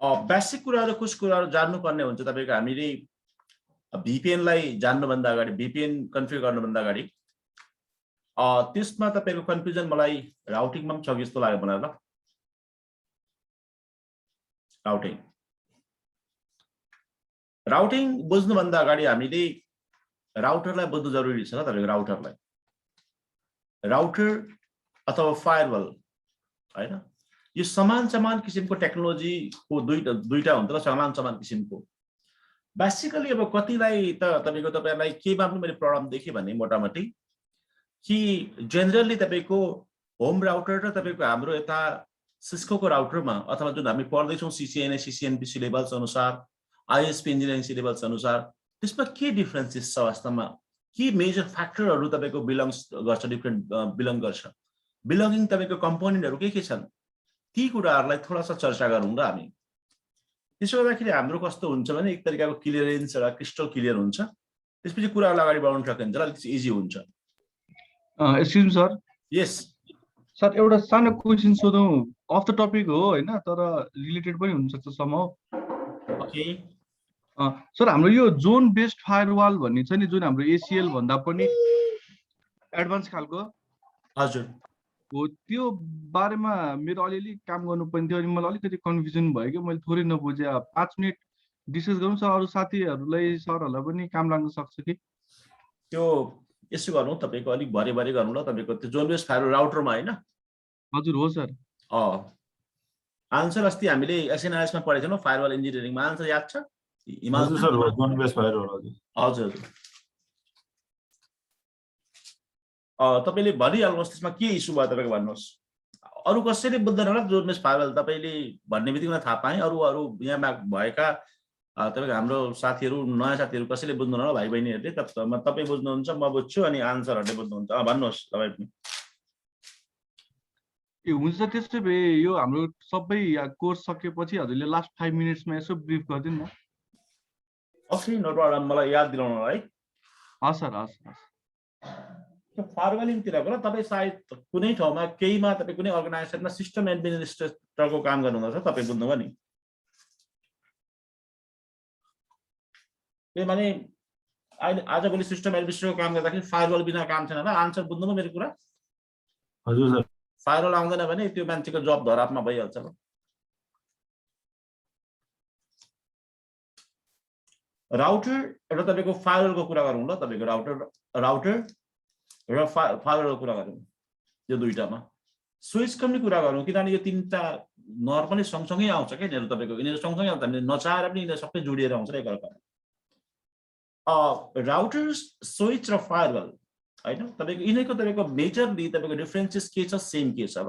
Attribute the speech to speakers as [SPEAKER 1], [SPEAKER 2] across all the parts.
[SPEAKER 1] Basic कुराहरू कुछ कुराहरू जान्नुपर्ने हुन्छ तपाईको हामीले VPN लाई जान्नुभन्दा अगाडि VPN कन्फिगर गर्नुभन्दा अगाडि त्यसमा तपाईको कन्फ्युजन मलाई राउटिङमा पनि छ जस्तो लाग्यो मलाई ल राउटिङ बुझ्नुभन्दा अगाडि हामीले राउटरलाई बुझ्नु जरुरी छ ल तपाईको राउटर अथवा फायरवल हैन यो समान किसिमको टेक्नोलोजीको दुईटा हुन्छ ल समान किसिमको बेसिकली अब कतिलाई त तपाईहरुलाई केमा पनि मैले प्रब्लम देखे भने मोटामोटी कि जनरली तपाईको होम राउटर र तपाईको हाम्रो यता सिस्को को राउटरमा अथवा जुन हामी पढ्दै छौं CCNA CCNP सिलेबस अनुसार ISP इन्जिनियरिङ सिलेबस अनुसार त्यसमा के डिफरेन्सेस छ वास्तवमा के मेजर फ्याक्टरहरु तपाईको बिलोङ्स गर्छ डिफरेन्ट बिलोङ गर्छ बिलोङिङ तपाईको कम्पोनेन्टहरु के छन् ती कुराहरुलाई थोडा सा चर्चा गरौँ र हामी त्यसो गर्दाखेरि हाम्रो कस्तो हुन्छ भने एक तरिकाको क्लियरेन्स र क्रिस्टल क्लियर हुन्छ त्यसपछि कुराहरु अगाडि बढाउन सकिन्छ र अलिक इजी हुन्छ
[SPEAKER 2] एक्सक्युज मी सर
[SPEAKER 1] यस
[SPEAKER 2] सर एउटा सानो क्वेशन सोधौं अफ द टपिक हो हैन तर रिलेटेड पनि हुन सक्छ समहाउ
[SPEAKER 1] ओके
[SPEAKER 2] सर हाम्रो यो जोन बेस्ड फायरवल भन्ने छ नि जुन हाम्रो ACL भन्दा पनि एडभान्स खालको
[SPEAKER 1] हजुर
[SPEAKER 2] हो त्यो बारेमा मेरो अलिअलि काम गर्नु पर्ने थियो अनि मलाई अलिकति कन्फ्युजन भयो कि मैले थोरै नबुझे 5 मिनेट डिस्कस गरौँ सर अरु साथीहरुलाई सरहरुलाई पनि काम लाग्न सक्छ कि
[SPEAKER 1] त्यो यसो गरौँ तपाईको अलिक भरे गरौँ ल तपाईको त्यो जोन बेस्ड फायरवल राउटरमा हैन
[SPEAKER 2] हजुर हो सर
[SPEAKER 1] आन्सर अस्ति हामीले SNRS मा पढेको थियौं फायरवल इन्जिनियरिङमा आन्सर याद छ
[SPEAKER 3] हजुर सर जोन बेस्ड फायरवल
[SPEAKER 1] हजुर तपाईले भनिहाल्नुहोस् त्यसमा के इस्यु भयो तपाईको भन्नुहोस् अरु कसैले बुझ्दैन होला जोन बेस्ड फायरवल तपाईले भन्ने बित्तिकै थाहा पाए अरु यहाँ भएका तपाईको हाम्रो साथीहरु नयाँ साथीहरु कसैले बुझ्दैन होला भाइ बहिनीहरुले तपाई बुझ्नुहुन्छ म बुझ्छु अनि आन्सरहरुले बुझ्नुहुन्छ भन्नुहोस् तपाई पनि
[SPEAKER 2] ए हुन्छ त्यसो भए यो हाम्रो सबै कोर्स सकेपछि हजुरले लास्ट 5 मिनेट्समा यसो ब्रिफ गर्दिनु न
[SPEAKER 1] ओके नो प्रब्लम मलाई याद दिलाउनु होला है
[SPEAKER 2] हस् सर हस्
[SPEAKER 1] त्यो फायरवलिङतिरको ल तपाई सायद कुनै ठाउँमा केहीमा तपाई कुनै अर्गनाइजेसनमा सिस्टम एडमिनिस्ट्रेटरको काम गर्नुहुँदैछ तपाई बुझ्नुभयो नि ए माने आजभोलि सिस्टम एडमिनिस्ट्रेटरको काम गर्दाखेरि फायरवल बिना काम छैन ल आन्सर बुझ्नुभयो मेरो कुरा
[SPEAKER 3] हजुर सर
[SPEAKER 1] फायरवल आउँदैन भने त्यो मान्छेको जब धरापमा भइहाल्छ ल राउटर र तपाईको फायरवलको कुरा गरौँ ल तपाईको राउटर र फायरवलको कुरा गरौँ यो दुईटामा स्विच पनि कुरा गरौँ किनभने यो तीनटा नर्मली सँगसँगै आउँछ के यिनीहरु तपाईको यिनीहरु सँगसँगै आउँछ हामीले नचाहेर पनि यिनीहरु सबै जोडिएर आउँछ एकअर्कामा राउटर्स स्विच र फायरवल हैन तपाईको यिनीहरुको तपाईको मेजरली तपाईको डिफरेन्सेस के छ सेम के छ अब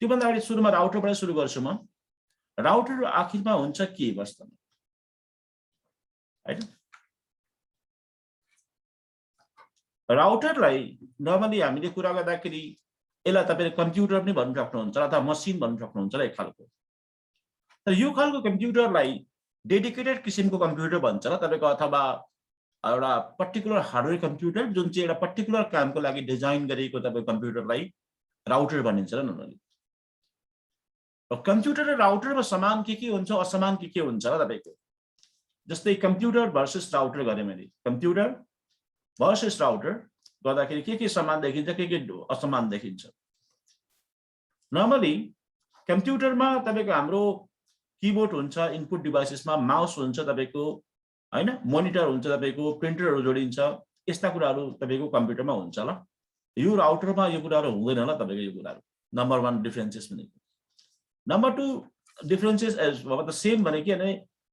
[SPEAKER 1] त्यो भन्दा अगाडि सुरुमा राउटरबाट सुरु गर्छु म राउटर आखिरमा हुन्छ के वास्तवमा हैन राउटरलाई नर्मली हामीले कुरा गर्दाखेरि यसलाई तपाईले कम्प्युटर पनि भन्न सक्नुहुन्छ अथवा मसिन भन्न सक्नुहुन्छ ल एक खालको तर यो खालको कम्प्युटरलाई डेडिकेटेड किसिमको कम्प्युटर भन्छ ल तपाईको अथवा एउटा पर्टिकुलर हार्डवेयर कम्प्युटर जुन चाहिँ एउटा पर्टिकुलर कामको लागि डिजाइन गरिएको तपाईको कम्प्युटरलाई राउटर भनिन्छ ल नर्मली कम्प्युटर र राउटरमा समान के हुन्छ असमान के हुन्छ ल तपाईको जस्तै कम्प्युटर भर्सेस राउटर गरे मैले कम्प्युटर भर्सेस राउटर गर्दाखेरि के समान देखिन्छ के असमान देखिन्छ नर्मली कम्प्युटरमा तपाईको हाम्रो कीबोर्ड हुन्छ इनपुट डिभाइसेसमा माउस हुन्छ तपाईको हैन मोनिटर हुन्छ तपाईको प्रिन्टरहरु जोडिन्छ यस्ता कुराहरु तपाईको कम्प्युटरमा हुन्छ ल यो राउटरमा यो कुराहरु हुँदैन ल तपाईको यो कुराहरु नम्बर 1 डिफरेन्सेस भनेको number 2 differences as the same भने के भने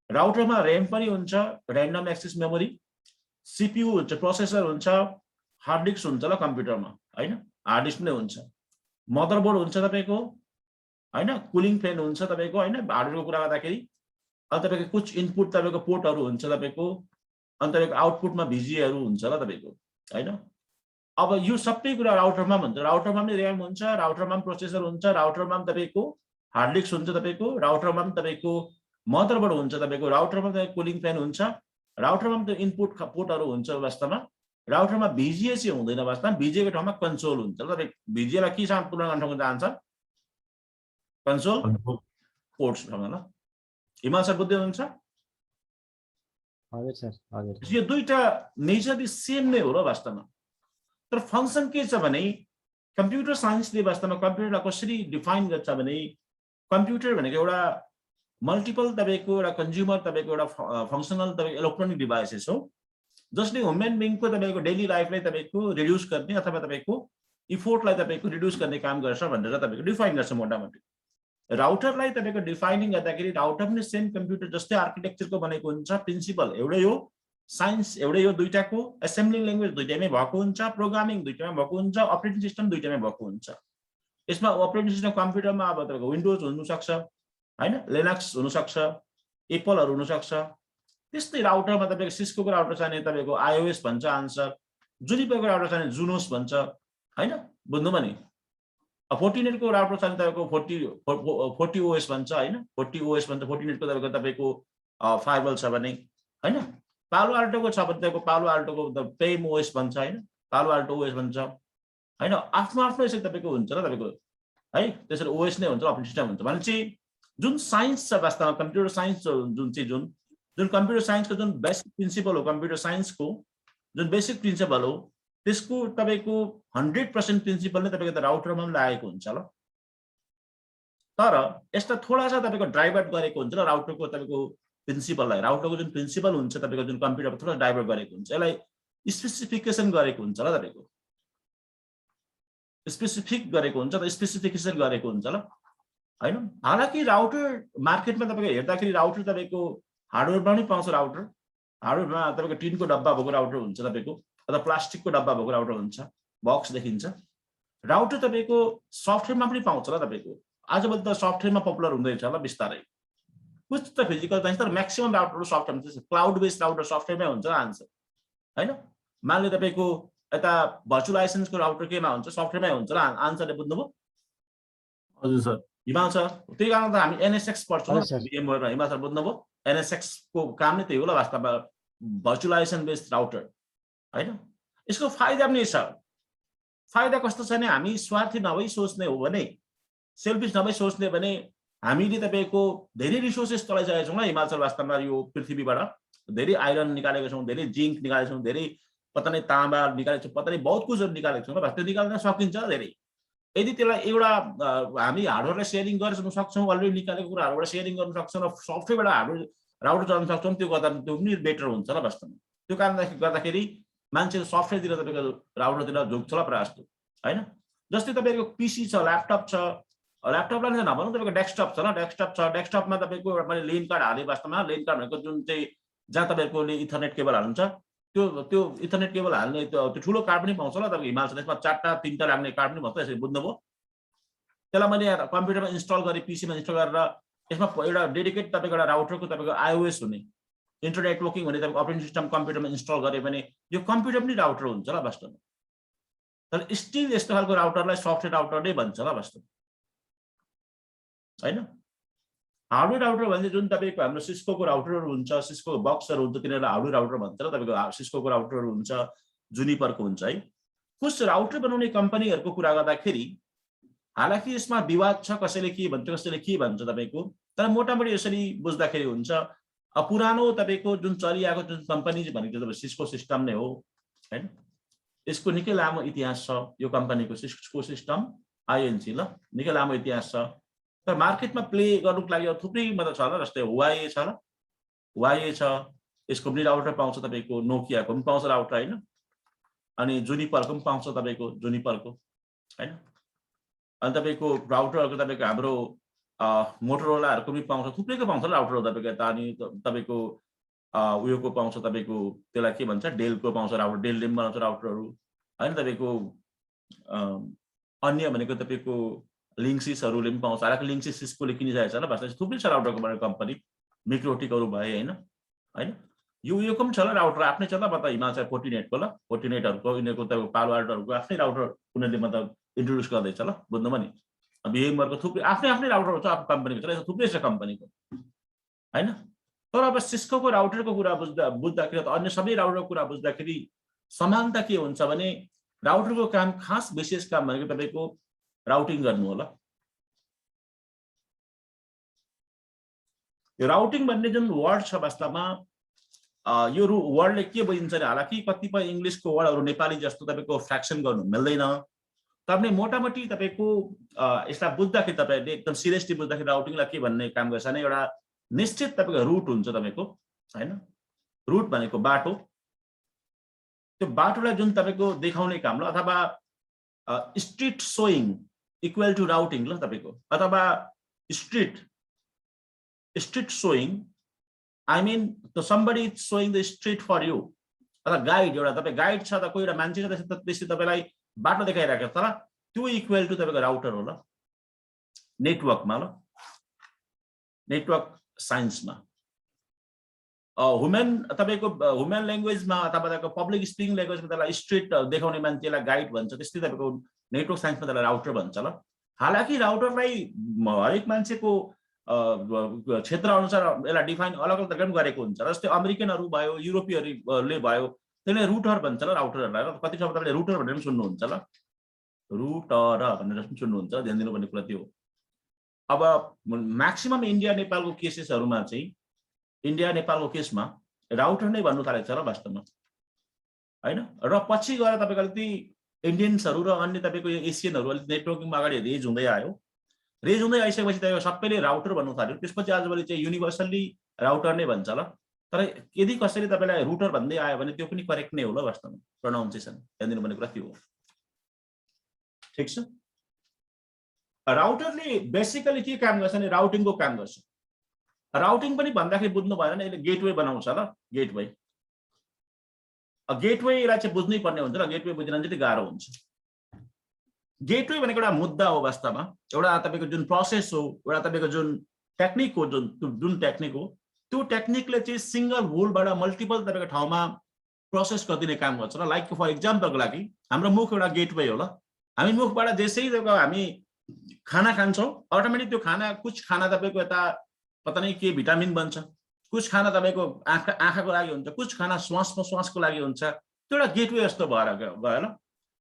[SPEAKER 1] राउटरमा RAM पनि हुन्छ र्यान्डम एक्सेस मेमोरी CPU हुन्छ प्रोसेसर हुन्छ हार्ड डिस्क हुन्छ ल कम्प्युटरमा हैन हार्ड डिस्क नै हुन्छ मदरबोर्ड हुन्छ तपाईको हैन कुलिङ फ्यान हुन्छ तपाईको हैन हार्डवेयरको कुरा गर्दाखेरि अनि तपाईको कुछ इनपुट तपाईको पोर्टहरु हुन्छ तपाईको अनि तपाईको आउटपुटमा VGA हरु हुन्छ ल तपाईको हैन अब यो सबै कुरा राउटरमा भन्छ राउटरमा पनि RAM हुन्छ राउटरमा पनि प्रोसेसर हुन्छ राउटरमा पनि तपाईको हार्ड डिस्क हुन्छ तपाईको राउटरमा पनि तपाईको मदरबोर्ड हुन्छ तपाईको राउटरमा पनि कुलिङ फ्यान हुन्छ राउटरमा पनि इनपुट पोर्टहरु हुन्छ वास्तवमा राउटरमा VGA चाहिँ हुँदैन वास्तवमा VGA को ठाउँमा कन्सोल हुन्छ ल VGA लाई के सँग तुलना गर्न चाहन्छ कन्सोल पोर्ट्स सँग ल हिमाल सर बुझ्दै हुनुहुन्छ?
[SPEAKER 4] हजुर सर, हजुर।
[SPEAKER 1] यो दुईटा नेचरली सेम नै हो र वास्तवमा। तर फङ्सन के छ भने कम्प्युटर साइन्सले वास्तवमा कम्प्युटरलाई कसरी डिफाइन गर्छ भने कम्प्युटर भनेको एउटा मल्टिपल तपाईँको एउटा कन्ज्युमर तपाईँको एउटा फङ्सनल तपाईँको इलेक्ट्रोनिक डिभाइसेस हो जसले ह्युमन बिङको तपाईँको डेली लाइफलाई तपाईँको रिड्युस गर्ने अथवा तपाईँको इफोर्टलाई तपाईँको रिड्युस गर्ने काम गर्छ भनेर तपाईँको डिफाइन गर्छ मोटामोटी। राउटरलाई तपाईँको डिफाइनिङ गर्दाखेरि राउटर पनि सेम कम्प्युटर जस्तै आर्किटेक्चरको बनेको हुन्छ, प्रिन्सिपल एउटै हो, साइन्स एउटै हो, दुईटाको एसेम्बलिङ ल्याङ्ग्वेज दुईटैमै भएको हुन्छ, प्रोग्रामिङ दुईटैमै भएको हुन्छ, अपरेटिङ सिस्टम दुईटैमै भएको हुन्छ। यसमा अपरेटिङ सिस्टम कम्प्युटरमा अब तपाईँको विन्डोज हुनसक्छ होइन, लिनक्स हुनसक्छ, एप्पलहरू हुनसक्छ। त्यस्तै राउटरमा तपाईँको सिस्कोको राउटर छ भने तपाईँको आइओएस भन्छ आन्सर, जुनिपरको राउटर छ भने जुनोस भन्छ होइन, बुझ्नुभयो नि। फोर्टिनेटको राउटर छ भने तपाईँको 40 ओएस भन्छ होइन, 40 ओएस भन्छ। फोर्टिनेटको तपाईँको फायरवल छ भने होइन, पालो आल्टोको छ भने तपाईँको पालो आल्टोको पेम ओएस भन्छ होइन, पालो आल्टो ओएस भन्छ होइन। आफ्नो आफ्नो यसरी तपाईँको हुन्छ र तपाईँको है, त्यसरी ओएस नै हुन्छ, अपरेटिङ सिस्टम हुन्छ। भनेपछि जुन साइन्स छ वास्तवमा कम्प्युटर साइन्स जुन कम्प्युटर साइन्सको जुन बेसिक प्रिन्सिपल हो, कम्प्युटर साइन्सको जुन बेसिक प्रिन्सिपल हो त्यसको तपाईँको 100% प्रिन्सिपल नै तपाईँको त राउटरमा पनि लागेको हुन्छ ल। तर यसलाई थोडा सा तपाईँको ड्राइभर गरेको हुन्छ र राउटरको तपाईँको प्रिन्सिपललाई, राउटरको जुन प्रिन्सिपल हुन्छ तपाईँको जुन कम्प्युटरमा थोडा ड्राइभर गरेको हुन्छ, यसलाई स्पेसिफिकेसन गरेको हुन्छ ल, तपाईँको स्पेसिफिक गरेको हुन्छ र स्पेसिफिकेसन गरेको हुन्छ ल होइन। हालाकि राउटर मार्केटमा तपाईँको हेर्दाखेरि राउटर तपाईँको हार्डवेयरमा पनि पाउँछ। राउटर हार्डवेयरमा तपाईँको टिनको डब्बा भएको राउटर हुन्छ तपाईँको, अथवा प्लास्टिकको डब्बा भएको राउटर हुन्छ, बक्स देखिन्छ। राउटर तपाईँको सफ्टवेयरमा पनि पाउँछ ल तपाईँको। आजभोलि त सफ्टवेयरमा पपुलर हुँदैछ ल बिस्तारै, कुछ त फिजिकल चाहिन्छ तर म्याक्सिमम राउटरहरू सफ्टवेयरमा चाहिँ क्लाउड बेस्ड राउटर सफ्टवेयरमै हुन्छ आन्सर होइन। मानले तपाईँको यता भर्चुअलाइजेसनको राउटर केमा हुन्छ, सफ्टवेयरमै हुन्छ र आन्सरले बुझ्नुभयो?
[SPEAKER 3] हजुर सर।
[SPEAKER 1] हिमाल सर, त्यही कारण त हामी एनएसएक्स पढ्छौँ VMware। हिमाल सर बुझ्नुभयो? एनएसएक्सको काम नै त्यही हो ल वास्तवमा, भर्चुअलाइजेसन बेस्ड राउटर होइन। यसको फाइदा पनि छ। फाइदा कस्तो छ भने हामी स्वार्थी नभई सोच्ने हो भने, सेल्फिस नभई सोच्ने भने हामीले तपाईँको धेरै रिसोर्सेस चलाइसकेका छौँ ल हिमाल सर। वास्तवमा यो पृथ्वीबाट धेरै आइरन निकालेको छौँ, धेरै जिङ्क निकालेको छौँ, धेरै पता नै ताँबा निकालेको छौँ, पता नै बहुत कुछहरू निकालेको छौँ ल। त्यो निकाल्न सकिन्छ धेरै। यदि त्यसलाई एउटा हामी हार्डवेयरलाई सेयरिङ गर्न सक्छौँ, अलरेडी निकालेको कुराहरूबाट सेयरिङ गर्न सक्छौँ र सफ्टवेयरबाट हार्डवेयर राउटर चलाउन सक्छौँ, त्यो गर्दा त्यो पनि बेटर हुन्छ ल वास्तवमा। त्यो कारणले गर्दाखेरि मान्छेको सफ्टवेयरतिर तपाईँको राउटरतिर झुक्छ ल प्रायः जस्तो होइन। जस्तै तपाईँको पिसी छ, ल्यापटप छ, ल्यापटपलाई चाहिँ नभनौँ तपाईँको डेस्कटप छ ल, डेस्कटप छ। डेस्कटपमा तपाईँको एउटा मैले लेन कार्ड हालेँ वास्तवमा। लेन कार्ड भनेको जुन चाहिँ जहाँ तपाईँकोले इथरनेट केबल हाल्नुहुन्छ त्यो इथरनेट केबल हाल्ने त्यो ठुलो कार्ड पनि पाउँछ ल तपाईँको हिमाल सर। त्यसमा 4टा 3टा लाग्ने कार्ड पनि भन्छ, यसरी बुझ्नुभयो? त्यसलाई मैले कम्प्युटरमा इन्स्टल गरेँ, पिसीमा इन्स्टल गरेर यसमा एउटा डेडिकेट तपाईँको एउटा राउटरको तपाईँको आइओएस हुने, इन्टरनेट नेटवर्किङ हुने तपाईँको अपरेटिङ सिस्टम कम्प्युटरमा इन्स्टल गऱ्यो भने यो कम्प्युटर पनि राउटर हुन्छ ल वास्तवमा। तर स्टिल यस्तो खालको राउटरलाई सफ्टवेयर राउटर नै भन्छ ल वास्तवमा होइन। हार्डवेयर राउटर भने जुन तपाईँको हाम्रो सिस्कोको राउटरहरू हुन्छ, सिस्को बक्सहरू हुन्छ, तिनीहरूलाई हार्डवेयर राउटर भन्छ र तपाईँको सिस्कोको राउटरहरू हुन्छ, जुनिपरको हुन्छ है। कुछ राउटर बनाउने कम्पनीहरूको कुरा गर्दाखेरि हालाकि यसमा विवाद छ, कसैले के भन्छ कसैले के भन्छ तपाईँको, तर मोटामोटी यसरी बुझ्दाखेरि हुन्छ। पुरानो तपाईँको जुन चलिआएको जुन कम्पनी भनेको तपाईँ सिस्को सिस्टम नै हो होइन। यसको निकै लामो इतिहास छ यो कम्पनीको, सिस्को सिस्टम आइएनसी ल, निकै लामो इतिहास छ। तर मार्केटमा प्ले गर्नुको लागि थुप्रै मतलब छ ल, जस्तै हुवावे छ ल, हुवावे छ, यसको पनि राउटर पाउँछ तपाईँको, नोकियाको पनि पाउँछ राउटर होइन, अनि जुनिपरको पनि पाउँछ तपाईँको, जुनिपरको होइन। अनि तपाईँको राउटरहरूको तपाईँको हाम्रो मोटोरोलाहरूको पनि पाउँछ, थुप्रैको पाउँछ राउटर तपाईँको यता। अनि तपाईँको उयोको पाउँछ तपाईँको, त्यसलाई के भन्छ, डेलको पाउँछ राउटर, डेलले पनि बनाउँछ राउटरहरू होइन। तपाईँको अन्य भनेको तपाईँको लिङ्कसिसहरूले पनि पाउँछ। हालाकि लिङ्कसिस सिस्कोले किनिसकेको छ ल वास्तवमा, थुप्रै छ राउटरको बनेको कम्पनी, मिक्रोटिकहरू भए होइन होइन। यो पनि छ ल राउटर आफ्नै छ ल, मतलब हिमाल सर फोर्टिनेटको ल, फोर्टिनेटहरूको यिनीहरूको तपाईँको पालो आल्टोहरूको आफ्नै राउटर उनीहरूले मतलब इन्ट्रोड्युस गर्दैछ ल, बुझ्नुभयो नि। VMware को थुप्रै आफ्नै राउटर छ आफ्नो कम्पनीको, छ थुप्रै छ कम्पनीको होइन। तर अब सिस्कोको राउटरको कुरा बुझ्दाखेरि अन्य सबै राउटरको कुरा बुझ्दाखेरि समानता के हुन्छ भने राउटरको काम खास विशेष काम भनेको तपाईँको राउटिङ गर्नु होला। यो राउटिङ भन्ने जुन वर्ड छ वास्तवमा यो वर्डले के बुझिन्छ भने हालाकि कतिपय इङ्ग्लिसको वर्डहरू नेपाली जस्तो तपाईँको फ्र्याक्सन गर्नु मिल्दैन, तपाईले मोटामोटी तपाईँको यसलाई बुझ्दाखेरि तपाईँले एकदम सिरियसली बुझ्दाखेरि राउटिङलाई के भन्ने काम गर्छ भने एउटा निश्चित तपाईँको रुट हुन्छ तपाईँको, होइन? रुट भनेको बाटो, त्यो बाटोलाई जुन तपाईँको देखाउने काम ल, अथवा street showing equal to routing ल तपाईँको, अथवा street showing I mean the somebody is showing the street for you, अथवा गाइड, एउटा तपाईँ गाइड छ त कोही एउटा मान्छे छ त्यसले तपाईँलाई बाटो देखाइरहेको छ, तर त्यो इक्वल टु तपाईँको राउटर हो ल, नेटवर्कमा ल, नेटवर्क साइन्समा। ह्युमन तपाईँको ह्युमन ल्याङ्ग्वेजमा अथवा तपाईँको पब्लिक स्पिकिङ ल्याङ्ग्वेजमा त्यसलाई स्ट्रिट देखाउने मान्छेलाई गाइड भन्छ, त्यस्तै तपाईँको नेटवर्क साइन्समा त्यसलाई राउटर भन्छ ल। हालाकि राउटरलाई हरेक मान्छेको क्षेत्र अनुसार यसलाई डिफाइन अलग अलग तरिकाले गरेको हुन्छ, जस्तै अमेरिकनहरू भयो, युरोपीहरूले भयो, त्यसले रुटर भन्छ ल राउटरहरूलाई, कति ठाउँमा तपाईँले रुटर भनेर पनि सुन्नुहुन्छ ल, रुटर भनेर पनि सुन्नुहुन्छ, ध्यान दिनुपर्ने कुरा त्यो हो। अब म्याक्सिमम इन्डिया नेपालको केसेसहरूमा चाहिँ, इन्डिया नेपालको केसमा राउटर नै भन्नु थालेको छ र वास्तवमा, होइन? र पछि गएर तपाईँको अलिकति इन्डियन्सहरू र अन्य तपाईँको यो एसियनहरू अलिक नेटवर्किङमा अगाडि रेज हुँदै आयो, रेज हुँदै आइसकेपछि तपाईँको सबैले राउटर भन्नु थाल्यो, त्यसपछि आजभोलि चाहिँ युनिभर्सल्ली राउटर नै भन्छ ल। तर यदि कसैले तपाईँलाई रुटर भन्दै आयो भने त्यो पनि करेक्ट नै हो ल वास्तवमा, प्रोनाउन्सिएसन ध्यान दिनुपर्ने कुरा त्यो हो, ठिक छ? राउटरले बेसिकली के काम गर्छ भने राउटिङको काम गर्छ। राउटिङ पनि भन्दाखेरि बुझ्नु भएन यसले गेटवे बनाउँछ ल, गेटवे। गेटवेलाई चाहिँ बुझ्नै पर्ने हुन्छ र गेटवे बुझ्न चाहिँ गाह्रो हुन्छ। गेटवे भनेको एउटा मुद्दा हो वास्तवमा, एउटा तपाईँको जुन प्रोसेस हो, एउटा तपाईँको जुन टेक्निक हो, जुन टेक्निक हो, त्यो टेक्निकले चाहिँ सिंगल होलबाट मल्टिपल तपाईँको ठाउँमा प्रोसेस गरिदिने काम गर्छ र। लाइक फर इक्जाम्पलको लागि हाम्रो मुख एउटा गेटवे हो ल, हामी मुखबाट जसै हामी खाना खान्छौँ, अटोमेटिक त्यो खाना कुछ खाना तपाईँको यता पता नहीं के भिटामिन बन्छ, कुछ खाना तपाईँको आँखाको लागि हुन्छ, कुछ खाना श्वासको लागि हुन्छ, त्यो एउटा गेटवे जस्तो भएर गयो ल।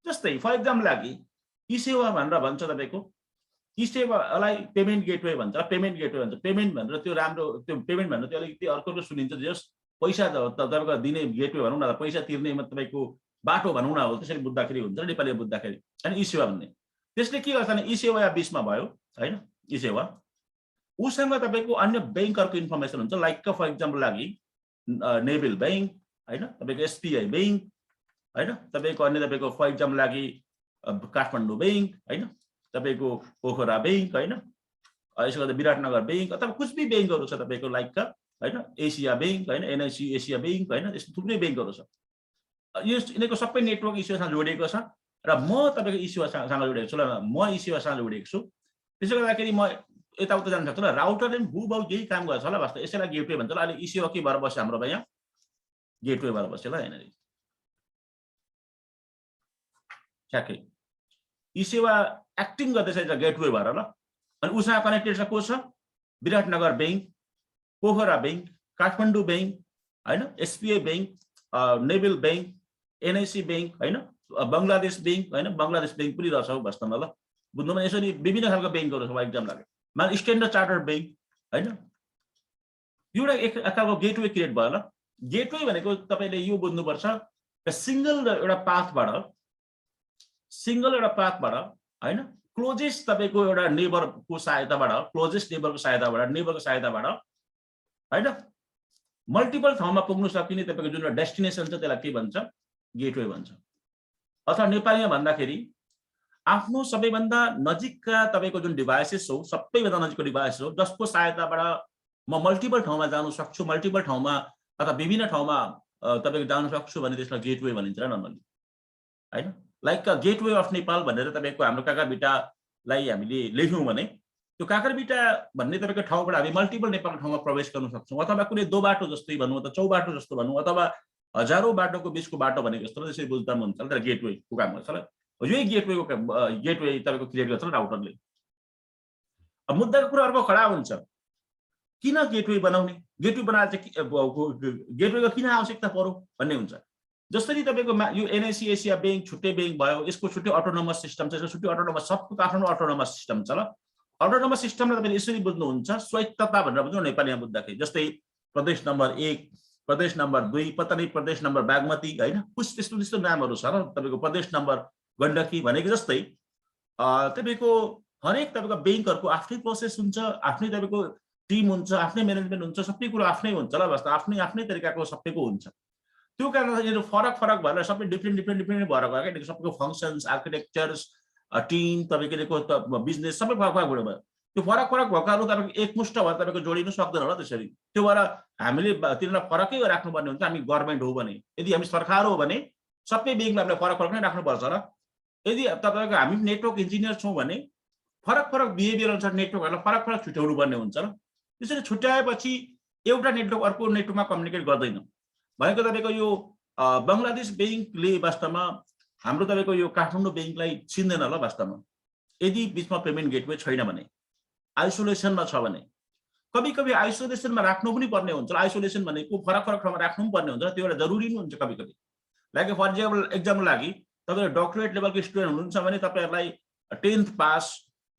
[SPEAKER 1] जस्तै फर इक्जाम्पल लागि ई सेवा भनेर भन्छ तपाईँको, ई सेवालाई पेमेन्ट गेटवे भन्छ, पेमेन्ट गेटवे भन्छ। पेमेन्ट भनेर त्यो राम्रो, त्यो पेमेन्ट भनेर त्यो अलिकति अर्को सुनिन्छ, जस पैसा तपाईँको दिने गेटवे भनौँ न, पैसा तिर्ने तपाईँको बाटो भनौँ न, हो त्यसरी बुझ्दाखेरि हुन्छ नेपाली बुझ्दाखेरि। अनि ई सेवा भन्ने त्यसले के गर्छ भने ई सेवा या बिचमा भयो, होइन? ई सेवा उसँग तपाईँको अन्य ब्याङ्कहरूको इन्फर्मेसन हुन्छ, लाइक फर इक्जाम्पल लागि नेभल ब्याङ्क, होइन? तपाईँको एसबिआई ब्याङ्क, होइन? तपाईँको अन्य तपाईँको फर इक्जाम्पल लागि काठमाडौँ ब्याङ्क, होइन? तपाईँको पोखरा ब्याङ्क, होइन? यसो गर्दा विराटनगर ब्याङ्क अथवा कुछ भी ब्याङ्कहरू छ तपाईँको लाइकका, होइन? एसिया ब्याङ्क, होइन? एनआइसी एसिया ब्याङ्क, होइन? यस्तो थुप्रै ब्याङ्कहरू छ। यो यिनीहरूको सबै नेटवर्क इस्युसँग जोडिएको छ र म तपाईँको इस्युसँग जोडिएको छु ल, म इस्युसँग जोडिएको छु। त्यसो गर्दाखेरि म यताउता जान सक्छु ल। राउटरले हुबहु यही काम गर्छ ल वास्तव, यसैलाई गेटवे भन्छ ल। अहिले ई सेवा के भएर बस्छ हाम्रो यहाँ, गेटवे भएर बस्छ ल यहाँनिर ठ्याक्कै। ई सेवा एक्टिङ गर्दैछ गेटवे भएर ल। अनि उसँग कनेक्टेड छ को छ? Biratnagar bank, Pokhara bank, Kathmandu bank, होइन? SBI bank, Nabil bank, NIC bank, होइन? बङ्गलादेश ब्याङ्क, होइन? बङ्गलादेश ब्याङ्क पनि रहेछ वास्तवमा ल। बुझ्नु भने यसरी विभिन्न खालको ब्याङ्कहरू छ एकदम लाग्यो, मान स्ट्यान्डर्ड चार्टर्ड ब्याङ्क, होइन? एउटा एक खालको गेटवे क्रिएट भयो ल। गेटवे भनेको तपाईँले यो बुझ्नुपर्छ, सिंगल एउटा पाथबाट, होइन? क्लोजेस्ट तपाईँको एउटा नेबरको सहायताबाट, क्लोजेस्ट नेबरको सहायताबाट, होइन? मल्टिपल ठाउँमा पुग्नु सकिने तपाईँको जुन डेस्टिनेसन छ त्यसलाई के भन्छ? गेटवे भन्छ। अथवा नेपालीमा भन्दाखेरि आफ्नो सबैभन्दा नजिकका तपाईँको जुन डिभाइसेस हो, सबैभन्दा नजिकको डिभाइस हो, जसको सहायताबाट म मल्टिपल ठाउँमा जानु सक्छु, मल्टिपल ठाउँमा अथवा विभिन्न ठाउँमा तपाईँको जानु सक्छु भने त्यसलाई गेटवे भनिन्छ नर्मली, होइन? लाइक गेटवे अफ नेपाल भनेर तपाईँको हाम्रो काँक्राबिटालाई हामीले लेख्यौँ भने त्यो काँक्राबिटा भन्ने तपाईँको ठाउँबाट हामी मल्टिपल नेपालको ठाउँमा प्रवेश गर्न सक्छौँ, अथवा कुनै दो बाटो जस्तै भनौँ, अथवा चौबाटो जस्तो भनौँ, अथवा हजारौँ बाटोको बिचको बाटो भनेको जस्तो त्यसरी बुझ्दा पनि हुन्छ तर गेटवेको काम गर्छ ल। यही गेटवे तपाईँको क्रिएट गर्छ राउटरले। अब मुद्दाको कुरा अर्को खडा हुन्छ, किन गेटवे बनाउने, गेटवे बनाएर चाहिँ गेटवेको किन आवश्यकता पर्यो भन्ने हुन्छ। जसरी तपाईँको यो एनआइसी एसिया ब्याङ्क छुट्टै ब्याङ्क भयो, यसको छुट्टै अटोनोमस सिस्टम छ, यसको छुट्टै अटोनोमस, सबको आफ्नो अटोनोमस सिस्टम छ ल। अटोनोमस सिस्टमलाई तपाईँले यसरी बुझ्नुहुन्छ, स्वायत्तता भनेर बुझ्नु नेपालीमा बुझ्दाखेरि। जस्तै प्रदेश नम्बर 1, प्रदेश नम्बर 2, पत्ता नै प्रदेश नम्बर बागमती होइन, कुछ त्यस्तो त्यस्तो नामहरू छ र तपाईँको प्रदेश नम्बर गण्डकी भनेको जस्तै तपाईँको हरेक तपाईँको ब्याङ्कहरूको आफ्नै प्रोसेस हुन्छ, आफ्नै तपाईँको टिम हुन्छ, आफ्नै म्यानेजमेन्ट हुन्छ, सबै कुरो आफ्नै हुन्छ ल, वास्तव आफ्नै आफ्नै तरिकाको सबैको हुन्छ। त्यो कारणले यो फरक फरक भएर सबै डिफ्रेन्ट भएर गयो क्या। सबैको फङ्सन्स, आर्किटेक्चर्स, टिम, तपाईँको बिजनेस सबै फरक फरक भयो। त्यो फरक फरक भएकाहरू तपाईँको एकमुष्ट भएर तपाईँको जोडिनु सक्दैन होला त्यसरी। त्यो भएर हामीले तिनीहरूलाई फरकै राख्नुपर्ने हुन्छ। हामी गभर्मेन्ट हो भने, यदि हामी सरकार हो भने सबै ब्याङ्कलाई हामीले फरक फरक नै राख्नुपर्छ र यदि तपाईँको हामी नेटवर्क इन्जिनियर छौँ भने फरक फरक बिहेभियर अनुसार नेटवर्कहरूलाई फरक फरक छुट्याउनु पर्ने हुन्छ र त्यसरी छुट्याएपछि एउटा नेटवर्क अर्को नेटवर्कमा कम्युनिकेट गर्दैन। भएको तपाईँको यो बङ्गलादेश ब्याङ्कले वास्तवमा हाम्रो तपाईँको यो काठमाडौँ ब्याङ्कलाई चिन्दैन ल वास्तवमा। यदि बिचमा पेमेन्ट गेटवे छैन भने, आइसोलेसनमा छ भने, कभी कभी आइसोलेसनमा राख्नु पनि पर्ने हुन्छ। आइसोलेसन भनेको फरक फरक ठाउँमा राख्नु पनि पर्ने हुन्छ, त्यो एउटा जरुरी पनि हुन्छ कभी कभी। लाइक फर एक्जाम्पल लागि तपाईँहरू डक्टरेट लेभलको स्टुडेन्ट हुनुहुन्छ भने तपाईँहरूलाई 10th पास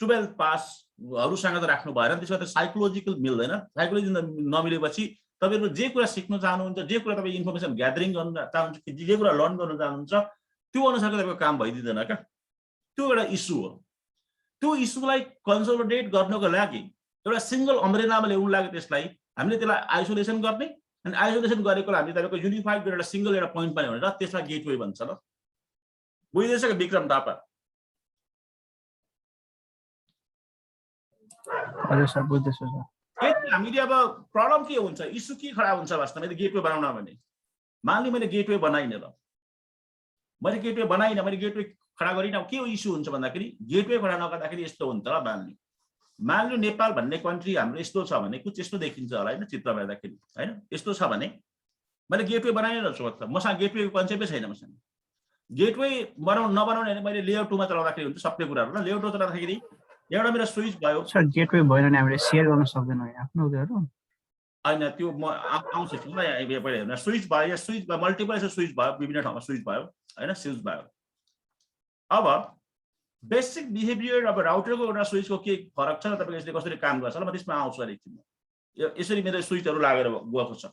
[SPEAKER 1] 12th पासहरूसँग त राख्नु भएन। त्यसमा त साइकोलोजिकल मिल्दैन। साइकोलोजी नमिलेपछि तपाईँहरू जे कुरा सिक्न चाहनुहुन्छ, जे कुरा तपाईँ इन्फर्मेसन ग्यादरिङ गर्न चाहनुहुन्छ, जे कुरा लर्न गर्न चाहनुहुन्छ, त्यो अनुसारको तपाईँको काम भइदिँदैन क्या। त्यो एउटा इस्यु हो। त्यो इस्युलाई कन्सोलिडेट गर्नको लागि एउटा सिङ्गल अम्ब्रेलामा ल्याउनु लागि त्यसलाई हामीले त्यसलाई आइसोलेसन गर्ने, अनि आइसोलेसन गरेकोलाई हामी तपाईँको युनिफाइड गरेर एउटा सिङ्गल एउटा पोइन्टमा ल्याउनेर त्यसलाई गेटवे भन्छ ल। बुझिँदैछ कि विक्रम थापा?
[SPEAKER 4] हजुर सर, बुझ्दैछु सर।
[SPEAKER 1] हामीले अब प्रब्लम के हुन्छ, इस्यु के खडा हुन्छ वास्तवमा यदि गेटवे बनाउन भने? मान्ने मैले गेटवे बनाइनँ ल, मैले गेटवे बनाइनँ, मैले गेटवे खडा गरिनँ। के इस्यु हुन्छ भन्दाखेरि गेटवे खडा नगर्दाखेरि यस्तो हुन्छ ल। मान्नु नेपाल भन्ने कन्ट्री हाम्रो यस्तो छ भने कुछ यस्तो देखिन्छ होला होइन चित्रमा हेर्दाखेरि होइन। यस्तो छ भने मैले गेटवे बनाइनँ रहेछु, मतलब मसँग गेटवेको कन्सेप्टै छैन मसँग। गेटवे नबनाउने भने मैले लेआउट 2मा चलाउँदाखेरि हुन्छ सबै कुराहरू ल। लेआउट 2 चलाउँदाखेरि एउटा मेरो स्विच भयो
[SPEAKER 4] सर, गेटवे भएन भने हामीले सेयर गर्न सक्दैनौँ आफ्नो उयोहरू
[SPEAKER 1] होइन। त्यो म आउँछु पहिला हेर्नु। स्विच भयो, स्विच भयो, मल्टिपल स्विच भयो, विभिन्न ठाउँमा स्विच भयो होइन, स्विच भयो। अब बेसिक बिहेभियर अब राउटरको एउटा स्विचको के फरक छ र तपाईँको यसले कसरी काम गर्छ ल, म त्यसमा आउँछु अलिकति। यसरी मेरो स्विचहरू लागेर गएको छ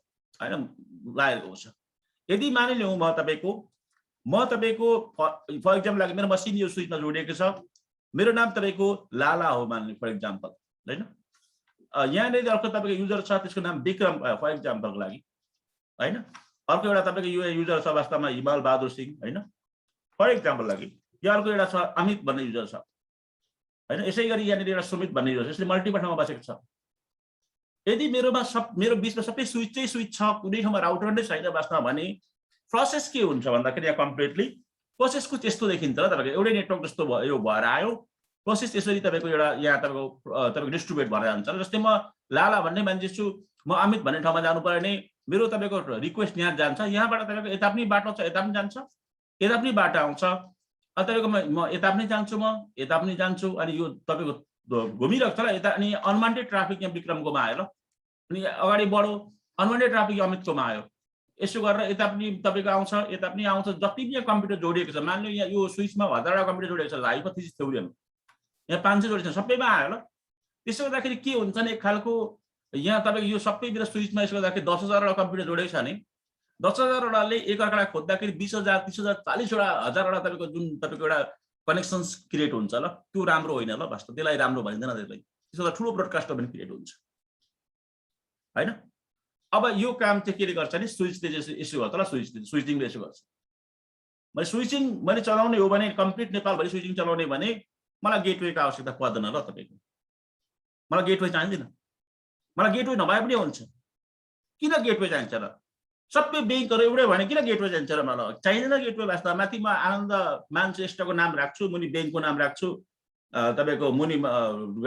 [SPEAKER 1] होइन, लागेर गएको छ। यदि मानिलिउँ म तपाईँको फर इक्जाम्पल लागि मेरो मसिन यो स्विचमा जोडिएको छ, मेरो नाम तपाईँको लाला हो मान्नु फर इक्जाम्पल होइन। यहाँनिर अर्को तपाईँको युजर छ, त्यसको नाम विक्रम फर इक्जाम्पलको लागि होइन। अर्को एउटा तपाईँको यो युजर छ वास्तवमा हिमाल बहादुर सिंह होइन फर इक्जाम्पल लागि। यो अर्को एउटा छ अमित भन्ने युजर छ होइन। यसै गरी यहाँनिर एउटा सुमित भन्ने युजर छ। यसले मल्टिपल ठाउँमा बसेको छ। यदि मेरो बिचमा सबै स्विच छ, कुनै ठाउँमा राउटर नै छैन वास्तवमा भने प्रोसेस के हुन्छ भन्दाखेरि यहाँ कम्प्लिटली प्रोसेसको त्यस्तो देखिन्छ ल। तपाईँको एउटै नेटवर्क जस्तो यो भएर आयो प्रोसेस। यसरी तपाईँको एउटा यहाँ तपाईँको डिस्ट्रिब्युट भएर जान्छ। जस्तै म लाला भन्ने मान्छे छु, म अमित भन्ने ठाउँमा जानु पर्यो भने मेरो तपाईँको रिक्वेस्ट यहाँ जान्छ, यहाँबाट तपाईँको यता पनि बाटो छ, यता पनि जान्छ, यता पनि बाटो आउँछ। तपाईँको म यता पनि जान्छु, म यता पनि जान्छु, अनि यो तपाईँको घुमिरहेको छ ल यता। अनि अनवान्टेड ट्राफिक यहाँ विक्रमकोमा आयो ल, अनि अगाडि बढो, अनवान्टेड ट्राफिक अमितकोमा आयो। यसो गरेर यता पनि तपाईँको आउँछ, यता पनि आउँछ। जति पनि यहाँ कम्प्युटर जोडिएको छ, मान्नु यहाँ यो स्विचमा 1000वटा कम्प्युटर जोडिएको छ, हाइपोथेसिस थ्योरीमा यहाँ 500 जोडिएको छ, सबैमा आयो ल। त्यसो गर्दाखेरि के हुन्छ भने एक खालको यहाँ तपाईँको यो सबै मेरो स्विचमा यसो गर्दाखेरि 10,000वटा कम्प्युटर जोडिएको छ भने 10,000वटाले एकअर्कालाई खोज्दाखेरि 20,000 30,000 40,000 1000वटा तपाईँको जुन तपाईँको एउटा कनेक्सन्स क्रिएट हुन्छ ल, त्यो राम्रो होइन ल वास्तव। त्यसलाई राम्रो भनिँदैन। त्यसलाई त्यसो गर्दा ठुलो ब्रोडकास्टर पनि क्रिएट हुन्छ होइन। अब यो काम चाहिँ केले गर्छ नि, स्विचले यसो गर्छ ल, स्विचिङले यसो गर्छ। मैले चलाउने हो भने कम्प्लिट नेपालभरि स्विचिङ चलाउने भने मलाई गेटवेको आवश्यकता पर्दैन ल तपाईँको। मलाई गेटवे चाहिँदैन। मलाई गेटवे नभए पनि हुन्छ। किन गेटवे चाहिन्छ र? सबै ब्याङ्कहरू एउटै भने किन गेटवे चाहिन्छ र? मलाई चाहिँदैन गेटवे वास्तवमा। माथि म आनन्द मानचेस्टरको नाम राख्छु, मुनि ब्याङ्कको नाम राख्छु, तपाईँको मुनि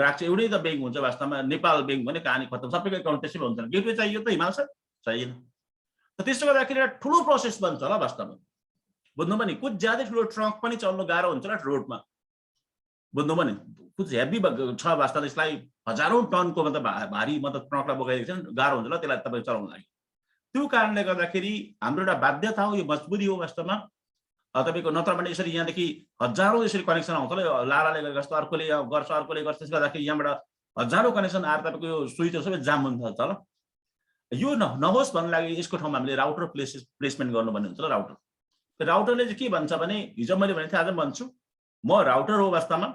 [SPEAKER 1] राख्छु, एउटै त ब्याङ्क हुन्छ वास्तवमा। नेपाल ब्याङ्क भने कहानी खत्तम, सबैको एकाउन्ट त्यसैमा हुन्छ। गेटवे चाहियो त हिमाल सर? चाहिएन। त्यसो गर्दाखेरि एउटा ठुलो प्रोसेस बन्छ ल वास्तवमा। बुझ्नु पनि कुछ ज्यादै ठुलो ट्रक पनि चल्नु गाह्रो हुन्छ ल रोडमा। बुझ्नु पनि कुछ हेभी छ वास्तवमा। यसलाई हजारौँ टनको मतलब भारी मतलब ट्रकलाई बोकाइदिएको छ, गाह्रो हुन्छ ल त्यसलाई तपाईँ चलाउनु लागि। त्यो कारणले गर्दाखेरि हाम्रो एउटा बाध्यता हो, यो मजबुरी हो वास्तवमा। तपाईँको नत्र भने यसरी यहाँदेखि हजारौँ यसरी कनेक्सन आउँछ ल, लालाले गरेको जस्तो अर्कोले गर्छ, अर्कोले गर्छ, त्यसले गर्दाखेरि यहाँबाट हजारौँ कनेक्सन आएर तपाईँको यो स्विचहरू सबै जाम हुन थाल्छ ल। यो नहोस् भन्नु लागि यसको ठाउँमा हामीले राउटर प्लेसमेन्ट गर्नुपर्ने हुन्छ ल। राउटरले चाहिँ के भन्छ भने, हिजो मैले भनेको थिएँ, आज भन्छु, म राउटर हो वास्तवमा,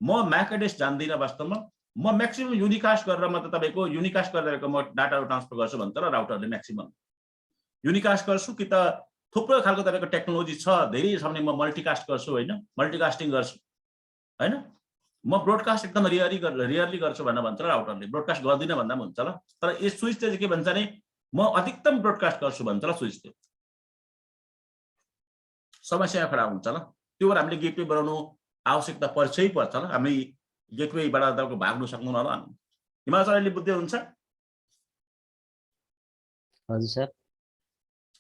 [SPEAKER 1] म म्याक एड्रेस जान्दिनँ वास्तवमा, म म्याक्सिमम युनिकास्ट गरेर म त तपाईँको युनिकास्ट गरेर म डाटाहरू ट्रान्सफर गर्छु भन्छ र राउटरले म्याक्सिमम युनिकास्ट गर्छु कि त थुप्रो खालको तपाईँको टेक्नोलोजी छ, धेरै छ भने म मल्टिकास्ट गर्छु होइन, मल्टिकास्टिङ गर्छु होइन, म ब्रोडकास्ट एकदम रियरली गर्छु भनेर भन्छ र राउटरले। ब्रोडकास्ट गर्दिनँ भन्दा पनि हुन्छ ल। तर यस स्विचले चाहिँ के भन्छ भने म अधिकतम ब्रोडकास्ट गर्छु भन्छ र स्विचले। समस्या खडा हुन्छ ल। त्यो भएर हामीले गेटवे बनाउनु आवश्यकता पर्छ ल। हामी गेटवेबाट तपाईँको भाग्नु सक्नुहुन्न ल। हिमाल सर अहिले बुझ्दै हुन्छ?
[SPEAKER 5] हजुर सर।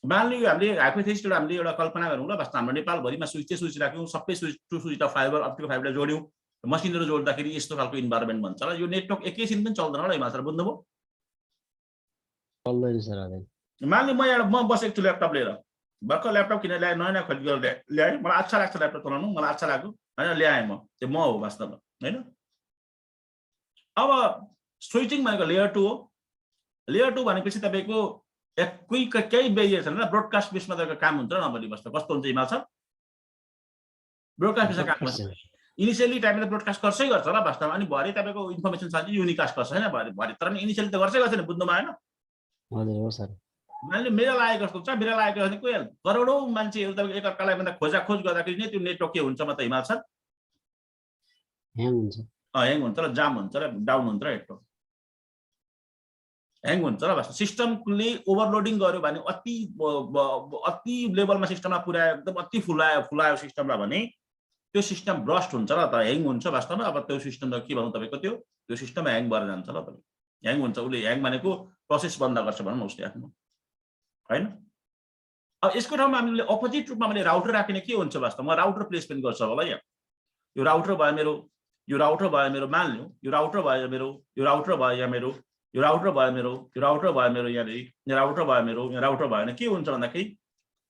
[SPEAKER 1] मानिलियो हामीले हाइपोथेसिसबाट हामीले एउटा कल्पना गरौँ ल। वास्तव हाम्रो नेपालभरिमा स्विच राख्यौँ, सबै switch to switch fibre optical फाइबरलाई जोड्यौँ, मसिनहरू जोड्दाखेरि यस्तो खालको इन्भाइरोमेन्ट भन्छ ल। यो नेटवर्क एकैछिन पनि चल्दैन ल हिमाल सर, बुझ्नुभयो?
[SPEAKER 5] चल्दैन सर।
[SPEAKER 1] मानिलियो म बसेको छु ल्यापटप लिएर, भर्खर ल्यापटप किनेर ल्याएँ, नयाँ खरिद गरेर ल्याएँ, मलाई अच्छा लाग्छ ल्यापटप चलाउनु, मलाई अच्छा लाग्यो होइन, ल्याएँ म, त्यो म हो वास्तवमा होइन। अब स्विचिङ भनेको लेयर 2 हो। लेयर 2 भनेपछि तपाईँको केही बेरियर छैन ल। ब्रोडकास्ट बेसमा तपाईँको काम हुन्छ र नभने बस्दा कस्तो हुन्छ हिमाल सर? ब्रोडकास्ट बेसमा काम गर्छ। इनिसियली टाइममा त ब्रोडकास्ट गर्छै गर्छ ल वास्तवमा, अनि भरे तपाईँको इन्फर्मेसन चाहिँ युनिकास्ट गर्छ होइन भरे, तर पनि इनिसियली त गर्छै गर्छ नि, बुझ्नुमा आएन?
[SPEAKER 5] हजुर हो सर।
[SPEAKER 1] मैले मेरा लागेको जस्तो छ, मेरा लागेको भने कोही करोडौँ मान्छेहरू तपाईँको एकअर्कालाई भन्दा खोजाखोज गर्दाखेरि नै त्यो नेटवर्क के हुन्छ म त हिमाल सर?
[SPEAKER 5] ह्याङ हुन्छ।
[SPEAKER 1] ह्याङ हुन्छ र जाम हुन्छ र डाउन हुन्छ र नेटवर्क ह्याङ हुन्छ र वास्तव सिस्टमले ओभरलोडिङ गर्यो भने अति लेभलमा सिस्टममा पुर्यायो, एकदम अति फुलायो सिस्टमलाई भने त्यो सिस्टम ब्रस्ट हुन्छ र त ह्याङ हुन्छ वास्तवमा। अब त्यो सिस्टममा के भनौँ तपाईँको त्यो सिस्टम ह्याङ भएर जान्छ ल। तपाईँ ह्याङ हुन्छ, उसले ह्याङ भनेको प्रोसेस बन्द गर्छ भनौँ न उसले आफ्नो होइन। अब यसको ठाउँमा हामीले अपोजिट रूपमा मैले राउटर राख्ने के हुन्छ वास्तवमा, राउटर प्लेसमेन्ट गर्छ होला यहाँ। यो राउटर भयो मेरो, यो राउटर भयो मेरो, मान्यो यो राउटर भयो मेरो, यो राउटर भयो यहाँ मेरो, यो राउटर भयो मेरो, यो राउटर भयो मेरो, यहाँनिर यो राउटर भयो मेरो, यो राउटर भएन। के हुन्छ भन्दाखेरि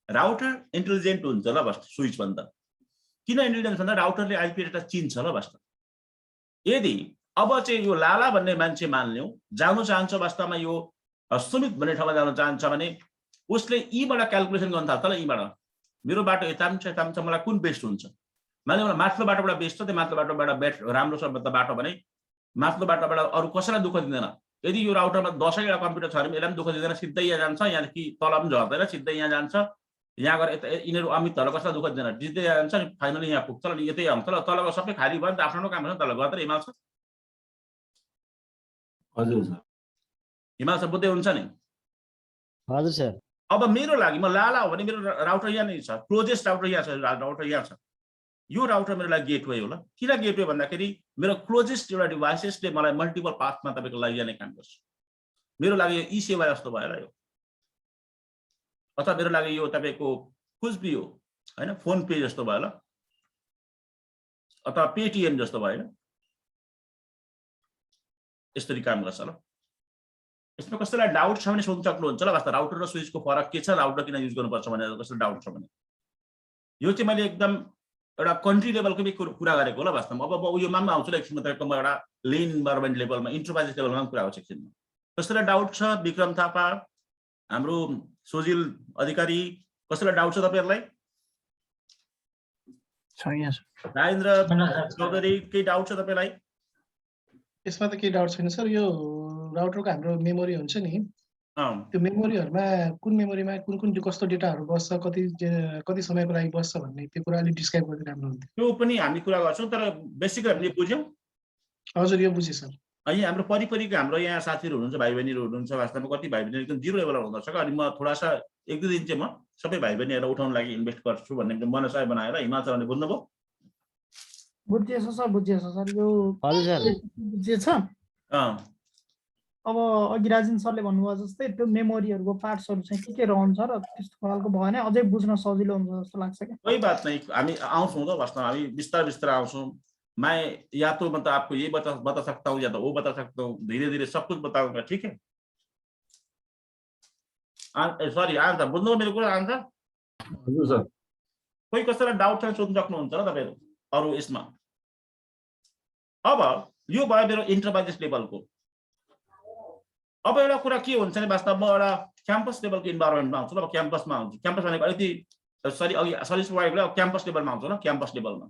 [SPEAKER 1] राउटर इन्टेलिजेन्ट हुन्छ ल वास्तव स्विच भन्दा। किन इन्टेलिजेन्ट भन्दा राउटरले आइपी एड्रेस चिन्छ ल वास्तव। यदि अब चाहिँ यो लाला भन्ने मान्छे मान्यौ जानु चाहन्छ वास्तवमा यो सुमित भन्ने ठाउँमा जान चाहन्छ भने उसले यीबाट क्यालकुलेसन गर्न थाल्छ ल। यीबाट मेरो बाटो यता पनि छ, मलाई कुन बेस्ट हुन्छ? मान्यो मलाई माथिल्लो बाटोबाट बेस्ट छ, त्यो माथिल्लो बाटोबाट राम्रो छ बाटो भने माथिल्लो बाटोबाट अरू कसैलाई दुःख दिँदैन। यदि यो राउटरमा 10वटा कम्प्युटर छ भने यसलाई पनि दुःख दिँदैन, सिधै यहाँ जान्छ, यहाँदेखि तल पनि झर्दैन, सिधै यहाँ जान्छ, यहाँ गएर यिनीहरू अमितहरूलाई कसैलाई दुःख दिँदैन, सिधै यहाँ जान्छ, अनि फाइनली यहाँ पुग्छ ल। यतै आउँछ ल, तलको सबै खाली भयो नि त, आफ्नो काम छ तल गर्दा हिमाल छ।
[SPEAKER 3] हजुर सर।
[SPEAKER 1] हिमाल सर बुझ्दै हुन्छ नि?
[SPEAKER 5] हजुर सर।
[SPEAKER 1] अब मेरो लागि म लाला हो भने मेरो राउटर यहाँ नै छ, क्लोजेस्ट राउटर यहाँ छ, राउटर यहाँ छ। यो राउटर मेरो लागि गेटवे हो ल। किन गेटवे भन्दाखेरि मेरो क्लोजेस्ट एउटा डिभाइसेसले मलाई मल्टिपल पाथमा तपाईँको लैजाने काम गर्छ। मेरो लागि यो ई सेवा जस्तो भयो ल यो, अथवा मेरो लागि यो तपाईँको कुछ भी हो होइन, फोन पे जस्तो भयो ल, अथवा पेटिएम जस्तो भयो, यसरी काम गर्छ ल। यसमा कसैलाई डाउट छ भने सोध्न सक्नुहुन्छ ल। वास्तव राउटर र स्विचको फरक के छ, राउटर किन युज गर्नुपर्छ भनेर कसैलाई डाउट छ भने यो चाहिँ मैले एकदम एउटा कन्ट्री लेभलको कुरा गरेको होला वास्तवमा। अब म उयोमा पनि आउँछु ल एकछिनमा, तपाईँको म एउटा लेन इन्भाइरोमेन्ट लेभलमा इन्टरप्राइजेस लेभलमा पनि कुरा आउँछ एकछिनमा। कसैलाई डाउट छ? विक्रम थापा, हाम्रो सोजिल अधिकारी, कसैलाई डाउट छ तपाईँहरूलाई? राजेन्द्र चौधरी, केही डाउट छ तपाईँलाई?
[SPEAKER 6] यसमा त केही डाउट छैन सर। यो राउटरको हाम्रो मेमोरी हुन्छ नि, त्यो मेमोरीहरुमा कुन मेमोरीमा कुन कस्तो डेटाहरु बस्छ, कति समयको लागि बस्छ भन्ने त्यो कुरा अलि डिस्क्राइब गर्दै राम्रो हुन्थ्यो।
[SPEAKER 1] त्यो पनि हामी कुरा गर्छौं, तर बेसिकली हामीले बुझ्यौं।
[SPEAKER 6] हजुर यो बुझे सर।
[SPEAKER 1] अनि हाम्रो परिपरिको हाम्रो यहाँ साथीहरु हुनुहुन्छ, भाइ बहिनीहरु हुनुहुन्छ, वास्तवमा कति भाइ बहिनी एकदम जिरो लेभलमा हुँदछ। अनि म थोडा सा एक दुई दिन चाहिँ म सबै भाइ बहिनीहरुलाई उठाउन लागि इन्भेस्ट गर्छु भन्ने मनसाय बनाएर हिमाचलले बुझ्नुभयो।
[SPEAKER 7] बुझिएछ सर, बुझिएछ सर। यो
[SPEAKER 5] हजुर सर
[SPEAKER 7] बुझिएछ। अब अघि राजेन सरले भन्नुभयो जस्तै त्यो मेमोरीहरुको पार्ट्सहरु चाहिँ के रहन्छ र त्यस्तो खालको भयो भने अझै बुझ्न सजिलो हुन्छ जस्तो लाग्छ के।
[SPEAKER 1] कोही बात नहीं, हामी आउँछौं त वास्तवमा, हामी बिस्तार बिस्तार आउँछौं। मैं या तो मतलब आपको ये बता सकता हूँ या तो वो बता सकता हूँ, धीरे धीरे सब कुछ बताऊंगा, ठीक है। सॉरी आंसर बुझ्नु मेरो कुरा आंसर?
[SPEAKER 3] हजुर सर।
[SPEAKER 1] कोही कसैलाई डाउट छ सोध्न सक्नुहुन्छ ल तपाईँहरू अरू यसमा। अब यो भयो मेरो इन्टरप्राइजेस लेभलको। अब एउटा कुरा के हुन्छ भने वास्तवमा एउटा क्याम्पस लेभलको इन्भाइरोमेन्टमा आउँछ ल। क्याम्पसमा आउँछ। क्याम्पस भनेको अलिकति अघि सर्भिस प्रोभाइडरलाई क्याम्पस लेभलमा आउँछ ल। क्याम्पस लेभलमा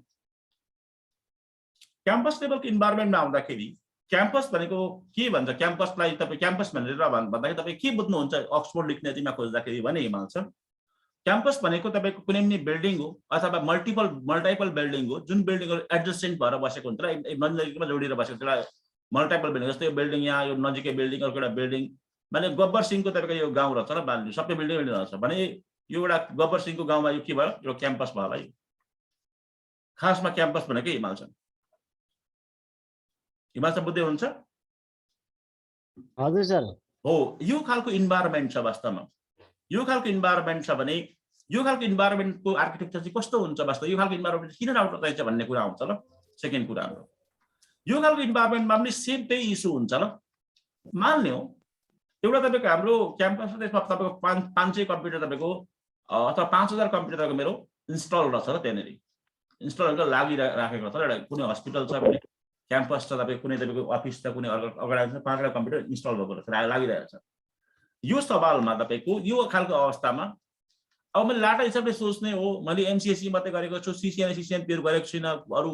[SPEAKER 1] क्याम्पस लेभलको इन्भाइरोमेन्टमा आउँदाखेरि क्याम्पस भनेको के भन्छ, क्याम्पसलाई तपाईँ क्याम्पस भनेर भन्दाखेरि तपाईँ के बुझ्नुहुन्छ अक्सफोर्ड डिक्सनेरीमा खोज्दाखेरि भने हिमाल छ। क्याम्पस भनेको तपाईँको कुनै पनि बिल्डिङ हो अथवा मल्टाइपल बिल्डिङ हो जुन बिल्डिङहरू एडजस्टेन्ट भएर बसेको हुन्छ र नजिकमा जोडिएर बसेको हुन्छ। मल्टाइपल बिल्डिङ जस्तै यो बिल्डिङ यहाँ यो नजिकै बिल्डिङ अर्को एउटा बिल्डिङ माने गब्बर सिंहको तपाईँको यो गाउँ रहेछ र बाल्नु सबै बिल्डिङ रहेछ भने यो एउटा गब्बर सिंहको गाउँमा यो के भयो यो क्याम्पस भयो होला। यो खासमा क्याम्पस भनेकै हिमाल छ। हिमाल छ बुझ्दै हुन्छ?
[SPEAKER 5] हजुर सर।
[SPEAKER 1] हो यो खालको इन्भाइरोमेन्ट छ वास्तवमा। यो खालको इन्भाइरोमेन्ट छ भने यो खालको इन्भाइरोमेन्टको आर्किटेक्चर चाहिँ कस्तो हुन्छ वास्तव यो खालको इन्भाइरोमेन्ट किन राउटर चाहिन्छ भन्ने कुरा आउँछ ल। सेकेन्ड कुरा हाम्रो यो खालको इन्भाइरोमेन्टमा पनि सेम त्यही इस्यु हुन्छ ल। मान्ने हो एउटा तपाईँको हाम्रो क्याम्पस त्यसमा तपाईँको 500 कम्प्युटर तपाईँको अथवा 5000 कम्प्युटर तपाईँको मेरो इन्स्टल रहेछ र त्यहाँनिर इन्स्टल गरेर लागिराखेको छ। एउटा कुनै हस्पिटल छ भने क्याम्पस छ तपाईँको कुनै तपाईँको अफिस छ कुनै अर्गनाइजेसन 5वटा कम्प्युटर इन्स्टल भएको रहेछ लागिरहेको छ। यो सवालमा तपाईँको यो खालको अवस्थामा अब मैले लाटा हिसाबले सोच्ने हो मैले एमसिएससी मात्रै गरेको छु सिसिएन पेयर गरेको छुइनँ अरू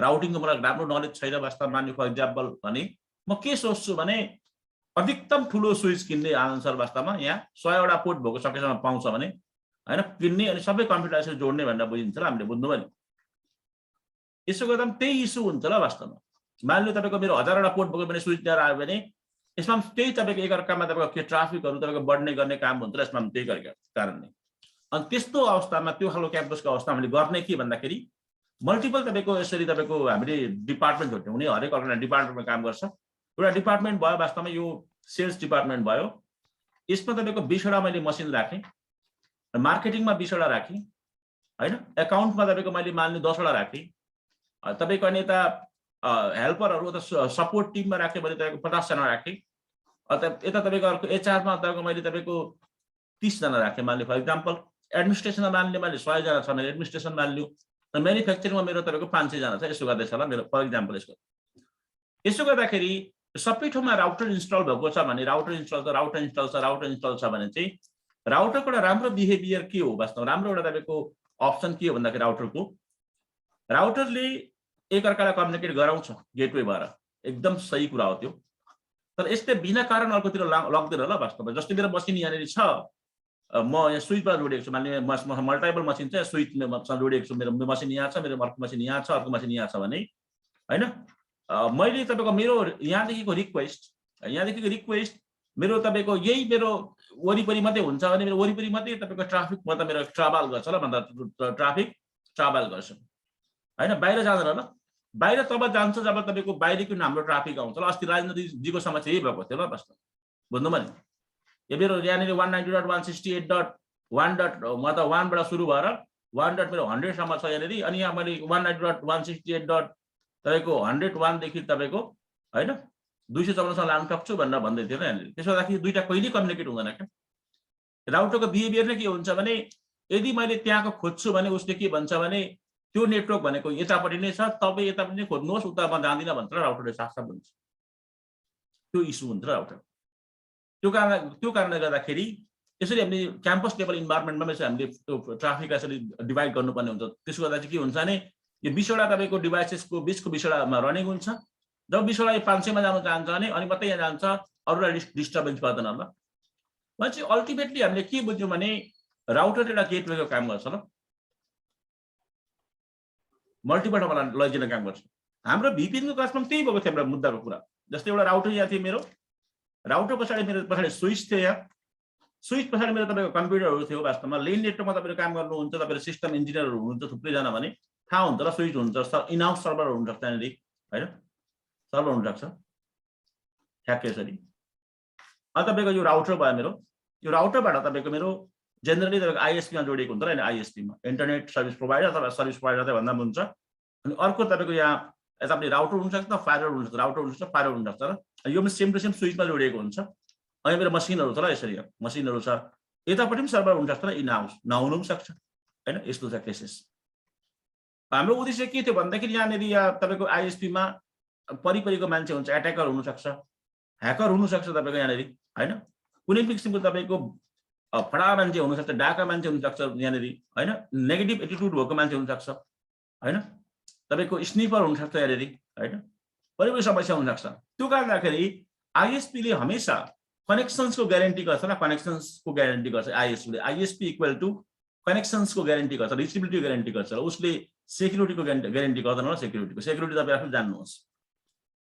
[SPEAKER 1] राउटिङको मलाई राम्रो नलेज छैन वास्तवमा मान्ने फर इक्जाम्पल भने म के सोच्छु भने अधिकतम ठुलो स्विच किन्ने आन्सर वास्तवमा यहाँ 100वटा पोर्ट भएको सकेसम्म पाउँछ भने होइन किन्ने अनि सबै कम्प्युटर जोड्ने भनेर बुझिन्छ ल हामीले बुझ्नु भने यसो गर्दा पनि त्यही इस्यु हुन्छ ल वास्तवमा। मान लो तपाईँको मेरो 1000वटा पोर्ट भएको भने स्विच लिएर आयो भने यसमा त्यही तपाईँको एकअर्कामा तपाईँको के ट्राफिकहरू तपाईँको बढ्ने गर्ने काम हुन्छ र यसमा त्यही गरेको कारणले। अनि त्यस्तो अवस्थामा त्यो खालको क्याम्पसको अवस्थामा हामीले गर्ने के भन्दाखेरि मल्टिपल तपाईँको यसरी तपाईँको हामीले डिपार्टमेन्ट हुने हरेक अर्को डिपार्टमेन्टमा काम गर्छ। एउटा डिपार्टमेन्ट भयो वास्तवमा यो सेल्स डिपार्टमेन्ट भयो यसमा तपाईँको 20वटा मैले मसिन राखेँ मार्केटिङमा 20वटा राखेँ होइन एकाउन्टमा तपाईँको मैले मान्ने 10वटा राखेँ तपाईँको अनि यता हेल्परहरू त सपोर्ट टिममा राखेँ भने तपाईँको 50जना राखेँ यता तपाईँको अर्को एचआरमा तपाईँको मैले तपाईँको 30जना राखेँ मान्ने फर इक्जाम्पल एडमिनिस्ट्रेसनमा मान्ने मैले 100जना छ मेरो एडमिनिस्ट्रेसन मान्यो र म्यानुफ्याक्चरिङमा मेरो तपाईँको 500जना छ यसो गर्दैछ ल मेरो फर इक्जाम्पल यसो गर्दाखेरि सबै ठाउँमा राउटर इन्स्टल भएको छ भने राउटर इन्स्टल छ भने चाहिँ राउटरको एउटा राम्रो बिहेभियर के हो वास्तवमा राम्रो एउटा तपाईँको अप्सन के हो भन्दाखेरि राउटरले एकअर्कालाई कम्युनिकेट गराउँछ गेटवे भएर एकदम सही कुरा हो त्यो। तर यसले बिना कारण अर्कोतिर लग्दैन ल वास्तवमा। जस्तै मेरो मसिन यहाँनिर छ म यहाँ स्विचमा जोडिएको छु मान्ने मल्टाइपल मसिन छ स्विचमा जोडिएको छु मेरो मसिन यहाँ छ मेरो अर्को मसिन यहाँ छ अर्को मसिन यहाँ छ भने होइन मैले तपाईँको मेरो यहाँदेखिको रिक्वेस्ट मेरो तपाईँको यही मेरो वरिपरि मात्रै हुन्छ भने मेरो वरिपरि मात्रै तपाईँको ट्राफिक मतलब मेरो ट्राभल गर्छ ल भन्दा ट्राफिक ट्राभल गर्छ होइन बाहिर जाँदैन ल। बाहिर तब जान्छ जब तपाईँको बाहिरको हाम्रो ट्राफिक आउँछ ल। अस्ति राजनीतिजीको समस्या यही भएको थियो ल वास्तव बुझ्नु भने यो मेरो यहाँनिर 190.168.1 मतलब 1बाट सुरु भएर 1 मेरो 100सम्म छ यहाँनिर अनि यहाँ मैले 190.168. तपाईँको 101 देखि तपाईँको होइन 254सम्म लानु सक्छु भनेर भन्दै थियो यहाँनिर। त्यसो गर्दाखेरि दुईवटा कहिले कम्युनिकेट हुँदैन क्या। राउटरको बिहेभियर नै के हुन्छ भने यदि मैले त्यहाँको खोज्छु भने उसले के भन्छ भने त्यो नेटवर्क भनेको यतापट्टि नै छ तपाईँ यतापट्टि नै खोज्नुहोस् उता म जाँदिनँ भन्छ र राउटरले साफसाफ भन्छ। त्यो इस्यु हुन्छ राउटर। त्यो कारणले गर्दाखेरि यसरी हामीले क्याम्पस लेभल इन्भाइरोमेन्टमा यसरी हामीले त्यो ट्राफिक यसरी डिभाइड गर्नुपर्ने हुन्छ। त्यसो गर्दा चाहिँ के हुन्छ भने यो 20वटा तपाईँको डिभाइसेसको 20को 20वटामा रनिङ हुन्छ। जब 20वटा 500मा जानु चाहन्छ भने अनि मात्रै यहाँ जान्छ अरूलाई डिस्टर्बेन्स पर्दैन ल। भनेपछि अल्टिमेटली हामीले के बुझ्यौँ भने राउटर एउटा गेटवेको काम गर्छ ल मल्टिपल ठाउँमा लैजाने काम गर्छ। हाम्रो भिपिएनको केसमा त्यही भएको थियो एउटा मुद्दाको कुरा। जस्तै एउटा राउटर यहाँ थियो मेरो राउटर पछाडि स्विच थियो यहाँ स्विच पछाडि मेरो तपाईँको कम्प्युटरहरू थियो वास्तवमा लेन नेटवर्कमा तपाईँले काम गर्नुहुन्छ तपाईँले सिस्टम इन्जिनियरहरू हुनुहुन्छ थुप्रैजना भने थाहा हुन्छ र स्विच हुन्छ इनहाउस सर्भरहरू हुनसक्छ यहाँनिर होइन सर्भर हुनसक्छ ठ्याक्कै यसरी। अनि तपाईँको यो राउटर भयो मेरो यो राउटरबाट तपाईँको मेरो जेनरली तपाईँको आइएसपीमा जोडिएको हुन्छ र होइन आइएसपीमा इन्टरनेट सर्भिस प्रोभाइडर अथवा सर्भिस प्रोभाइडर भन्दा पनि हुन्छ। अनि अर्को तपाईँको यहाँ यतापट्टि राउटर हुनसक्छ फाइबर हुनसक्छ राउटर हुनसक्छ फाइबर हुनसक्छ र यो पनि सेम टु सेम स्विचमा जोडिएको हुन्छ। अनि मेरो मसिनहरू छ ल यसरी मसिनहरू छ यतापट्टि पनि सर्भर हुनसक्छ र इन हाउस नहुनु पनि सक्छ हैन यस्तो छ केसेस हाम्रो उद्देश्य के थियो भन्दाखेरि यहाँनिर तपाईको आईएसपी मा परिपरिको मान्छे हुन्छ एट्याकर हुन सक्छ ह्याकर हुन सक्छ तपाईको यहाँनिर हैन कुनै पनि किसिमको तपाईको फडा मान्छे हुन सक्छ डाका मान्छे हुन सक्छ यहाँनिर हैन नेगेटिभ एटिट्युड भएको मान्छे हुन सक्छ हैन तपाईको स्निपर हुन सक्छ यहाँनिर हैन परिपरि समस्या हुन सक्छ त्यो कारणदाखेरि आईएसपी ले हमेशा कनेक्सन्स को ग्यारेन्टी गर्छ र कनेक्सन्स को ग्यारेन्टी गर्छ आईएसपी ले आईएसपी इक्वल टु कनेक्सन्स को ग्यारेन्टी गर्छ रिचेबिलिटी ग्यारेन्टी गर्छ र उसले सेक्युरिटी को ग्यारेन्टी गर्दैन र सेक्युरिटी तपाईं आफै जान्नुहोस्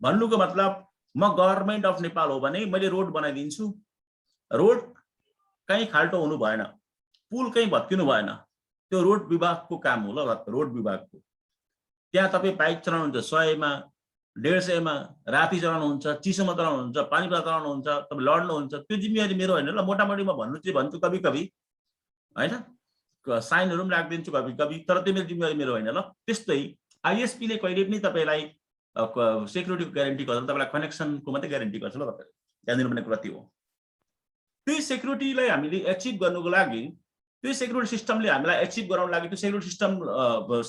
[SPEAKER 1] भन्नुको मतलब म गभर्नमेन्ट अफ नेपाल हो भने मैले रोड बनाइदिन्छु रोड कहीं खाल्टो हुनु भएन पुल कहीं भत्किनु भएन त्यो रोड विभागको काम हो ल रोड विभागको त्यहाँ तपाईं बाइक चलाउनुहुन्छ 100 मा 150 मा राति चलाउनुहुन्छ चिसोमा चलाउनुहुन्छ पानीमा चलाउनुहुन्छ तपाईं लड्नुहुन्छ त्यो जिम्मेवारी मेरो हैन ल मोटामोटी म भन्छु कभी कभी हैन साइनहरु पनि राख्दिन्छु कभी कभी तर त्यो मेरो जिम्मेवारी मेरो हैन ल त्यस्तै आईएसपी ले कहिले पनि तपाईलाई सेक्युरिटीको ग्यारेन्टी गर्दैन तपाईलाई कनेक्सनको मात्रै ग्यारेन्टी गर्छ ल तपाईले ध्यान दिनुपर्ने कुरा त्यो हो त्यो सेक्युरिटीलाई हामीले एचिभ गर्नको लागि त्यो सेक्युरिटी सिस्टमले हामीलाई एचिभ गराउन लागि त्यो सेक्युरिटी सिस्टम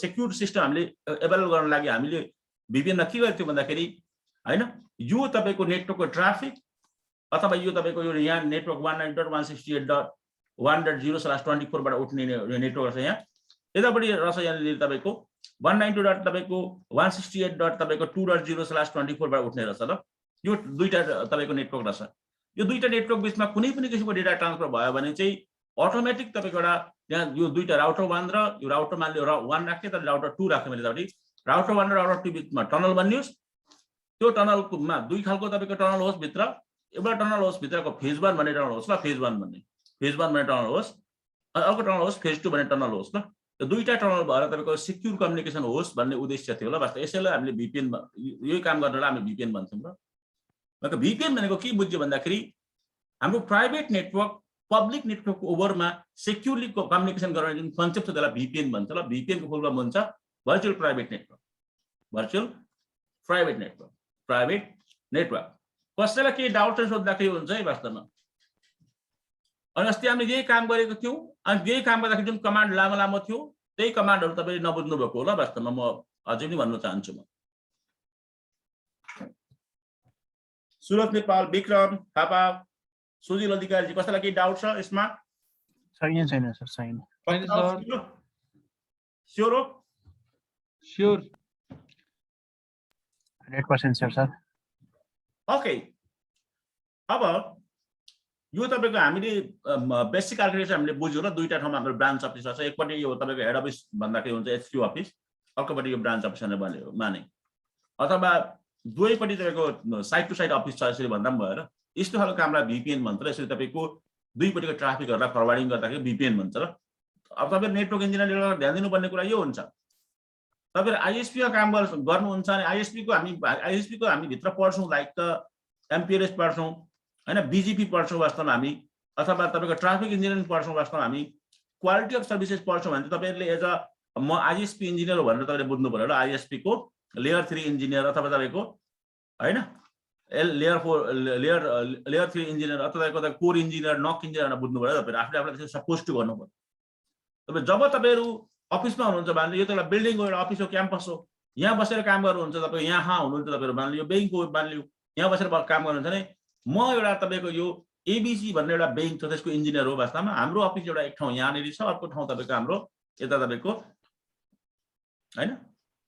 [SPEAKER 1] सेक्युर सिस्टम हामीले एभेलेबल गर्न लागि हामीले VPN मा के गर्थ्यौ भन्दाखेरि हैन यो तपाईको नेटवर्कको ट्राफिक अथवा यो तपाईको यो यहाँ नेटवर्क 192.168.1.0/24 बाट उठ्ने नेटवर्क छ यहाँ यतापटि रहेछ यहाँ तपाईको 192.168.2.0/24 बाट उठ्ने रहेछ ल यो दुईटा तपाईको नेटवर्क रहेछ यो दुईटा नेटवर्क बीचमा कुनै पनि किसिमको डेटा ट्रान्सफर भयो भने चाहिँ अटोमेटिक तपाईको एउटा यहाँ यो दुईटा राउटर 1 र यो राउटर मान लियो 1 राख्ने तर राउटर 2 राख्ने मैले तपाईँ राउटर 1 र राउटर 2 बीचमा टनल बनियोस् त्यो टनलमा दुई खालको तपाईको टनल होस् भित्र एउटा टनल होस् भित्रको फेज 1 भन्ने टनल होस् ल फेज 1 भन्ने टनल होस् अर्को टनल होस् फेज 2 भन्ने टनल होस् ल यो दुईटा टनल भएर तपाईको सिक्युर कम्युनिकेसन होस् भन्ने उद्देश्य थियो ल वास्तव यसैले हामीले VPN यही काम गर्नलाई हामी VPN भन्छौँ ल मतलब VPN भनेको के बुझ्यो भन्दाखेरि हाम्रो प्राइभेट नेटवर्क पब्लिक नेटवर्कको ओभरमा सेक्युरली कम्युनिकेसन गर्ने जुन कन्सेप्ट छ त्यसलाई VPN भन्छ ल VPN को फुल फर्म हुन्छ भर्चुअल प्राइभेट नेटवर्क कसैलाई के डाउट सोध्दाखेरि हुन्छ है वास्तवमा अनि अस्ति हामीले यही काम गरेको थियौं अनि यही काम गर्दाखेरि जुन कमान्ड लामो थियो त्यही कमान्डहरु तपाईले नबुझ्नु भएको होला वास्तवमा म अझै पनि भन्न चाहन्छु म सुरत नेपाल विक्रम थापा सुजिल अधिकारीजी कसैलाई के डाउट छ यसमा
[SPEAKER 4] छैन सर छैन
[SPEAKER 1] स्योर हो
[SPEAKER 2] स्योर
[SPEAKER 4] 100% स्योर सर
[SPEAKER 1] ओके अब यो तपाईको हामीले बेसिक आर्किटेक्चर हामीले बुझ्यौ ल दुईटा ठाउँमा हाम्रो ब्रान्च अफिस छ एकपटि यो तपाईको हेड अफिस भन्दाखेरि हुन्छ HQ अफिस अर्कोपटि यो ब्रान्च अफिस भनेर माने अथवा दुवैपटि तपाईको साइड टु साइड अफिस छ यसरी भन्दा पनि भएर यस्तो खालको कामलाई VPN भन्छ र यसरी तपाईको दुईपटिको ट्राफिकहरुलाई फरवार्डिङ गर्दाखेरि VPN भन्छ र अब तपाईहरु नेटवर्क इन्जिनियरले ध्यान दिनुपर्ने कुरा यो हुन्छ तपाईहरु आईएसपी मा काम गर्नुहुन्छ अनि आईएसपी को हामी भित्र पढ्छौं लाइक MPLS पढ्छौं हैन BGP पढ्छौं वास्तवमा हामी अथवा तपाईको ट्राफिक इन्जिनियरिङ पढ्छौं वास्तवमा हामी क्वालिटी अफ सर्भिसेस पढ्छौं भने तपाईहरुले एज अ म आईएसपी इन्जिनियर हो भनेर तपाईले बुझ्नु पर्यो ल आईएसपी को लेयर 3 इन्जिनियर अथवा तपाईको हैन लेयर 3 इन्जिनियर अथवा तपाईको कोर इन्जिनियर नक इन्जिनियर भनेर बुझ्नु पर्यो तपाईहरु आफूले त्यसरी सपोज टु गर्नु पर्यो तपाईं जब तपाईहरु अफिसमा हुनुहुन्छ भने यो त एउटा बिल्डिङको एउटा अफिस हो क्याम्पस हो यहाँ बसेर काम गर्नुहुन्छ तपाईं यहाँ हुनुहुन्छ तपाईहरु मान लियो बैंकको मान लियो यहाँ बसेर काम गर्नुहुन्छ भने म एउटा तपाईको यो ABC भन्ने एउटा बैंक छ त्यसको इन्जिनियर हो वास्तवमा हाम्रो अफिस एउटा एक ठाउँ यहाँनेरि छ अर्को ठाउँ तपाईको हाम्रो यता तपाईको हैन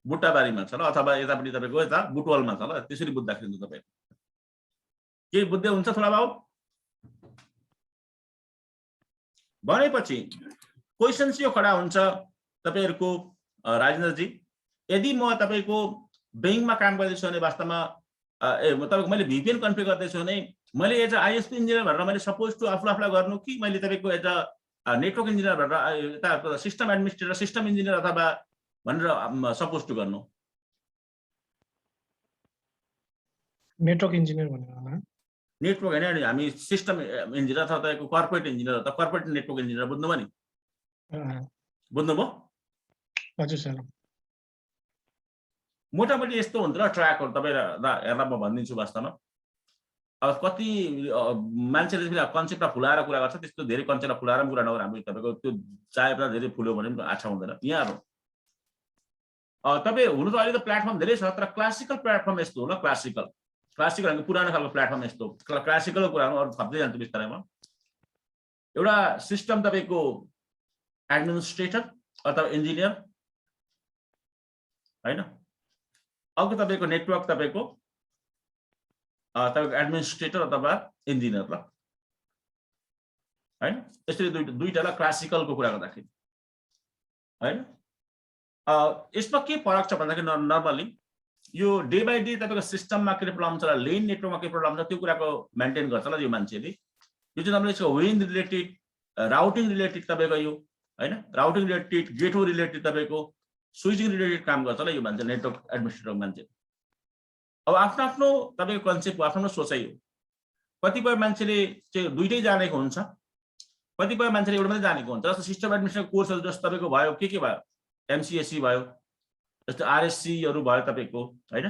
[SPEAKER 1] बुट्टाबारीमा छ ल अथवा यतापटि तपाईको यता बुटवलमा छ ल त्यसरी बुझ्दाखेरि हुन्छ तपाईहरु के बुझ्दै हुन्छ थोडा भाउ भनेपछि क्वेशन्स यो खडा हुन्छ तपाईहरुको राजेन्द्र जी यदि म तपाईको बैंकमा काम गर्दैछु भने वास्तवमा म तपाईको मैले VPN कन्फिगर गर्दैछु भने मैले एज अ आईएसपी इन्जिनियर भनेर मैले सपोज टु आफूलाई गर्नु कि मैले तपाईको एज अ नेटवर्क इन्जिनियर भनेर यता सिस्टम एडमिनिस्ट्रेटर सिस्टम इन्जिनियर अथवा भनेर सपोज टु गर्नु
[SPEAKER 6] नेटवर्क इन्जिनियर भनेर
[SPEAKER 1] नेटवर्क हैन हामी सिस्टम इन्जिनियर अथवा तपाईको कर्पोरेट इन्जिनियर अथवा कर्पोरेट नेटवर्क इन्जिनियर बुझ्नुभयो नि बुझ्नुभयो
[SPEAKER 6] हजुर सर
[SPEAKER 1] मोटामोटी यस्तो हुन्छ र ट्र्याकहरु तपाईहरुलाई हेर्दा म भनिदिन्छु वास्तवमा अब कति मान्छेले कन्सेप्टलाई फुलाएर कुरा गर्छ, त्यस्तो धेरै कन्सेप्टलाई फुलाएर कुरा नगर हाम्रो तपाईँको त्यो चाहेर धेरै फुल्यो भने पनि आच्छा हुँदैन। यहाँहरू तपाईँ हुनु त अहिले त प्लेटफर्म धेरै छ, तर क्लासिकल प्लेटफर्म यस्तो हो ल, क्लासिकल भनेको पुरानो खालको प्लेटफर्म यस्तो क्लासिकल कुराहरू अरू थप्दै जान्छ बिस्तारैमा। एउटा सिस्टम तपाईँको एडमिनिस्ट्रेटर अथवा इन्जिनियर होइन, अर्को तपाईँको नेटवर्क तपाईँको एडमिनिस्ट्रेटर अथवा इन्जिनियर ल होइन। यसरी दुईटालाई क्लासिकलको कुरा गर्दाखेरि होइन। यसमा के फरक छ भन्दाखेरि नर्मली यो डे बाई डे तपाईँको सिस्टममा के प्रब्लम छ, लेन नेटवर्कमा के प्रब्लम छ, त्यो कुराको मेन्टेन गर्छ ल यो मान्छेले। यो चाहिँ तपाईँले यसको विन रिलेटेड, राउटिङ रिलेटेड तपाईँको यो होइन, राउटिङ रिलेटेड, गेटवे रिलेटेड तपाईँको स्विचिङ रिलेटेड काम गर्छ ल यो मान्छे, नेटवर्क एडमिनिस्ट्रेटर मान्छे। अब आफ्नो आफ्नो तपाईँको कन्सेप्ट आफ्नो आफ्नो सोचाइ हो। कतिपय मान्छेले चाहिँ दुइटै जानेको हुन्छ, कतिपय मान्छेले एउटा मात्रै जानेको हुन्छ। जस्तो सिस्टम एडमिनिस्ट्रेसन कोर्सहरू जस्तो तपाईँको भयो, के भयो, MCSE भयो, जस्तो RSCहरू भयो तपाईँको होइन।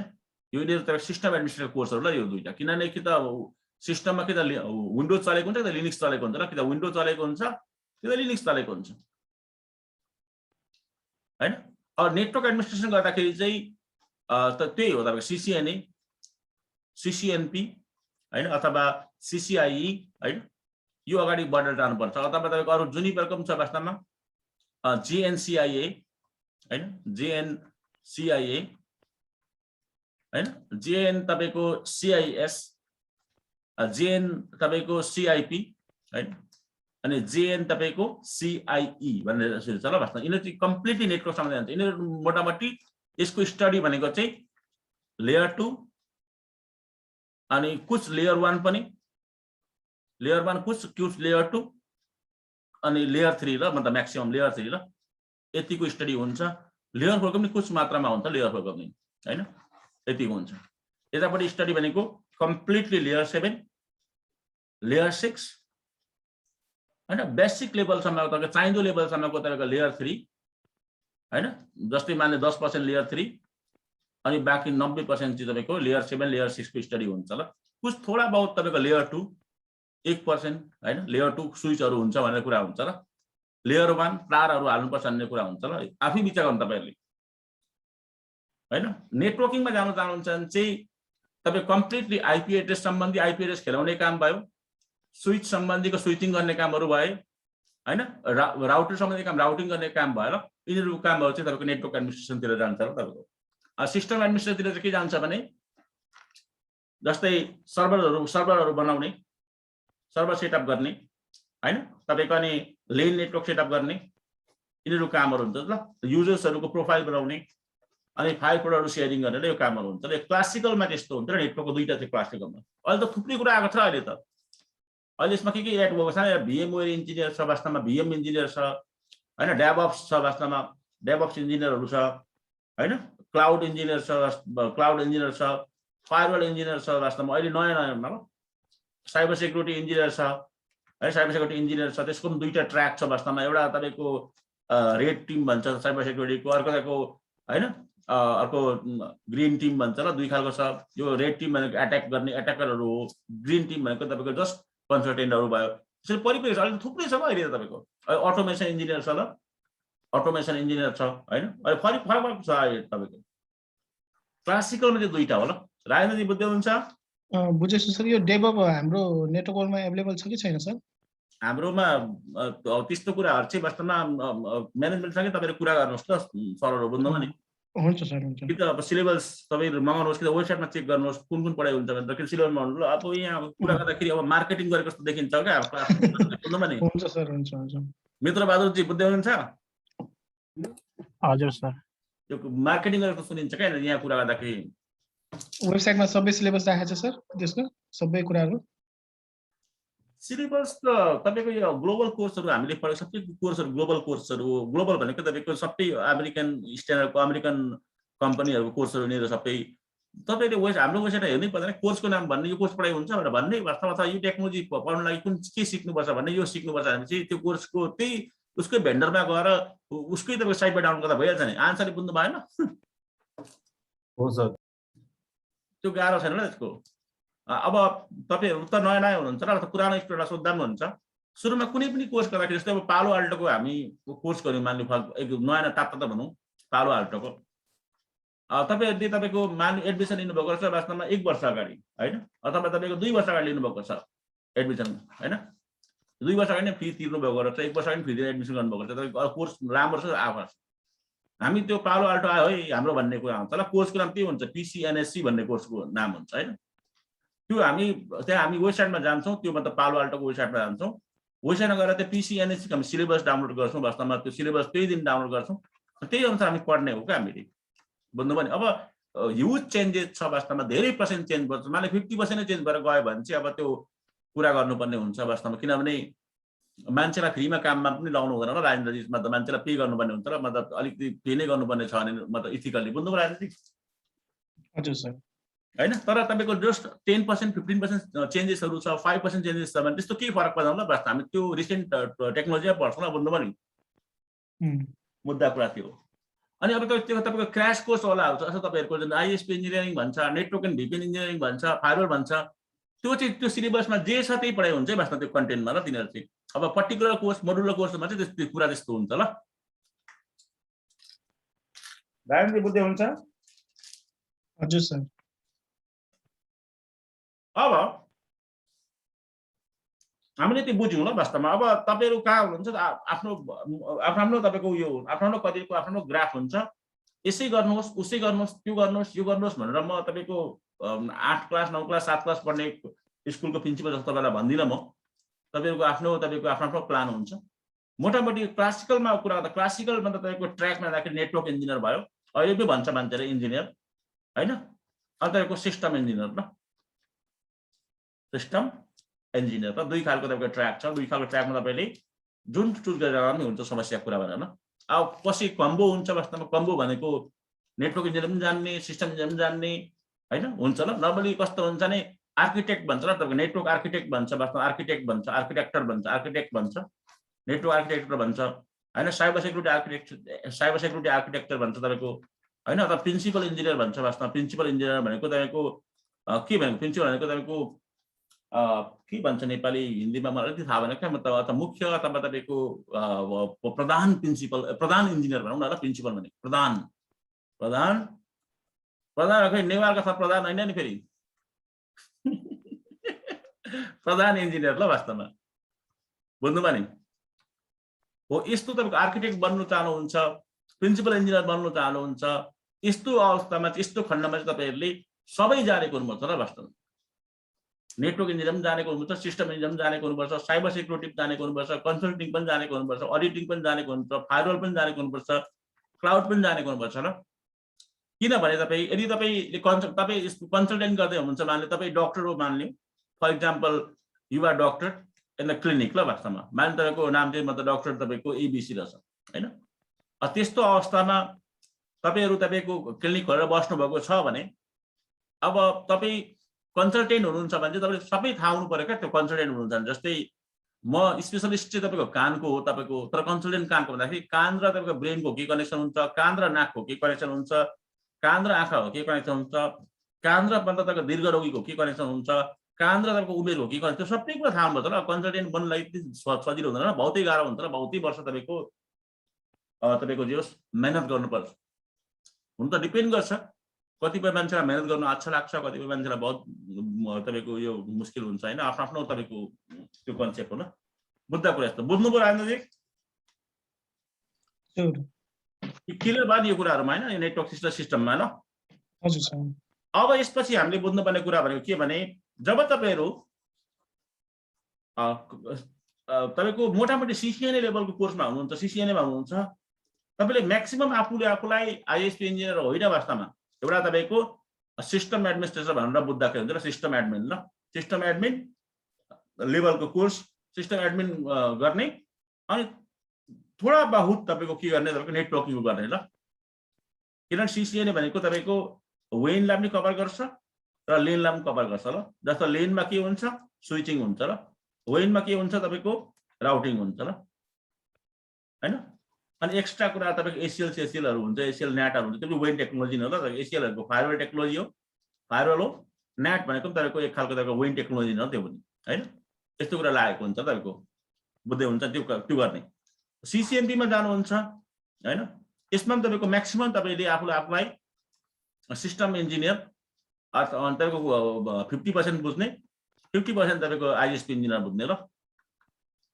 [SPEAKER 1] यो तपाईँको सिस्टम एडमिनिस्ट्रेसन कोर्सहरू ल यो दुईटा। किनभने कि त सिस्टममा कि त विन्डोज चलेको हुन्छ, कि त लिनक्स चलेको हुन्छ ल, कि त विन्डोज चलेको हुन्छ, कि त लिनक्स चलेको हुन्छ होइन। अब नेटवर्क एडमिनिस्ट्रेसन गर्दाखेरि चाहिँ त्यही हो तपाईँको CCNA, CCNP होइन, अथवा CCIE होइन, यो अगाडि बढेर जानुपर्छ। अथवा तपाईँको अरू जुनिपरको पनि छ वास्तवमा JNCIA होइन, JNCIA होइन, JN तपाईँको CIS, JN तपाईँको CIP होइन, अनि JN तपाईँको CIE भनेर छ ल वास्तवमा। यिनीहरू चाहिँ कम्प्लिटली नेटवर्कसँग जान्छ। यिनीहरू मोटामोटी यसको स्टडी भनेको चाहिँ लेयर 2 अनि कुछ लेयर 1 पनि, लेयर 1 कुछ लेयर 2 अनि लेयर 3 ल, मतलब म्याक्सिमम लेयर 3 ल, यतिको स्टडी हुन्छ। लेयर 4 को पनि कुछ मात्रामा हुन्छ, लेयर 4 को पनि होइन, यतिको हुन्छ। यतापट्टि स्टडी भनेको कम्प्लिटली लेयर 7, लेयर 6 होइन, बेसिक लेभलसम्म तपाईँको चाहिँदो लेभलसम्मको तपाईँको लेयर 3 होइन। जस्तै माने 10% लेयर 3 अनि बाँकी 90% चाहिँ तपाईँको लेयर 7, लेयर 6 को स्टडी हुन्छ ल। कुछ थोडा बहुत तपाईँको लेयर 2 1% होइन, लेयर 2 स्विचहरू हुन्छ भन्ने कुरा हुन्छ ल। लेयर 1 तारहरू हाल्नुपर्छ भन्ने कुरा हुन्छ ल। आफै विचार गर्नु तपाईँहरूले होइन। नेटवर्किङमा जानु चाहनुहुन्छ भने चाहिँ तपाईँ कम्प्लिटली IP एड्रेस सम्बन्धी IP एड्रेस खेलाउने काम भयो, स्विच सम्बन्धीको स्विचिङ गर्ने कामहरू भयो होइन, राउटर सम्बन्धी काम राउटिङ गर्ने काम भयो ल। यिनीहरू कामहरू चाहिँ तपाईँको नेटवर्क एडमिनिस्ट्रेसनतिर जान्छ ल। तपाईँको सिस्टम एडमिनिस्ट्रेसनतिर चाहिँ के जान्छ भने जस्तै सर्भरहरू बनाउने, सर्भर सेटअप गर्ने होइन, तपाईँको अनि लेन नेटवर्क सेटअप गर्ने, यिनीहरू कामहरू हुन्छ ल। युजर्सहरूको प्रोफाइल बनाउने अनि फाइल फोल्डरहरू सेयरिङ गर्ने यो कामहरू हुन्छ ल। क्लासिकलमा त्यस्तो हुन्छ र नेटवर्कको दुईटा चाहिँ क्लासिकलमा। अहिले त थुप्रै कुरा आएको छ अहिले त। अहिले यसमा के एड भएको छ, VMware इन्जिनियर छ वास्तवमा, VM इन्जिनियर छ होइन, डेभअप्स छ वास्तवमा, डेभअप्स इन्जिनियरहरू छ होइन, क्लाउड इन्जिनियर छ, फायरवल इन्जिनियर छ वास्तवमा। अहिले नयाँमा ल साइबर सेक्युरिटी इन्जिनियर छ है, साइबर सेक्युरिटी इन्जिनियर छ, त्यसको पनि दुईटा ट्र्याक छ वास्तवमा। एउटा तपाईँको रेड टिम भन्छ साइबर सेक्युरिटीको, अर्को तपाईँको होइन अर्को ग्रिन टिम भन्छ ल। दुई खालको छ। यो रेड टिम भनेको एट्याक गर्ने एट्याकरहरू हो, ग्रिन टिम भनेको तपाईँको जस्ट कन्सल्टेन्टहरू भयो। त्यसरी परिप्रेक्ष्य अहिले थुप्रै छ अहिले त तपाईँको। अटोमेसन इन्जिनियर छ ल, अटोमेसन इन्जिनियर छ होइन। अहिले फरक छ अहिले तपाईँको। क्लासिकलमा चाहिँ दुईटा हो ल। राजेन्द्रजी बुझ्दै हुन्छ?
[SPEAKER 6] बुझेछु सर। यो डेभअप हाम्रो नेटवर्कमा एभाइलेबल छ कि छैन सर?
[SPEAKER 1] हाम्रोमा त्यस्तो कुराहरू चाहिँ वास्तवमा म्यानेजमेन्टसँगै तपाईँले कुरा गर्नुहोस् त सरहरू बुझ्नुमा नि।
[SPEAKER 6] हुन्छ सर, हुन्छ।
[SPEAKER 1] कि त अब सिलेबस तपाईँहरू मगाउनुहोस्, कि त वेबसाइटमा चेक गर्नुहोस् कुन कुन पढाइ हुन्छ भनेर। किन सिलेबसमा भन्नु ल, अब यहाँ कुरा गर्दाखेरि अब मार्केटिङ गरेको जस्तो देखिन्छ क्या अब क्लास बुझ्नुमा नि।
[SPEAKER 6] हुन्छ सर, हुन्छ, हुन्छ।
[SPEAKER 1] मित्र बहादुरजी बुझ्दै हुनुहुन्छ?
[SPEAKER 4] हजुर सर।
[SPEAKER 1] यो मार्केटिङ गरेको सुनिन्छ क्या यहाँ कुरा गर्दाखेरि।
[SPEAKER 6] वेबसाइटमा सबै सिलेबस राखेको छ सर, त्यसको सबै कुराहरू?
[SPEAKER 1] सिलेबस त तपाईँको यो ग्लोबल कोर्सहरू हामीले पढेको सबै कोर्सहरू ग्लोबल कोर्सहरू हो। ग्लोबल भनेको तपाईँको सबै अमेरिकन स्ट्यान्डर्डको अमेरिकन कम्पनीहरूको कोर्सहरू लिएर सबै तपाईँले हाम्रो वेबसाइट हेर्नै पर्दैन। कोर्सको नाम भन्ने यो कोर्स पढाइ हुन्छ भनेर भन्ने वास्तवमा छ। यो टेक्नोलोजी पढ्नु लागि कुन के सिक्नुपर्छ भन्ने, यो सिक्नुपर्छ भने चाहिँ त्यो कोर्सको त्यही उसकै भेन्डरमा गएर उसकै तपाईँको साइटमा डाउनलोड गर्दा भइहाल्छ नि। आन्सरले बुझ्नु भएन
[SPEAKER 3] हो सर।
[SPEAKER 1] त्यो गाह्रो छैन ल त्यसको। अब तपाईँहरू त नयाँ नयाँ हुनुहुन्छ र पुरानो स्टुडेन्टलाई सोद्धा पनि हुन्छ। सुरुमा कुनै पनि कोर्स गर्दाखेरि जस्तै अब पालो आल्टोको हामी कोर्स गऱ्यौँ मान्नु एक नयाँ तातो भनौँ पालो आल्टोको तपाईँहरूले तपाईँको मान्नु एडमिसन लिनुभएको छ वास्तवमा 1 वर्ष अगाडि होइन, अथवा तपाईँको 2 वर्ष अगाडि लिनुभएको छ एडमिसन होइन, 2 वर्ष अगाडि नै फी तिर्नु भएको रहेछ, 1 वर्ष अगाडि फी तिरेर एडमिसन गर्नुभएको छ, तपाईँको कोर्स राम्रो छ आवाज। हामी त्यो पालो आल्टो आयो है हाम्रो भन्ने कुरा हुन्छ ल, कोर्सको नाम के हुन्छ PCNSC भन्ने कोर्सको नाम हुन्छ होइन। त्यो हामी त्यहाँ हामी वेबसाइटमा जान्छौँ, त्यो मतलब पालो आल्टोको वेबसाइटमा जान्छौँ, वेबसाइटमा गएर त्यो PCNSC हामी सिलेबस डाउनलोड गर्छौँ, वास्तवमा त्यो सिलेबस त्यही दिन डाउनलोड गर्छौँ, त्यही अनुसार हामी पढ्ने हो क्या हामीले, बुझ्नुभयो नि। अब ह्युज चेन्जेस छ वास्तवमा, धेरै पर्सेन्ट चेन्ज गर्छ, माले 50% नै चेन्ज भएर गयो भने चाहिँ अब त्यो कुरा गर्नुपर्ने हुन्छ वास्तवमा, किनभने मान्छेलाई फ्रीमा काममा पनि लाउनु हुँदैन र राजनीति, मतलब मान्छेलाई पे गर्नुपर्ने हुन्छ र मतलब अलिकति पे नै गर्नुपर्ने छ भने मतलब इथिकल्ली, बुझ्नुभयो राजनीति।
[SPEAKER 6] हजुर सर।
[SPEAKER 1] होइन, तर तपाईँको जस्ट 10% 15% चेन्जेसहरू छ, 5% चेन्जेस छ भने त्यस्तो केही फरक पर्दैन ल, बस हामी त्यो रिसेन्ट टेक्नोलोजीमा पढ्छौँ ल, बुझ्नुभयो नि, मुद्दा कुरा थियो। अनि अब त्यो तपाईँको क्रास कोर्स वालाहरू छ, अथवा तपाईँहरूको जुन ISP इन्जिनियरिङ भन्छ, नेटवर्क एन्ड VPN इन्जिनियरिङ भन्छ, फायरवल भन्छ, त्यो चाहिँ त्यो सिलेबसमा जे छ त्यही पढाइ हुन्छ वास्तवमा त्यो कन्टेन्टमा ल। तिनीहरू चाहिँ अब पर्टिकुलर कोर्स मोडुलर कोर्समा चाहिँ त्यो कुरा त्यस्तो हुन्छ ल। राजनीति बुझ्दै हुन्छ?
[SPEAKER 6] हजुर सर।
[SPEAKER 1] अब हामीले त्यो बुझ्यौँ ल वास्तवमा। अब तपाईँहरू कहाँ हुनुहुन्छ आफ्नो आफ्नो तपाईँको यो आफ्नो कतिको आफ्नो ग्राफ हुन्छ, यसै गर्नुहोस् उसै गर्नुहोस् त्यो गर्नुहोस् यो गर्नुहोस् भनेर म तपाईँको 8 क्लास 9 क्लास 7 क्लास पढ्ने स्कुलको प्रिन्सिपल जस्तो तपाईँलाई भन्दिनँ म। तपाईँको आफ्नो आफ्नो प्लान हुन्छ। मोटामोटी क्लासिकलमा कुरा गर्दा क्लासिकल मतलब तपाईँको ट्र्याकमा जाँदाखेरि नेटवर्क इन्जिनियर भयो, अहिले पनि भन्छ मान्छेले इन्जिनियर होइन, अनि तपाईँको सिस्टम इन्जिनियर ल, सिस्टम इन्जिनियर र 2 खालको तपाईँको ट्र्याक छ। 2 खालको ट्र्याकमा तपाईँले जुन चुज गरेर पनि हुन्छ समस्या कुरा भनेर न। अब पछि कम्बो हुन्छ वास्तवमा, कम्बो भनेको नेटवर्क इन्जिनियर पनि जान्ने, सिस्टम इन्जिनियर पनि जान्ने होइन हुन्छ ल। नर्मली कस्तो हुन्छ भने आर्किटेक्ट भन्छ ल, तपाईँको नेटवर्क आर्किटेक्ट भन्छ, वास्तवमा आर्किटेक्ट भन्छ, आर्किटेक्टर भन्छ, आर्किटेक्ट भन्छ, नेटवर्क आर्किटेक्टर भन्छ होइन, साइबर सेक्युरिटी आर्किटेक्चर भन्छ तपाईँको होइन, अथवा प्रिन्सिपल इन्जिनियर भन्छ। वास्तवमा प्रिन्सिपल इन्जिनियर भनेको तपाईँको के भनेको, प्रिन्सिपल भनेको तपाईँको के भन्छ नेपाली हिन्दीमा मलाई अलिकति थाहा भएन क्या, मतलब अथवा मुख्य अथवा तपाईँको प्रधान प्रिन्सिपल, प्रधान इन्जिनियर भनौँ न ल। प्रिन्सिपल भनेको प्रधान प्रधान प्रधान खै नेवारको छ प्रधान होइन नि फेरि प्रधान इन्जिनियर ल वास्तवमा, बुझ्नुभयो नि। हो यस्तो तपाईँको आर्किटेक्ट बन्नु चाहनुहुन्छ, प्रिन्सिपल इन्जिनियर बन्नु चाहनुहुन्छ, यस्तो अवस्थामा चाहिँ यस्तो खण्डमा चाहिँ तपाईँहरूले सबै जानेको हुनुपर्छ र वास्तवमा। नेटवर्क इन्जिनियर पनि जानेको हुनुपर्छ, सिस्टम इन्जिनियर पनि जानेको हुनुपर्छ, साइबर सेक्युरिटी पनि जानेको हुनुपर्छ, कन्सल्टिङ पनि जानेको हुनुपर्छ, अडिटिङ पनि जानेको हुनुपर्छ, फायरवल पनि जानेको हुनुपर्छ, क्लाउड पनि जानेको हुनुपर्छ ल। किनभने तपाईँ यदि तपाईँ कन्सल्टेन्ट गर्दै हुनुहुन्छ, मान्यो तपाईँ डक्टर हो मान्यो, for example you are doctor in the clinic ल वास्तवमा, मान्यो तपाईँको नाम चाहिँ मतलब डक्टर तपाईँको ABC रहेछ होइन। त्यस्तो अवस्थामा तपाईँहरू तपाईँको क्लिनिक खोलेर बस्नुभएको छ भने अब तपाईँ कन्सल्टेन्ट हुनुहुन्छ भने चाहिँ तपाईँले सबै थाहा हुनु पऱ्यो क्या त्यो कन्सल्टेन्ट हुनुहुन्छ भने। जस्तै म स्पेसलिस्ट चाहिँ तपाईँको कानको हो तपाईँको, तर कन्सल्टेन्ट कानको भन्दाखेरि कान र तपाईँको ब्रेनको के कनेक्सन हुन्छ, कान र नाकको के कनेक्सन हुन्छ, कान र आँखाको के कनेक्सन हुन्छ, कान र मतलब तपाईँको दीर्घरोगीको के कनेक्सन हुन्छ, कान र तपाईँको उमेरको के कनेक्सन, त्यो सबै कुरा थाहा हुनुपर्छ ल। कन्सल्टेन्ट बन्नलाई सजिलो हुँदैन, बहुतै गाह्रो हुन्छ र बहुतै वर्ष तपाईँको जे होस् मेहनत गर्नुपर्छ। हुन त डिपेन्ड गर्छ, कतिपय मान्छेलाई मेहनत गर्नु अच्छा लाग्छ, कतिपय मान्छेलाई बहुत तपाईँको यो मुस्किल हुन्छ होइन, आफ्नो आफ्नो तपाईँको त्यो कन्सेप्ट हो ल। मुद्दा कुरा यस्तो बुझ्नुभयो राजनीति, क्लियर भयो यो कुराहरूमा होइन, यो नेटवर्क सिस्टममा ल।
[SPEAKER 6] हजुर सर।
[SPEAKER 1] अब यसपछि हामीले बुझ्नुपर्ने कुरा भनेको के भने, जब तपाईँहरू तपाईँको मोटामोटी CCNA लेभलको कोर्समा हुनुहुन्छ, CCNA मा हुनुहुन्छ, तपाईँले म्याक्सिमम आफूलाई ISP इन्जिनियर होइन वास्तवमा एउटा तपाईँको सिस्टम एडमिनिस्ट्रेटर भनेर बुझ्दाखेरि हुन्छ र सिस्टम एडमिन ल। सिस्टम एडमिन लेभलको कोर्स, सिस्टम एडमिन गर्ने अनि थोडा बहुत तपाईँको के गर्ने, तपाईँको नेटवर्किङ गर्ने ल। किनभने CCNA भनेको तपाईँको वेनलाई पनि कभर गर्छ र लेनलाई पनि कभर गर्छ ल। जस्तो लेनमा के हुन्छ, स्विचिङ हुन्छ ल, वेनमा के हुन्छ तपाईँको राउटिङ हुन्छ ल होइन। अनि एक्स्ट्रा कुरा तपाईँको ACL हरू हुन्छ, ACL NAT हरू हुन्छ, त्यो वेन टेक्नोलोजी हो ल। ACL हरूको फायरवल टेक्नोलोजी हो, फायरवल हो, नेट भनेको पनि तपाईँको एक खालको तपाईँको विन टेक्नोलोजी न त्यो पनि हैन यस्तो कुरा लागेको हुन्छ तपाईँको बुझ्दै हुन्छ त्यो गर्ने CCNP मा जानुहुन्छ हैन यसमा पनि तपाईँको म्याक्सिमम तपाईँले आफूलाई सिस्टम इन्जिनियर तपाईँको 50% बुझ्ने 50% तपाईँको ISP इन्जिनियर बुझ्ने ल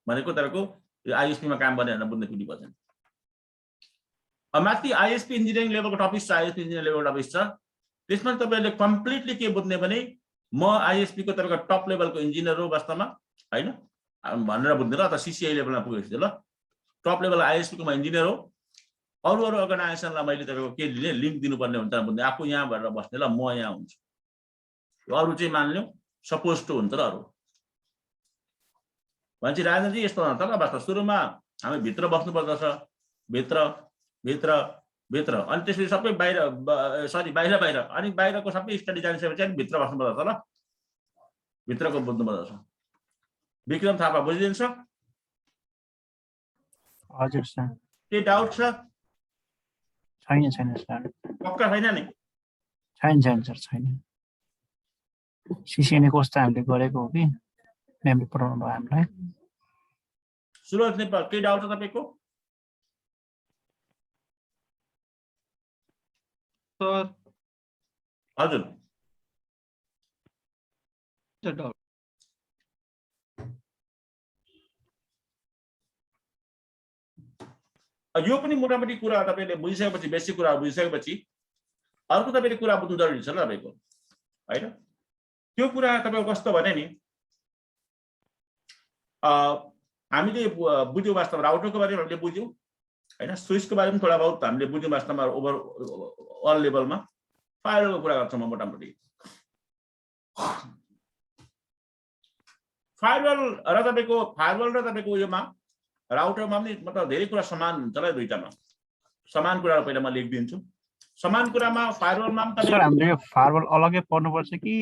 [SPEAKER 1] भनेको तपाईँको ISP मा काम गर्ने बुझ्ने 50%। माथि ISP इन्जिनियरिङ लेभलको टपिक छ ISP इन्जिनियरिङ लेभलको टपिक छ त्यसमा तपाईँले कम्प्लिटली के बुझ्ने भने म ISP को तपाईँको टप लेभलको इन्जिनियर हो वास्तवमा हैन भनेर बुझ्ने ल अथवा CCI लेभलमा पुगेपछि ल टप लेभल ISP को म इन्जिनियर हो अरू अर्गनाइजेसनलाई मैले तपाईँको के दिने लिङ्क दिनुपर्ने हुन्छ बुझ्ने आफू यहाँ भएर बस्ने ल म यहाँ हुन्छु अरू चाहिँ मान्यो सपोज टु हुन्छ र अरू भन्छ राजनीति यस्तो हुन्छ ल वास्तव सुरुमा हामी भित्र बस्नुपर्दछ भित्र अनि त्यसपछि सबै बाहिर बाहिर अनि बाहिरको सबै स्टडी जानिसकेपछि अनि भित्र बस्नुपर्दछ ल भित्रको बुझ्नुपर्दछ। विक्रम थापा बुझिदिन्छ
[SPEAKER 4] हजुर सर
[SPEAKER 1] के डाउट छ
[SPEAKER 4] छैन सर
[SPEAKER 1] पक्का छैन नि
[SPEAKER 4] छैन सर छैन CCNA कोर्स त हामीले गरेको हो कि म्यामले पढाउनु भयो हामीलाई।
[SPEAKER 1] सुरज नेपाल के डाउट छ तपाईको
[SPEAKER 2] सर
[SPEAKER 1] हजुर
[SPEAKER 2] डाउट
[SPEAKER 1] यो पनि मोटामोटी कुरा तपाईले बुझिसकेपछि बेसिक कुरा बुझिसकेपछि अर्को तपाईले कुरा बुझ्नु जरुरी छ ल तपाईको हैन त्यो कुरा तपाईको कस्तो भने नि हामीले बुझ्यौ वास्तवमा राउटरको बारेमा हामीले बुझ्यौ हैन स्विचको बारेमा थोडा बहुत हामीले बुझ्यौ वास्तवमा ओभर अल लेभलमा फायरवलको कुरा गर्छौं म मोटामोटी फायरवल र तपाईको योमा राउटरमा पनि मतलब धेरै कुरा समान हुन्छ ल दुईटामा समान कुरा पहिला म लेखिदिन्छु समान कुरामा फायरवलमा पनि
[SPEAKER 4] सर हामीले यो फायरवल अलगै पढ्नुपर्छ कि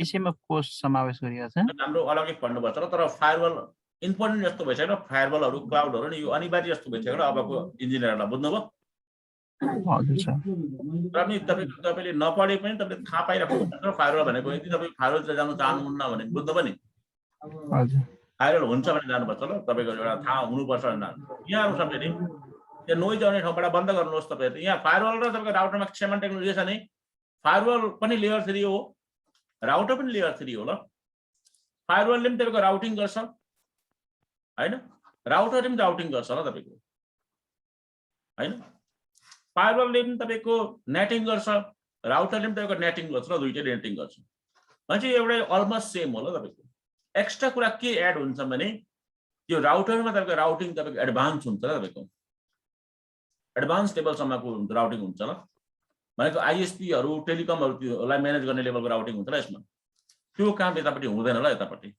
[SPEAKER 4] यसैमा कोर्स समावेश गरिएको छ
[SPEAKER 1] हाम्रो अलगै पढ्नुपर्छ र तर फायरवल इम्पोर्टेन्ट जस्तो भइसक्यो फायरवलहरु क्लाउडहरु नि यो अनिवार्य जस्तो भइसक्यो अबको इन्जिनियरहरुलाई बुझ्नुभयो
[SPEAKER 4] हजुर सर
[SPEAKER 1] र नि तपाईले नपढे पनि तपाईले थाहा पाइराख्नु फायरवल भनेको यदि तपाई फायरवलतिर जान चाहनुहुन्न भने बुझ्नुभयो नि
[SPEAKER 4] हजुर
[SPEAKER 1] फायरवल हुन्छ भने जानुपर्छ ल तपाईको एउटा थाहा हुनुपर्छ यहाँहरु सबैले त्यो नोइज आउने ठाउँबाट बन्द गर्नुहोस् तपाईहरु यहाँ फायरवल र तपाईको राउटरमा सेमन टेक्नोलोजी छ नि फायरवल पनि लेयर 3 हो राउटर पनि लेयर 3 हो ल फायरवलले पनि तपाईको राउटिङ गर्छ हैन राउटरले पनि राउटिङ गर्छ ल तपाईको हैन फायरवलले पनि तपाईको नेटिङ गर्छ राउटरले पनि तपाईको नेटिङ गर्छ र दुईटै नेटिङ गर्छ भने एउटा अलमोस्ट सेम हो ल तपाईको एक्स्ट्रा कुरा के एड हुन्छ भने यो राउटरमा तपाईको राउटिङ तपाईको एडभान्स हुन्छ ल तपाईको एडभान्स लेभलसम्मको राउटिङ हुन्छ ल भनेको ISP हरु टेलिकमहरुलाई म्यानेज गर्ने लेभलको राउटिङ हुन्छ ल यसमा त्यो काम यतापट्टि हुँदैन ल यतापट्टि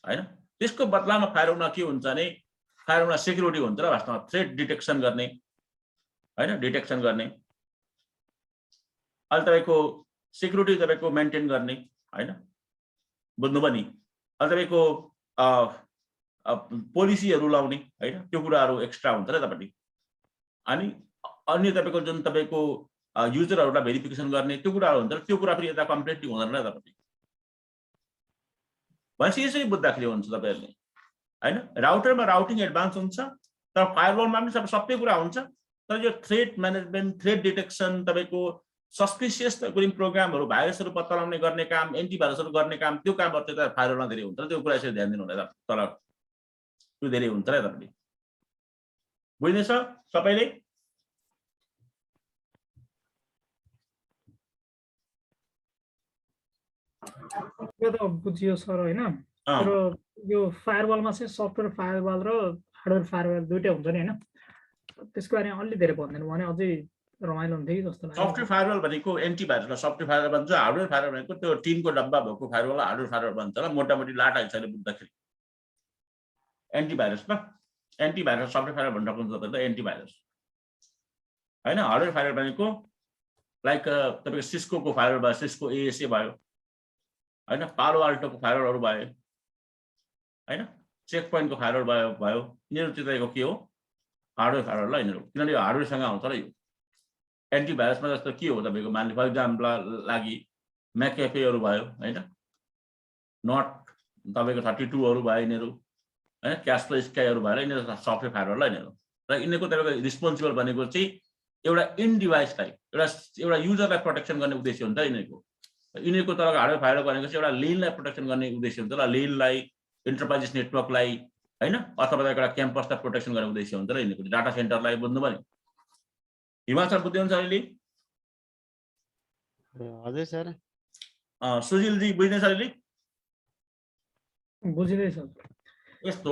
[SPEAKER 1] हैन त्यसको बदलामा फायरवलमा के हुन्छ भने फायरवलमा सेक्युरिटी हुन्छ र वास्तवमा थ्रेट डिटेक्सन गर्ने हैन डिटेक्सन गर्ने अहिले तपाईको सेक्युरिटी तपाईको मेन्टेन गर्ने हैन बुझ्नुभयो नि अहिले तपाईको पोलिसीहरु लाउने हैन त्यो कुराहरु एक्स्ट्रा हुन्छ र यतापट्टि अनि अन्य तपाईको जुन तपाईको युजरहरुलाई भेरिफिकेसन गर्ने त्यो कुराहरु हुन्छ त्यो कुरा फेरि यता कम्प्लिटली हुँदैन र यतापट्टि भनेपछि यसरी बुझ्दाखेरि हुन्छ तपाईहरुले हैन राउटरमा राउटिङ एडभान्स हुन्छ तर फायरवलमा पनि सबै कुरा हुन्छ तर यो थ्रेट म्यानेजमेन्ट थ्रेट डिटेक्सन तपाईको सस्पिसियस कुनै प्रोग्रामहरु भाइरसहरु पत्ता लगाउने गर्ने काम एन्टिभाइरसहरु गर्ने काम त्यो कामहरु चाहिँ फायरवलमा धेरै हुन्छ त्यो कुरा यसरी ध्यान दिनु होला तर त्यो धेरै हुन्छ र यतापट्टि बुझ्दैछ सबैले
[SPEAKER 7] यो त बुझियो सर हैन तर यो फायरवलमा चाहिँ सफ्टवेयर फायरवल र हार्डवेयर फायरवल दुईटै हुन्छ नि हैन त्यसको बारेमा अलि धेरै भन्दैन भने अझै रमाइलो हुन्थ्यो कि जस्तो लाग्छ
[SPEAKER 1] सफ्टवेयर फायरवल भनेको एन्टिभाइरस र सफ्टवेयर फायरवल भन्छ हार्डवेयर फायरवल भनेको त्यो टिनको डब्बा भएको फायरवल हार्डवेयर फायरवल भन्छ र मोटामोटी लाटा हिसाबले बुझ्दाखेरि एन्टिभाइरस ल एन्टिभाइरस सफ्टवेयर फायरवल भन्न सक्नुहुन्छ तपाईले एन्टिभाइरस हैन हार्डवेयर फायरवल भनेको लाइक तपाईको सिस्कोको फायरवल भयो सिस्को ASA भयो हैन पालो अल्टोको फायरवलहरु भयो हैन चेक पोइन्टको फायरवल भयो यिनीहरु चाहिँ तपाईको के हो हार्डवेयर फायरवल ल यिनीहरु किनभने यो हार्डवेयरसँग आउँछ र यो एन्टिभाइरसमा जस्तो के हो तपाईको मान्ने फर एक्जाम्पल लागि म्याकेफेहरू भयो होइन, नट तपाईँको 32हरू भयो यिनीहरू होइन, क्यासफ्लो स्काईहरू भयो यिनीहरू सफ्टवेयर फायरवल यिनीहरू। र यिनीहरूको तपाईँको रिस्पोन्सिबल भनेको चाहिँ एउटा इन डिभाइसलाई एउटा युजरलाई प्रोटेक्सन गर्ने उद्देश्य हुन्छ यिनीहरूको। यिनीहरूको तपाईँको हार्डवेयर फायरवल भनेको चाहिँ एउटा लेनलाई प्रोटेक्सन गर्ने उद्देश्य हुन्छ र लेनलाई इन्टरप्राइजेस नेटवर्कलाई होइन अथवा एउटा क्याम्पसलाई प्रोटेक्सन गर्ने उद्देश्य हुन्छ र यिनीहरूको डाटा सेन्टरलाई बुझ्नुभयो नि। हिमाचल बुझ्नुहुन्छ अहिले?
[SPEAKER 5] हजुर सर।
[SPEAKER 1] सुजिलजी बुझ्ने छ अहिले?
[SPEAKER 7] बुझिँदैछ।
[SPEAKER 1] यस्तो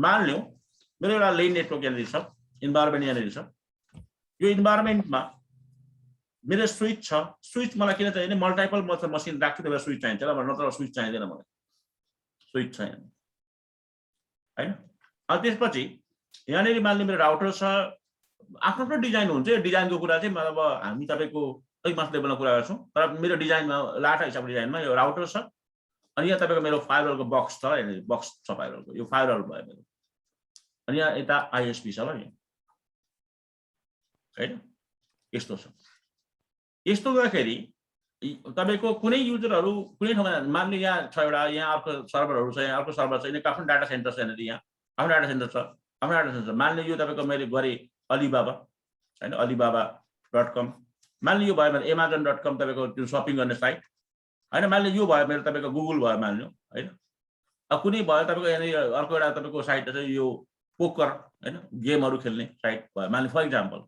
[SPEAKER 1] मान्यो मेरो एउटा लेन नेटवर्क यहाँनिर छ, इन्भाइरोमेन्ट यहाँनिर छ। यो इन्भाइरोमेन्टमा मेरो स्विच छ। स्विच मलाई किन चाहिने? मल्टिपल मसिन राख्छु त्यही भएर स्विच चाहिन्छ र नत्र स्विच चाहिँदैन मलाई। स्विच छ यहाँ होइन। अनि त्यसपछि यहाँनिर मान्ने मेरो राउटर छ। आफ्नो आफ्नो डिजाइन हुन्छ। यो डिजाइनको कुरा चाहिँ मतलब हामी तपाईँको अलिक मास लेभलमा कुरा गर्छौँ, तर मेरो डिजाइनमा लाटा हिसाबको डिजाइनमा यो राउटर छ। अनि यहाँ तपाईँको मेरो फायरवलको बक्स छ, यहाँनिर बक्स छ फायरवलको, यो फायरवल भयो मेरो। अनि यहाँ यता आइएसपी छ ल यहाँ होइन। यस्तो छ। यस्तो गर्दाखेरि तपाईँको कुनै युजरहरू कुनै ठाउँमा मान्ने यहाँ छ एउटा, यहाँ अर्को सर्भरहरू छ, यहाँ अर्को सर्भर छ, यिनीहरूको आफ्नो डाटा सेन्टर छ यहाँनिर, यहाँ आफ्नो डाटा सेन्टर छ, आफ्नो डाटा सेन्टर। मान्ने यो तपाईँको मैले गरेँ अलिबाबा होइन, alibaba.com। मान्ने यो भयो भने amazon.com तपाईँको त्यो सपिङ गर्ने साइट होइन। मान्ने यो भयो मेरो तपाईँको गुगल भयो मान्यो होइन। अब कुनै भयो तपाईँको यहाँनिर अर्को एउटा तपाईँको साइट छ यो पोकर होइन, गेमहरू खेल्ने साइट भयो मान्ने फर इक्जाम्पल।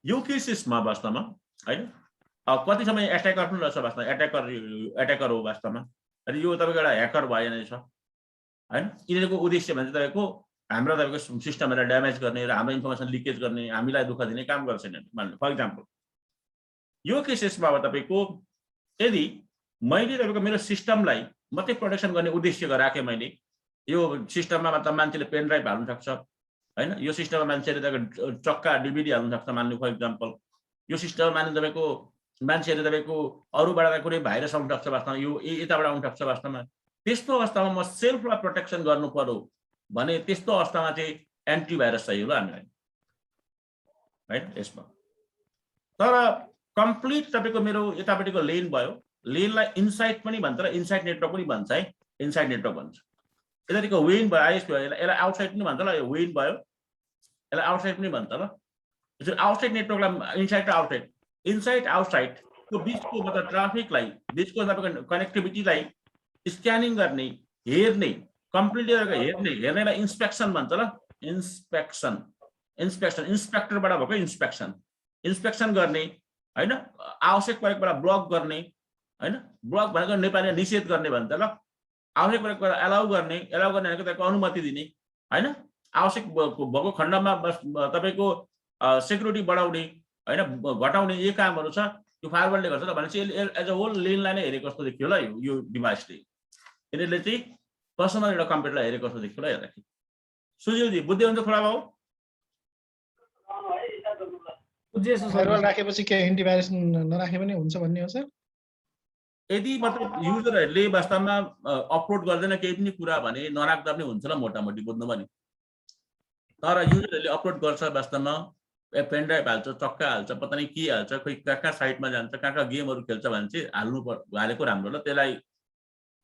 [SPEAKER 1] यो केसेसमा वास्तवमा होइन कति समय एट्याकर पनि रहेछ वास्तवमा, एट्याकर हो वास्तवमा। अनि यो तपाईँको एउटा ह्याकर भयो यहाँनिर छ होइन। यिनीहरूको उद्देश्य भने तपाईँको हाम्रो तपाईँको सिस्टमहरूलाई ड्यामेज गर्ने र हाम्रो इन्फर्मेसन लिकेज गर्ने, हामीलाई दुःख दिने काम गर्छ मान्नु। फर इक्जाम्पल यो केसेसमा अब तपाईँको यदि मैले तपाईँको मेरो सिस्टमलाई मात्रै प्रोटेक्सन गर्ने उद्देश्य राखेँ मैले, यो सिस्टममा मतलब मान्छेले पेन ड्राइभ हाल्नु सक्छ होइन, यो सिस्टममा मान्छेले तपाईँको चक्का डिभिडी हाल्नु सक्छ मान्नु। फर इक्जाम्पल यो सिस्टममा मान्नु तपाईँको मान्छेहरूले तपाईँको अरूबाट कुनै भाइरस आउनु सक्छ वास्तवमा, यो यताबाट आउनु सक्छ वास्तवमा। त्यस्तो अवस्थामा म सेल्फलाई प्रोटेक्सन गर्नु पर्यो भने त्यस्तो अवस्थामा चाहिँ एन्टिभाइरस चाहियो ल हामीलाई होइन यसमा। तर कम्प्लिट तपाईँको मेरो यतापट्टिको लेन भयो, लेनलाई इनसाइड पनि भन्छ र इनसाइड नेटवर्क पनि भन्छ है, इनसाइड नेटवर्क भन्छ। यतापट्टिको वेन भयो, आइएसपी भयो, यसलाई आउटसाइड पनि भन्छ ल, यो वेन भयो, यसलाई आउटसाइड पनि भन्छ ल। यसरी आउटसाइड नेटवर्कलाई इनसाइड र आउटसाइड, इनसाइड आउटसाइडको बिचको मतलब ट्राफिकलाई बिचको तपाईँको कनेक्टिभिटीलाई स्क्यानिङ गर्ने, हेर्ने, कम्प्लिटली हेर्नेलाई इन्सपेक्सन भन्छ ल। इन्सपेक्सन इन्सपेक्टरबाट भएको इन्सपेक्सन गर्ने होइन। आवश्यक परेकोबाट ब्लक गर्ने होइन, ब्लक भनेको नेपालीमा निषेध गर्ने भन्छ ल। आवश्यक परेकोबाट एलाउ गर्ने भनेको तपाईँको अनुमति दिने होइन। आवश्यक भएको खण्डमा तपाईँको सेक्युरिटी बढाउने होइन, घटाउने यो कामहरू छ, यो फायरवलले गर्छ त। भनेपछि एज अ होल लेनलाई नै हेरेको जस्तो देखियो ल यो डिभाइसले। यिनीहरूले चाहिँ पर्सनल एउटा कम्प्युटरलाई हेरेको जस्तो देखियो ल हेर्दाखेरि। सुजिलजी बुझ्दै हुन्छ थोडा भाउ?
[SPEAKER 6] फायरवल राखेपछि के एन्टिभाइरस नराखे पनि हुन्छ भन्ने हो सर?
[SPEAKER 1] यदि मतलब युजरहरूले वास्तवमा अपलोड गर्दैन केही पनि कुरा भने नराख्दा पनि हुन्छ ल मोटामोटी, बुझ्नुभयो नि। तर युजरहरूले अपलोड गर्छ वास्तवमा, पेन ड्राइभ हाल्छ, चक्का हाल्छ, पत्ता नै के हाल्छ, खोइ कहाँ साइटमा जान्छ, कहाँ गेमहरू खेल्छ भने चाहिँ हालेको राम्रो ल। त्यसलाई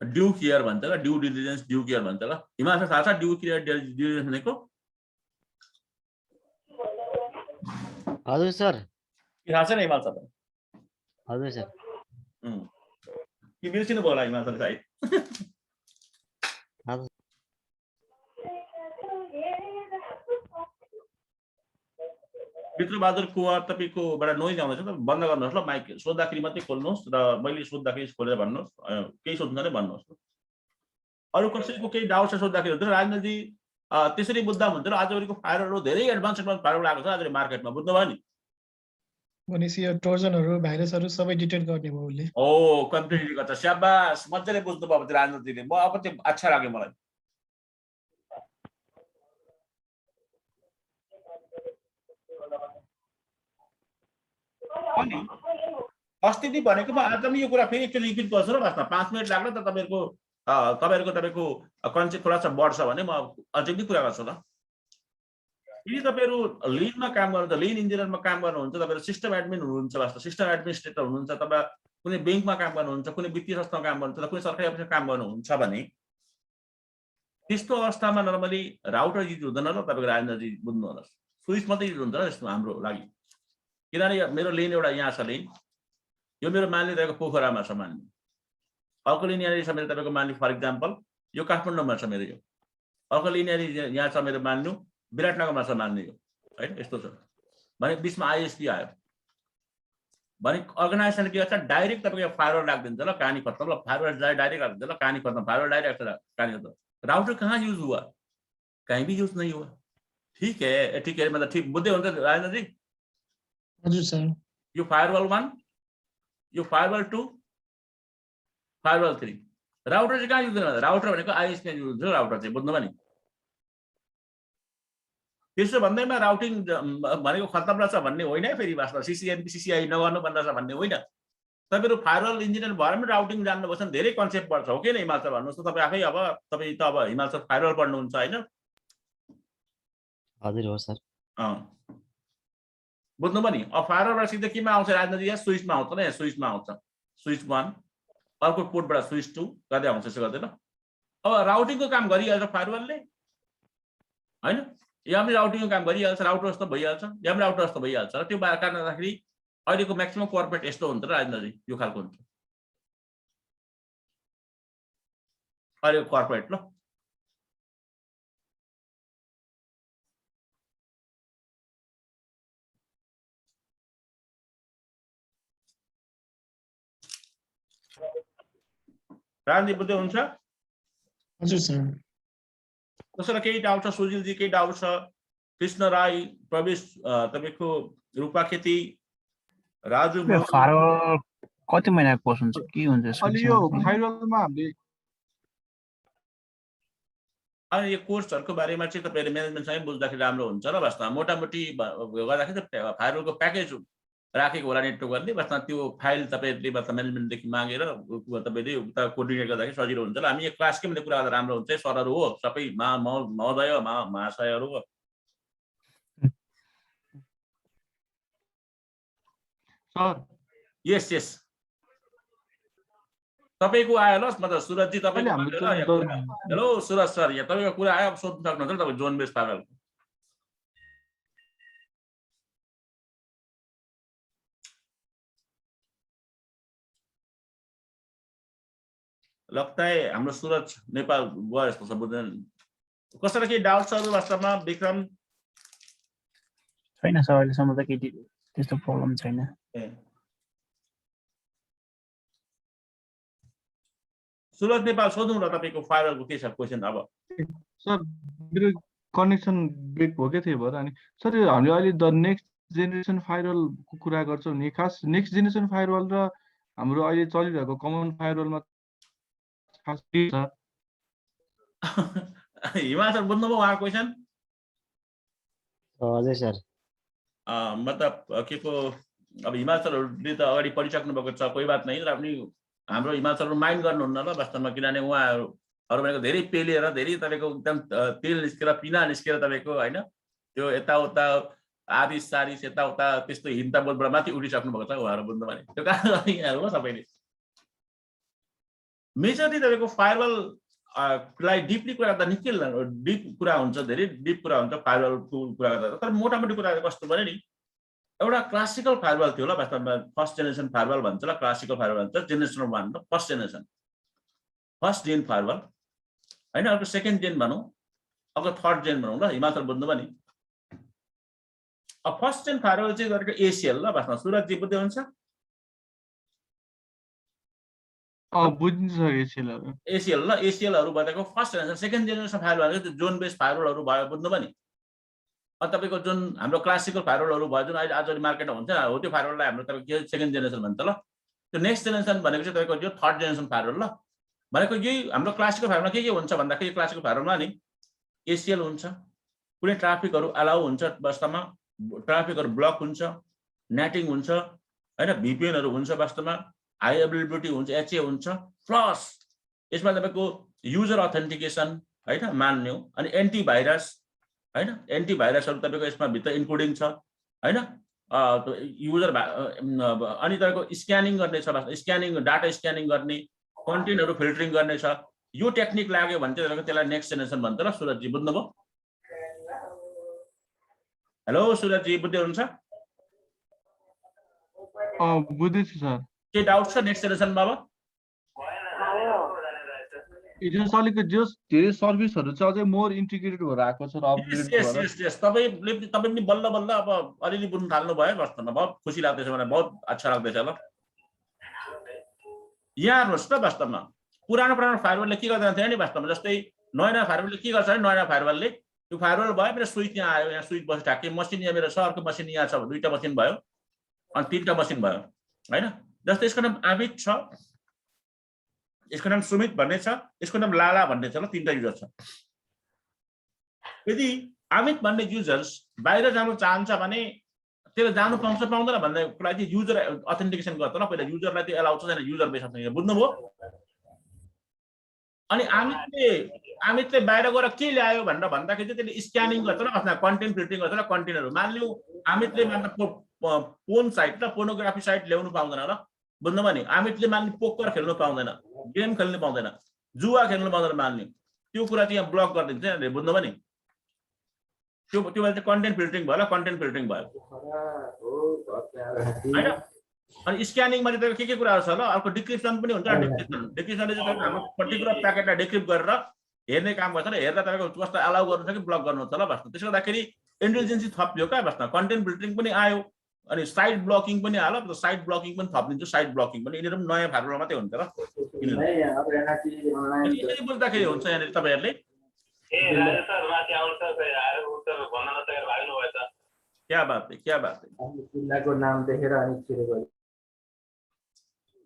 [SPEAKER 1] ड्यु केयर भन्छ ल, ड्यु डिलिजेन्स ड्यु केयर भन्छ ल। हिमाचल थाहा छ ड्यु केयर डिलिजेन्स भनेको?
[SPEAKER 5] हजुर सर।
[SPEAKER 1] थाहा छैन हिमाचल?
[SPEAKER 5] हजुर सर।
[SPEAKER 1] कि बिर्सिनु भयो होला हिमाचल साइड? भित्रबहादुर कुमार तपाईँकोबाट नोइज आउँदैछ त, बन्द गर्नुहोस् ल माइक। सोद्धाखेरि मात्रै खोल्नुहोस् र मैले सोद्धाखेरि खोलेर भन्नुहोस्, केही सोध्नु नै भन्नुहोस्। अरू कसैको केही डाउट छ सोद्धाखेरि हुन्छ। राजेन्द्रजी त्यसरी बुझ्दा हुन्छ र आजभोलिको फायरवलहरू धेरै एडभान्स फायरवल आएको छ आज मार्केटमा, बुझ्नुभयो नि?
[SPEAKER 6] भनेपछि यो ट्रोजनहरू भाइरसहरू सबै डिटेक्ट गर्ने भयो उसले।
[SPEAKER 1] ओ कम्प्लिटली गर्छ। स्याबास, मजाले बुझ्नुभयो राजेन्द्रजीले। म अब चाहिँ अच्छा लाग्यो मलाई। अनि अस्ति नै भनेको म आज पनि यो कुरा फेरि एकचोटि रिपिट गर्छु र वास्तवमा 5 मिनट लाग्ला त तपाईँको कन्सेप्ट थोडा सा बढ्छ भने म अझै पनि कुरा गर्छु ल। यदि तपाईँहरू लिनमा काम गर्नुहुन्छ, लिन इन्जिनियरमा काम गर्नुहुन्छ, तपाईँहरू सिस्टम एडमिन हुनुहुन्छ, वास्तव सिस्टम एडमिनिस्ट्रेटर हुनुहुन्छ, तपाईँ कुनै ब्याङ्कमा काम गर्नुहुन्छ, कुनै वित्तीय संस्थामा काम गर्नुहुन्छ, कुनै सरकारी अफिसमा काम गर्नुहुन्छ भने त्यस्तो अवस्थामा नर्मली राउटर युज हुँदैन ल। तपाईँको राजेन्द्रजी बुझ्नुहोस्, स्विच मात्रै युज हुन्छ त्यस्तो हाम्रो लागि। किनभने मेरो लेन एउटा यहाँ छ, लेन यो मेरो मान्ने तपाईँको पोखरामा छ मान्ने, अर्को लेन यहाँनिर छ मेरो तपाईँको मान्ने फर इक्जाम्पल यो काठमाडौँमा छ मेरो, यो अर्को लेन यहाँनिर यहाँ छ मेरो मान्नु विराटनगरमा छ मान्ने, यो होइन यस्तो छ भने बिचमा आइएसपी आयो भने अर्गनाइजेसन के गर्छ, डाइरेक्ट तपाईँको फायरवल राखिदिन्छ ल, कहानी खत्म ल। फायरवल डाइरेक्ट राखिदिन्छ ल, कहानी खत्म। फायरवल डाइरेक्ट कहानी खत्म। राउटर कहाँ यूज हुआ? कहीं भी यूज नहीं हुआ। ठीक है, ठीक है, मतलब ठीक बुद्धि हुन्छ राजेन्द्र जी।
[SPEAKER 6] हजुर सर।
[SPEAKER 1] यो फायरवल 1, यो फायरवल 2, फायरवल 3, राउटर चाहिँ कहाँ युज हुँदैन? राउटर भनेको आइएसपी युज हुन्छ राउटर चाहिँ, बुझ्नुभयो नि। त्यसो भन्दैमा राउटिङ भनेको खत्तम रहेछ भन्ने होइन है, फेरि वास्तव सिसिएनपी सिसिआई नगर्नु भन्ने रहेछ भन्ने होइन। तपाईँहरू फायरवल इन्जिनियर भएर पनि राउटिङ जान्नुभएछ भने धेरै कन्सेप्ट पर्छ, हो कि नै हिमाल सर? भन्नुहोस् त तपाईँ आफै, अब तपाईँ त अब हिमाल सर फायरवल पढ्नुहुन्छ होइन?
[SPEAKER 5] हजुर हो सर।
[SPEAKER 1] बुझ्नुभयो नि। अब फायरवलबाट सिधै केमा आउँछ राजनीति? यहाँ स्विचमा आउँछ ल, यहाँ स्विचमा आउँछ, स्विच 1, अर्को पोर्टबाट स्विच 2 गर्दै आउँछ, यसो गर्दै ल। अब राउटिङको काम गरिहाल्छ फायरवलले होइन, यहाँ पनि राउटिङको काम गरिहाल्छ, राउटर जस्तो भइहाल्छ, यहाँ पनि राउटर जस्तो भइहाल्छ र त्यो कारणले गर्दाखेरि अहिलेको म्याक्सिमम कर्पोरेट यस्तो हुन्छ र राजेन्द्रजी, यो खालको हुन्छ अहिलेको कर्पोरेट ल। राजनीति बुझ्दै हुन्छ?
[SPEAKER 6] हजुर सर।
[SPEAKER 1] कसैलाई केही डाउट छ? सुजिलजी केही डाउट छ? कृष्ण राई, प्रवेश, तपाईँको रूपा खेती, राजु,
[SPEAKER 4] फायरवल कति महिनाको कोर्स हुन्छ, के हुन्छ?
[SPEAKER 2] अलि यो फायरवलमा हामीले
[SPEAKER 1] अनि यो कोर्सहरूको बारेमा चाहिँ तपाईँले म्यानेजमेन्टसँगै बुझ्दाखेरि राम्रो हुन्छ र। वास्तवमा मोटामोटी गर्दाखेरि त फायरवलको प्याकेज राखेको होला नेटवर्कहरूले, वास्तवमा त्यो फाइल तपाईँले म्यानेजमेन्टदेखि मागेर तपाईँले उता कोर्डिनेट गर्दाखेरि सजिलो हुन्छ र। हामी यो क्लासकै मात्रै कुरा गर्दा राम्रो हुन्छ, सरहरू हो सबै, महोदय महाशयहरू हो।
[SPEAKER 2] सर
[SPEAKER 1] यस यस, तपाईँको आयो ल, मतलब सुरजजी तपाईँको। हेलो सुरज सर, यहाँ तपाईँको कुरा आयो, सोध्नु सक्नुहुन्छ नि तपाईँ जोन बेस फायरवल। लगता है हाम्रो सुरज नेपाल गयो जस्तो छ, बुझ्दैन। कसैलाई केही डाउट छ वास्तवमा? विक्रम?
[SPEAKER 4] छैन सर, अहिलेसम्म त केही त्यस्तो प्रब्लम छैन।
[SPEAKER 2] सुरज नेपाल सोध्नु न, तपाईँको फायरवलको के छ क्वेसन? अब सर मेरो कनेक्सन ब्रेक भयो के थियो भएर। अनि सर हामीले अहिले द नेक्स्ट जेनेरेसन फायरवलको कुरा गर्छौँ नि, खास नेक्स्ट जेनेरेसन फायरवल र हाम्रो अहिले चलिरहेको कमन फायरवलमा खास के छ?
[SPEAKER 1] हिमाल सर बुझ्नुभयो उहाँको क्वेसन?
[SPEAKER 5] हजुर सर।
[SPEAKER 1] मतलब के को अब हिमाल सरहरूले त अगाडि पढिसक्नु भएको छ, कोही बात नहीं, र पनि हाम्रो हिमाल सरहरू माइन्ड गर्नुहुन्न ल वास्तवमा, किनभने उहाँहरू भनेको धेरै पेलेर, धेरै तपाईँको एकदम तेल निस्केर, पिना निस्केर तपाईँको होइन, त्यो यताउता आरिस सारिस यताउता त्यस्तो हिन्ता बोधबाट माथि उठिसक्नु भएको छ उहाँहरू, बुझ्नु भने। त्यो कारण यहाँहरू हो सबैले मेजरली तपाईँको फायरवल लाई डिपली कुरा गर्दा निकै डिप कुरा हुन्छ, धेरै डिप कुरा हुन्छ फायरवलको कुरा गर्दा। तर मोटामोटी कुरा कस्तो भने नि, एउटा क्लासिकल फायरवल थियो ल वास्तवमा, फर्स्ट जेनेरेसन फायरवल भन्छ ल, क्लासिकल फायरवल भन्छ, जेनेरेसन 1 र फर्स्ट जेनेरेसन, फर्स्ट जेन फायरवल होइन, अर्को सेकेन्ड जेन भनौँ, अर्को थर्ड जेन भनौँ ल, हिमाचल बुझ्नुभयो नि। अब फर्स्ट जेन फायरवल चाहिँ गरेको एसिएल ल वास्तवमा, सुरज जी बुझ्दै हुन्छ?
[SPEAKER 2] बुझ्नु एसिएलहरू,
[SPEAKER 1] एसिएल ल, एसिएलहरू भनेको फर्स्ट जेनेरेसन। सेकेन्ड जेनेरेसन फायरवल भनेको जोन बेस फायरवलहरू भयो, बुझ्नुभयो नि। अब तपाईँको जुन हाम्रो क्लासिकल फायरवलहरू भयो, जुन अहिले आज मार्केटमा हुन्छ हो, त्यो फायरवललाई हाम्रो तपाईँको सेकेन्ड जेनेरेसन भन्छ ल। त्यो नेक्स्ट जेनेरेसन भनेको चाहिँ तपाईँको यो थर्ड जेनेरेसन फायरवल ल। भनेको यही हाम्रो क्लासिकल फायरवलमा के हुन्छ भन्दाखेरि, क्लासिकल फायरवलमा नि एसिएल हुन्छ, कुनै ट्राफिकहरू अलाउ हुन्छ, वास्तवमा ट्राफिकहरू ब्लक हुन्छ, नेटिङ हुन्छ होइन, भिपिएनहरू हुन्छ, वास्तवमा हाई एभाइलेबिलिटी हुन्छ, एचए हुन्छ, प्लस यसमा तपाईँको युजर अथेन्टिकेसन होइन मान्ने हो, अनि एन्टिभाइरस होइन, एन्टिभाइरसहरू तपाईँको यसमा भित्र इन्क्लुडिङ छ होइन, युजर अनि तपाईँको स्क्यानिङ गर्ने छ, स्क्यानिङ डाटा स्क्यानिङ गर्ने, कन्टेन्टहरू फिल्टरिङ गर्ने छ। यो टेक्निक लाग्यो भने चाहिँ त्यसलाई नेक्स्ट जेनेरेसन भन्छ ल। सुरजजी बुझ्नुभयो? हेलो सुरजजी, बुझ्दै हुनुहुन्छ?
[SPEAKER 2] बुझ्दैछु सर।
[SPEAKER 1] के डाउट छ नेक्स्ट जेनेरेसनमा? अब
[SPEAKER 2] हिजो अलिकति जस धेरै सर्भिसहरू चाहिँ अझै मोर इन्टिग्रेटेड भएर आएको छ र अपग्रेड भएर।
[SPEAKER 1] तपाईँ पनि बल्ल बल्ल अब अलिअलि बुझ्नु थाल्नु भयो। वास्तवमा बहुत खुसी लाग्दैछ मलाई, बहुत अच्छा लाग्दैछ। ल यहाँ हेर्नुहोस् त, वास्तवमा पुरानो फायरवलले के गर्दैन थियो नि, वास्तवमा जस्तै नयाँ फायरवलले के गर्छ भने नयाँ फायरवलले यो फायरवल भयो, मेरो स्विच यहाँ आयो, यहाँ स्विच बस्यो ठ्याक्कै, मसिन यहाँ मेरो छ, अर्को मसिन यहाँ छ, दुईवटा मसिन भयो अनि तीनटा मसिन भयो होइन। जस्तै यसको नाम आमित छ, यसको नाम सुमित भन्ने छ, यसको नाम लाला भन्ने छ। ल तीनटा युजर छ। यदि अमित भन्ने युजर्स बाहिर जानु चाहन्छ भने त्यसले जानु पाउँछ पाउँदैन भन्ने कुरा चाहिँ युजर अथेन्टिकेसन गर्छ। ल पहिला युजरलाई त्यो एलाउ छ छैन, युजर बेस अथेन्टिकेसन, बुझ्नुभयो? अनि अमितले बाहिर गएर के ल्यायो भनेर भन्दाखेरि चाहिँ त्यसले स्क्यानिङ गर्छ ल, आफ्नो कन्टेन्ट फिल्टरिङ गर्छ ल। कन्टेन्टहरू मानिलिउँ अमितले पोर्न साइट र पोर्नोग्राफी साइट ल्याउनु पाउँदैन ल, बुझ्नुभयो नि? अमितले मान्ने पोकर खेल्नु पाउँदैन, गेम खेल्नु पाउँदैन, जुवा खेल्नु पाउँदैन मान्ने, त्यो कुरा चाहिँ यहाँ ब्लक गरिदिन्छ नि, बुझ्नुभयो नि? त्यो बेला चाहिँ कन्टेन्ट फिल्टरिङ भयो ल, कन्टेन्ट फिल्टरिङ भयो होइन। अनि स्क्यानिङमा चाहिँ के कुराहरू छ ल, अर्को डिक्रिप्सन पनि हुन्छ। डिक्रिप्सनले चाहिँ हाम्रो पर्टिकुलर प्याकेटलाई डिक्रिप्ट गरेर हेर्ने काम गर्छ र हेर्दा तपाईँको कस्तो एलाउ गर्नु छ कि ब्लक गर्नु छ ल। वास्तव त्यसले गर्दाखेरि इन्टेलिजेन्सी थपियो क्या। वास्तव कन्टेन्ट फिल्टरिङ पनि आयो अनि साइड ब्लकिङ पनि आयो। साइड ब्लकिङ पनि थपिदिन्छु, साइड ब्लकिङ पनि। यिनीहरू पनि नयाँ फाइलमा मात्रै हुन्छ ल। यसरी बुझ्दाखेरि हुन्छ यहाँनिर तपाईँहरूले। क्या बात है, क्या बात है।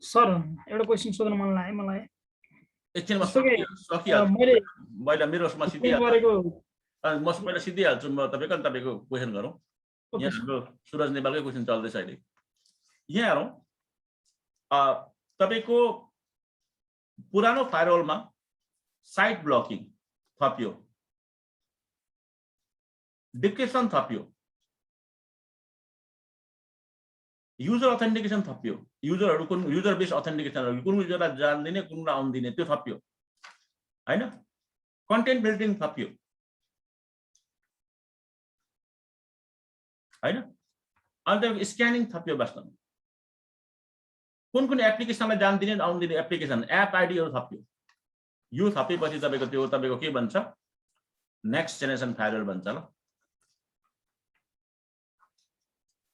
[SPEAKER 7] सर एउटा क्वेसन सोध्न मन लाग्यो मलाई।
[SPEAKER 1] एकछिनमा सकिहाल्छु मैले, मेरोमा सिधिहाल्छु, म पहिला सिधिहाल्छु म तपाईँको। अनि तपाईँको क्वेसन गरौँ। यहाँ हाम्रो सुरज नेपालकै क्वेसन चल्दैछ अहिले। यहाँ हेरौँ, तपाईँको पुरानो फायरवलमा site blocking थपियो, decryption थपियो, user authentication थपियो, युजरहरू कुन युजर बेस अथेन्टिकेसनहरू कुन युजरलाई जान्दिने कुनलाई आउँदिने त्यो थपियो होइन। कन्टेन्ट बिल्डिङ थपियो होइन। अनि त्यहाँको स्क्यानिङ थपियो। वास्तवमा कुन कुन एप्लिकेसनलाई जान्दिने आउँदिने एप्लिकेसन एप आइडीहरू थपियो। यो थपेपछि तपाईँको त्यो तपाईँको के भन्छ, नेक्स्ट जेनेरेसन फायरवल भन्छ ल।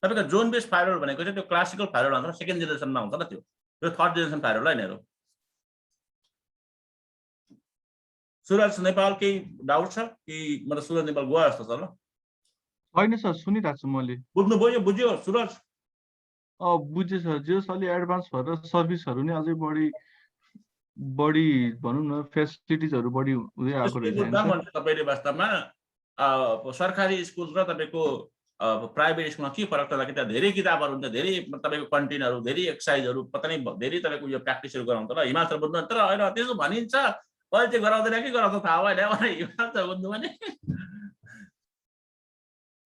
[SPEAKER 1] तपाईँको जोन बेस फायरवल भनेको चाहिँ त्यो क्लासिकल फायरवल भन्छ, सेकेन्ड जेनेरेसनमा हुन्छ ल त्यो। यो थर्ड जेनेरेसन फायरवल होइन। यिनीहरू सुरज नेपाल केही डाउट छ कि मतलब सुरज नेपाल गयो जस्तो छ ल?
[SPEAKER 2] होइन सर, सुनिरहेको छु मैले।
[SPEAKER 1] बुझ्नुभयो? यो बुझ्यो सुरज?
[SPEAKER 2] बुझेँ सर। जे अलि एडभान्स भएर सर्भिसहरू नि अझै बढी भनौँ न, फेसिलिटिजहरू बढी हुँदै आएको रहेछ।
[SPEAKER 1] तपाईँले वास्तवमा सरकारी स्कुल र तपाईँको प्राइभेट स्कुलमा के फरक छ कि त्यहाँ धेरै किताबहरू हुन्छ, धेरै तपाईँको कन्टेन्टहरू, धेरै एक्सर्साइजहरू, पत्ता नै धेरै तपाईँको यो प्र्याक्टिसहरू गराउँछ ल। हिमाल सर बुझ्नु? तर होइन त्यसो भनिन्छ, अहिले चाहिँ गराउँदैन कि गराउँछ थाहा भएन। हिमाल सर बुझ्नु भने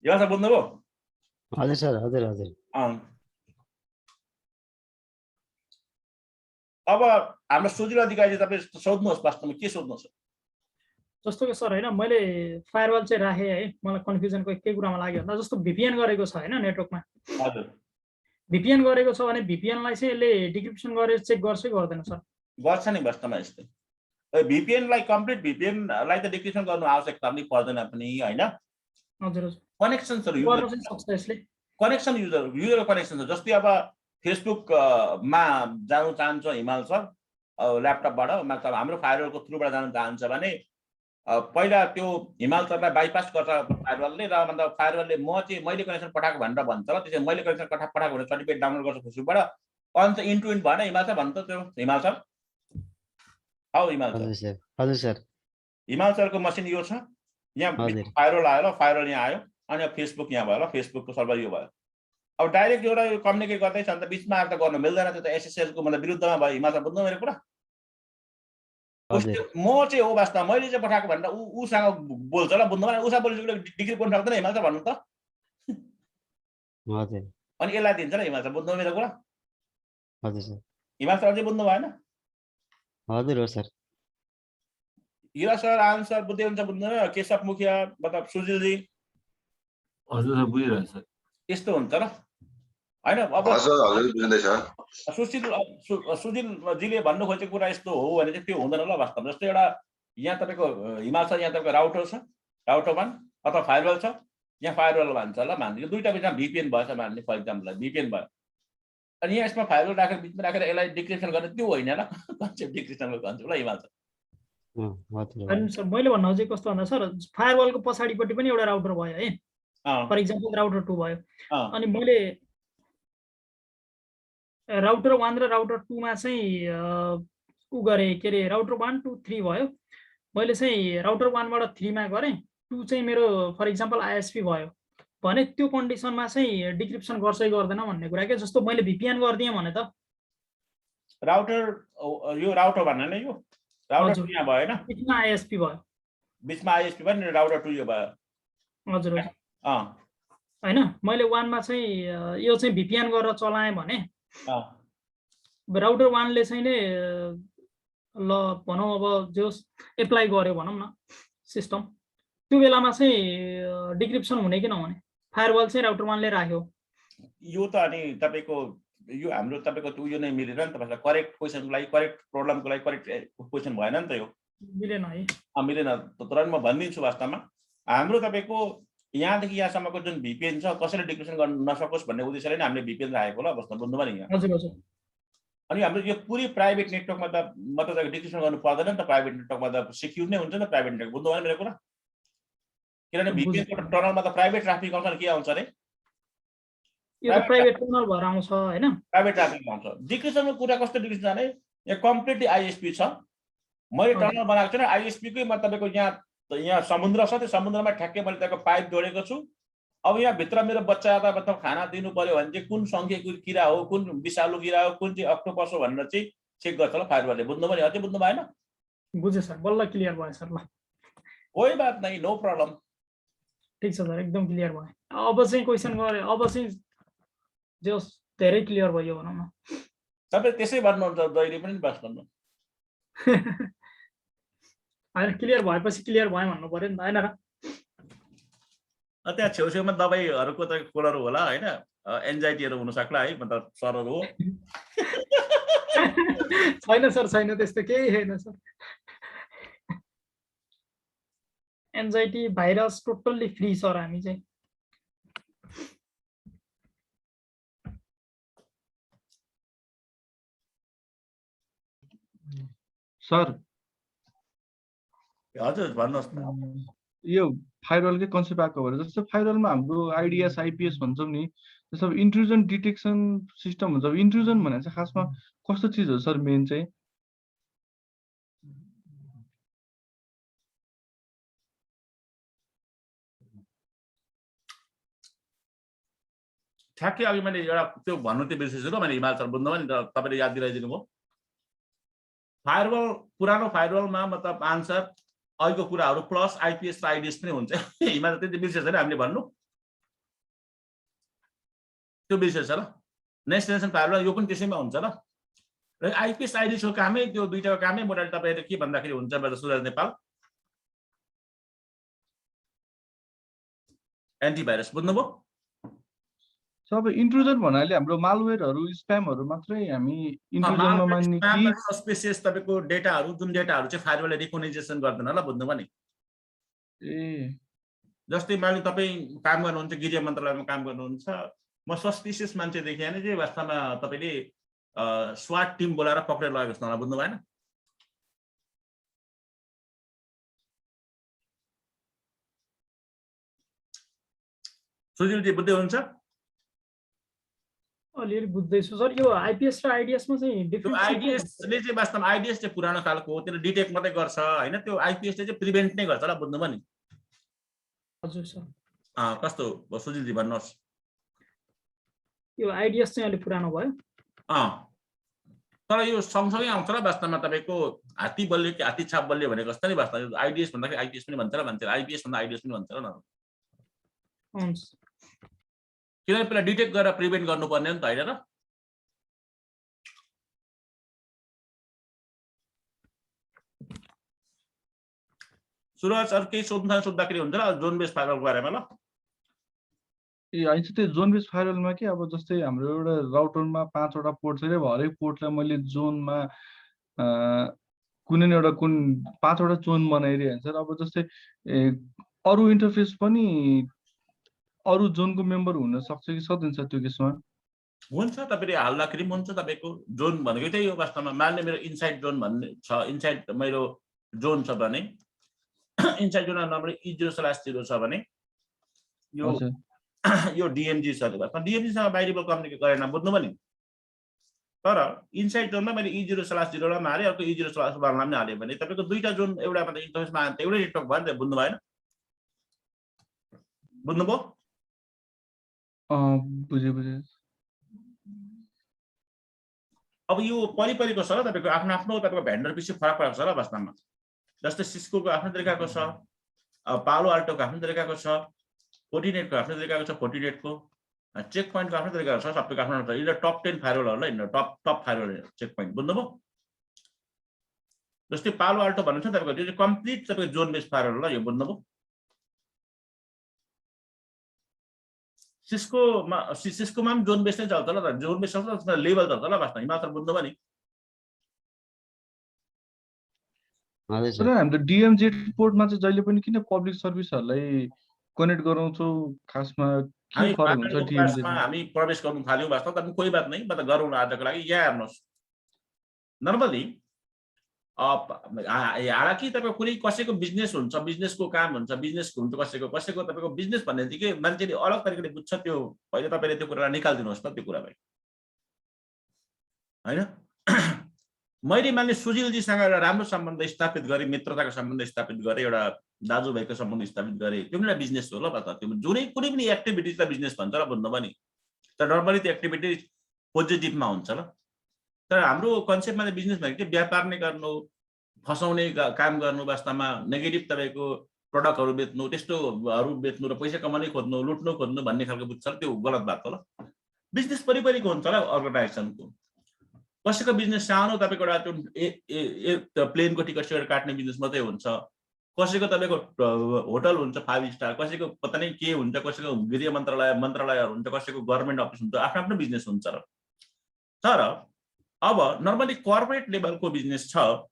[SPEAKER 1] हिमाल सर बुझ्नुभयो?
[SPEAKER 5] हजुर सर, हजुर हजुर।
[SPEAKER 1] अब हाम्रो सुजिल अधिकारी तपाईँ सोध्नुहोस्, वास्तवमा के सोध्नुहोस्?
[SPEAKER 7] जस्तो कि सर होइन, मैले फायरवल चाहिँ राखेँ है, मलाई कन्फ्युजन के कुरामा लाग्यो भन्दा जस्तो भिपिएन गरेको छ होइन नेटवर्कमा।
[SPEAKER 1] हजुर,
[SPEAKER 7] भिपिएन गरेको छ भने भिपिएनलाई चाहिँ यसले डिक्रिप्सन गरेर चेक गर्छ कि गर्दैन सर?
[SPEAKER 1] गर्छ नि वास्तवमा यस्तै। भिपिएनलाई कम्प्लिट भिपिएनलाई त डिक्रिप्सन गर्नु आवश्यकता पनि पर्दैन पनि होइन।
[SPEAKER 7] हजुर हजुर।
[SPEAKER 1] कनेक्सन्सहरू कनेक्सन युजर कनेक्सन छ। जस्तै अब फेसबुकमा जानु चाहन्छ हिमाल सर ल्यापटपबाट, मतलब हाम्रो फायरवलको थ्रुबाट जानु चाहन्छ भने पहिला त्यो हिमाल सरलाई बाइपास गर्छ फायरवलले, र मतलब फायरवलले मैले कनेक्सन पठाएको भनेर भन्छ ल। त्यसै मैले कनेक्सन पठाएको भनेर सर्टिफिकेट डाउनलोड गर्छ फेसबुकबाट। अनि त इन टु इन भएन हिमाल सर भन्नु त त्यो हिमाल सर? हौ हिमाल सर?
[SPEAKER 5] हजुर सर।
[SPEAKER 1] हिमाल सरको मसिन यो छ, यहाँ फायरवल आयो ल, फायरवल यहाँ आयो, अनि फेसबुक यहाँ भयो ल, फेसबुकको सर्भर यो भयो। अब डाइरेक्ट एउटा यो कम्युनिकेट गर्दैछ भने त बिचमा आएर त गर्नु मिल्दैन, त्यो त एसएसएलको मतलब विरुद्धमा भयो। हिमाल सर बुझ्नु मेरो कुरा? म चाहिँ हो वास्तवमा मैले चाहिँ पठाएको भनेर उसँग बोल्छ ल, बुझ्नु? उसँग बोलेपछि डिग्री बोल्नु सक्दैन हिमाल सर भन्नु त?
[SPEAKER 5] हजुर
[SPEAKER 1] अनि यसलाई दिन्छ र हिमाल सर बुझ्नु मेरो कुरा
[SPEAKER 5] हजुर सर
[SPEAKER 1] हिमाल सर अझै बुझ्नु भएन
[SPEAKER 5] हजुर हो सर
[SPEAKER 1] हिरा सर आनन्द सर बुझ्दै हुन्छ बुझ्दैन केशव मुखिया मतलब सुजिलजी
[SPEAKER 3] हजुर सर बुझिरहेको सर
[SPEAKER 1] यस्तो हुन्छ र हैन अब सुजिलजीले भन्नु खोजेको कुरा यस्तो हो भने चाहिँ त्यो हुँदैन ल वास्तवमा जस्तो एउटा यहाँ तपाईँको हिमाल सर यहाँ तपाईँको राउटर छ राउटर 1 अथवा फायरवल छ यहाँ फायरवल भन्छ ल मान्नु यो दुईटा बिचमा भिपिएन भएछ मान्ने फर इक्जाम्पल भिपिएन भयो अनि यहाँ यसमा फायरवल राखेर बिचमा राखेर यसलाई डिक्रिप्सन गर्ने त्यो होइन ल कन्सेप्ट डिक्रिप्सनको कन्सेप्ट ल हिमाल सर
[SPEAKER 7] होइन सर मैले भन्नु चाहिँ कस्तो भन्दा सर फायरवलको पछाडिपट्टि पनि एउटा राउटर भयो है फर इक्जाम्पल राउटर 2 भयो अनि मैले राउटर 1 र राउटर 2 मा चाहिँ उ गरे के रे राउटर 1 2 3 भयो मैले चाहिँ राउटर 1 बाट 3 मा गरे 2 चाहिँ मेरो फर इक्जाम्पल आईएसपी भयो भने त्यो कन्डिसनमा चाहिँ डिक्रिप्सन गर्छ गर्दैन भन्ने कुरा के जस्तो मैले भिपिएन गर्दिएँ भने त
[SPEAKER 1] राउटर यो राउटर भन्ने नै यो राउटर 2 यहाँ भयो हैन
[SPEAKER 7] बिचमा आईएसपी भयो
[SPEAKER 1] बिचमा आईएसपी पनि राउटर 2 यो भयो
[SPEAKER 7] हजुर हैन मैले 1 मा चाहिँ यो चाहिँ भिपिएन गरेर चलाएँ भने राउटर 1 ले चाहिँ ल भनौँ अब जो एप्लाई गर्यो भनौँ न सिस्टम त्यो बेलामा चाहिँ डिक्रिप्सन हुने कि नहुने फायरवल चाहिँ राउटर 1 ले राख्यो
[SPEAKER 1] यो त अनि तपाईको यो हाम्रो तपाईको यो नै मिलेन नि तपाईलाई करेक्ट क्वेशनको लागि करेक्ट प्रब्लमको लागि करेक्ट क्वेशन भएन नि त यो
[SPEAKER 7] मिलेन है
[SPEAKER 1] मिलेन तर म भनिदिन्छु वास्तवमा हाम्रो तपाईको यहाँदेखि यहाँसम्मको जुन भिपिएन छ कसैले डिक्रिप्सन गर्न नसकोस् भन्ने उद्देश्यले नै हामीले भिपिएन राखेको ल अवस्था बुझ्नुभयो नि यहाँ
[SPEAKER 7] हजुर हजुर
[SPEAKER 1] अनि हाम्रो यो पुरै प्राइभेट नेटवर्कमा त म त डिक्रिप्सन गर्नु पर्दैन नि त प्राइभेट नेटवर्कमा त सिक्युर नै हुन्छ नि त प्राइभेट नेटवर्क बुझ्नुभयो मेरो कुरा किनभने भिपिएनको टनलमा त प्राइभेट ट्राफिक आउँछ के आउँछ रे
[SPEAKER 7] यो त प्राइभेट टनल भएर आउँछ हैन
[SPEAKER 1] प्राइभेट ट्राफिक आउँछ डिक्रिप्सनको कुरा कस्तो डिक्रिप्सन जाने यहाँ कम्प्लिटली आईएसपी छ मैले टनल बनाएको छैन आईएसपी कै म तपाईको यहाँ समुद्र छ त्यो समुद्रमा ठ्याक्कै मैले त्यहाँको पाइप जोडेको छु अब यहाँ भित्र मेरो बच्चा मतलब खाना दिनु पर्यो भने चाहिँ कुन संख्याको किरा हो कुन विषालु किरा हो कुन चाहिँ अक्टोपस हो भनेर चाहिँ चेक गर्छ ल फायरवलले बुझ्नुभयो नि अझै बुझ्नु भएन
[SPEAKER 7] बुझे सर बल्ल क्लियर भयो सर ल
[SPEAKER 1] कोही बात नै नो प्रब्लम
[SPEAKER 7] ठीक छ सर एकदम क्लियर भयो अब चाहिँ क्वेशन गरे अब चाहिँ जो धेरै क्लियर भयो भनौँ न
[SPEAKER 1] तपाईँ त्यसै भन्नुहुन्छ जहिले पनि बस्नु
[SPEAKER 7] हैन क्लियर भएपछि क्लियर भयो भन्नु पर्यो नि त हैन र
[SPEAKER 1] त्यहाँ छेउछेउमा दबाईहरूको त कोलर होला हैन एन्जाइटीहरू हुन सक्ला है मतलब सरहरू हो
[SPEAKER 7] छैन सर छैन त्यस्तो केही छैन sir anxiety virus totally free sir हामी चाहिँ
[SPEAKER 2] सर
[SPEAKER 1] हजुर भन्नुहोस् न
[SPEAKER 2] यो फायरवलकै कन्सेप्ट आएको भएर जस्तो फायरवलमा हाम्रो आइडिएस आइपिएस भन्छौँ नि जस्तो इन्ट्रुजन डिटेक्सन सिस्टम हुन्छ इन्ट्रुजन भनेर चाहिँ खासमा कस्तो चिज हो सर मेन चाहिँ
[SPEAKER 1] ठ्याक्कै अघि मैले एउटा त्यो भन्नु त्यो बिर्सेछु मैले हिमाल सर बुझ्नुभयो नि त तपाईँले याद दिलाइदिनु भयो फायरवल पुरानो फायरवलमा मतलब आन्सर अहिलेको कुराहरू प्लस आइपिएस र आइडिएस पनि हुन्छ हिमाल त्यति बिर्सेछ नि हामीले भन्नु त्यो बिर्सेछ ल नेक्स्ट जेनेरेसन फायरवल यो पनि त्यसैमा हुन्छ ल र आइपिएस आइडिएसको कामै त्यो दुईटाको कामै मोडल तपाईँले के भन्दाखेरि हुन्छ सुरज नेपाल एन्टिभाइरस बुझ्नुभयो
[SPEAKER 2] सब इन्ट्रुजन भन्नाले हाम्रो मालवेयरहरू स्प्यामहरू मात्रै हामी इन्ट्रुजनमा मान्ने कि
[SPEAKER 1] स्पेसियस तपाईको डेटाहरू जुन डेटाहरू चाहिँ फायरवलले रिकग्नाइजेसन गर्दैन ल बुझ्नुभयो नि
[SPEAKER 2] ए
[SPEAKER 1] जस्तै मैले तपाईँ काम गर्नुहुन्छ गृह मन्त्रालयमा काम गर्नुहुन्छ म सस्पिसियस मान्छे देखेँ भने चाहिँ वास्तवमा तपाईँले स्वाट टिम बोलाएर पक्रेर लगेको जस्तो बुझ्नु भएन सुजिलजी बुझ्दै हुनुहुन्छ
[SPEAKER 7] अलिअलि बुझ्दैछु सर यो आइपिएस र आइडिएसमा चाहिँ डिफरेन्स
[SPEAKER 1] आइडिएसले चाहिँ वास्तवमा आइडिएस चाहिँ पुरानो खालको हो त्यसले डिटेक्ट मात्रै गर्छ हैन त्यो आइपिएसले चाहिँ प्रिभेन्ट नै गर्छ ल बुझ्नुभयो नि
[SPEAKER 7] हजुर सर
[SPEAKER 1] कस्तो सुजिलजी भन्नुहोस्
[SPEAKER 7] यो आइडिएस चाहिँ अलि पुरानो भयो
[SPEAKER 1] तर यो सँगसँगै आउँछ र वास्तवमा तपाईँको हात्ती बल्यो कि हात्ती छाप बल्यो भनेको जस्तो नि वास्तवमा आइडिएस भन्दाखेरि आइपिएस पनि भन्छ र मान्छेले आइपिएस भन्दा आइडिएस पनि भन्छ र न
[SPEAKER 7] हुन्छ
[SPEAKER 1] किनभने पहिला डिटेक्ट गरेर प्रिभेन्ट गर्नुपर्ने हो नि त होइन र। सुरज अरू केही सोद्धाखेरि हुन्छ र जोन बेस फाइरवलको बारेमा ल।
[SPEAKER 2] होइन त्यो जोन बेस फाइरवलमा के अब जस्तै हाम्रो एउटा राउटरमा 5 वटा पोर्ट छ अरे हरेक पोर्टलाई मैले जोनमा कुनै एउटा 5 वटा जोन बनाइरहेको हुन्छ। अब जस्तै अरू इन्टरफेस पनि अरू जोनको मेम्बर हुन सक्छ कि सक्दैन त्यो केसमा?
[SPEAKER 1] हुन्छ, तपाईँले हाल्दाखेरि पनि हुन्छ। तपाईँको जोन भनेको त्यही हो वास्तवमा। मान्ने मेरो इनसाइड जोन भन्ने छ, इनसाइड मेरो जोन छ भने इनसाइड जोन नम्बर E0/0 छ भने यो DMG छ। DMG-सँग बाहिरीबाट कम्युनिकेट गरेन, बुझ्नु पनि। तर इनसाइड जोनमा मैले E0/0 मा हालेँ, अर्को E0/1 मा पनि हालेँ भने तपाईँको दुईटा जोन एउटा मात्र इन्टरफेसमा आयो, एउटै नेटवर्क भयो नि त, बुझ्नु भएन? बुझ्नुभयो?
[SPEAKER 2] बुझे।
[SPEAKER 1] अब यो परिपरिको छ ल, तपाईँको आफ्नो आफ्नो तपाईँको भेन्डर पछि फरक फरक छ ल वास्तवमा। जस्तै सिस्कोको आफ्नो तरिकाको छ, पालो आल्टोको आफ्नो तरिकाको छ, फोर्टिनेटको आफ्नो तरिकाको छ, फोर्टिनेटको चेक पोइन्टको आफ्नो तरिकाको छ, सबैको आफ्नो छ। यिनीहरू टप 10 फायरवलहरू ल, यिनीहरू टप फायरवल चेक पोइन्ट, बुझ्नुभयो? जस्तै पालो आल्टो भन्नु छ तपाईँको, त्यो चाहिँ कम्प्लिट तपाईँको जोन बेस फायरवल ल, यो बुझ्नुभयो? सिस्कोमा पनि जोन बेस नै चल्छ ल, जोन बेस चल्छ, लेभल चल्छ ल वास्तवमा। मात्र बुझ्नुभयो नि?
[SPEAKER 2] तर हाम्रो DMZ पोर्टमा चाहिँ जहिले पनि किन पब्लिक सर्भिसहरूलाई कनेक्ट गराउँछौ? खासमा के फरक हुन्छ DMZ मा?
[SPEAKER 1] हामी प्रवेश गर्नु थाल्यौँ वास्तवमा, तर कोही बात नै, मतलब गरौँ आजको लागि। यहाँ हेर्नुहोस्, नर्मली हालाकि तपाईँको कुनै कसैको बिजनेस हुन्छ, बिजनेसको काम हुन्छ, बिजनेसको हुन्छ कसैको तपाईँको बिजनेस भन्ने बित्तिकै मान्छेले अलग तरिकाले बुझ्छ। त्यो पहिले तपाईँले त्यो कुरा निकालिदिनुहोस् न, त्यो कुरालाई होइन। मैले मान्ने सुजिलजीसँग एउटा राम्रो सम्बन्ध स्थापित गरेँ, मित्रताको सम्बन्ध स्थापित गरेँ, एउटा दाजुभाइको सम्बन्ध स्थापित गरेँ। त्यो पनि बिजनेस हो ल। त्यो जुनै कुनै पनि एक्टिभिटिजलाई बिजनेस भन्छ र, बुझ्नु पनि। तर नर्मली त्यो एक्टिभिटी पोजिटिभमा हुन्छ ल। तर हाम्रो कन्सेप्टमा चाहिँ बिजनेस भनेको व्यापार नै गर्नु, फसाउने काम गर्नु, वास्तवमा नेगेटिभ तपाईँको प्रडक्टहरू बेच्नु, त्यस्तोहरू बेच्नु र पैसा कमाउनै खोज्नु, लुट्नु खोज्नु भन्ने खालको बुझ्छ, त्यो गलत बात हो ल। बिजनेस परिपरिको हुन्छ ल अर्गनाइजेसनको। कसैको बिजनेस सानो तपाईँको एउटा प्लेनको टिकट सिकट काट्ने बिजनेस मात्रै हुन्छ, कसैको तपाईँको होटल हुन्छ 5 स्टार, कसैको पत्ता नै के हुन्छ, कसैको गृह मन्त्रालयहरू हुन्छ, कसैको गभर्मेन्ट अफिस हुन्छ, आफ्नो आफ्नो बिजनेस हुन्छ र। तर अब नर्मली कर्पोरेट लेभलको बिजनेस छ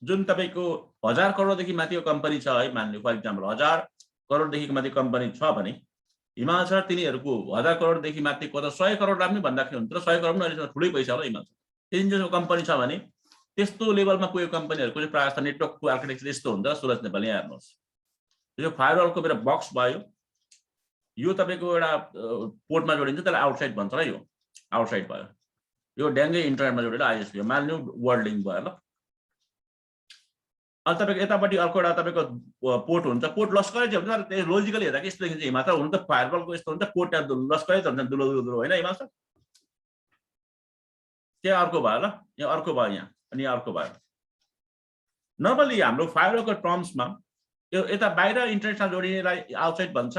[SPEAKER 1] जुन तपाईँको 1000 करोडदेखि माथिको कम्पनी छ है, मान्नु फर इक्जाम्पल 1000 करोडदेखि माथि कम्पनी छ भने हिमाल सर तिनीहरूको 1000 करोडदेखि माथिको त 100 करोड पनि भन्दाखेरि हुन्छ र 100 करोड पनि अहिलेसम्म ठुलै पैसा होला हिमाल सर। त्यस्तो कम्पनी छ भने त्यस्तो लेभलमा पुगेको कम्पनीहरूको चाहिँ प्रायः जस्तो नेटवर्कको आर्किटेक्चर यस्तो हुन्छ। सुरज नेपाल यहाँ हेर्नुहोस्, यो फायरवलको मेरो बक्स भयो, यो तपाईँको एउटा पोर्टमा जोडिन्छ, त्यसलाई आउटसाइड भन्छ र, यो आउटसाइड भयो। यो ड्याङ्गै इन्टरनेटमा जोडेर आइएसपी मान्नु वर्ल्ड लिङ्क भयो ल। अनि तपाईँको यतापट्टि अर्को एउटा तपाईँको पोर्ट हुन्छ, पोर्ट लस्करै चाहिँ हुन्छ। त्यो लोजिकली हेर्दा यस्तो देखिन्छ हिमाल सर, हुन त फायरवलको यस्तो हुन्छ, पोर्ट लस्करै त हुन्छ, दुलो दुलो होइन हिमाल सर। त्यहाँ अर्को भयो ल, यहाँ अर्को भयो, यहाँ अनि अर्को भयो। नर्मली हाम्रो फायरवलको टर्म्समा यो यता बाहिर इन्टरनेटमा जोडिनेलाई आउटसाइड भन्छ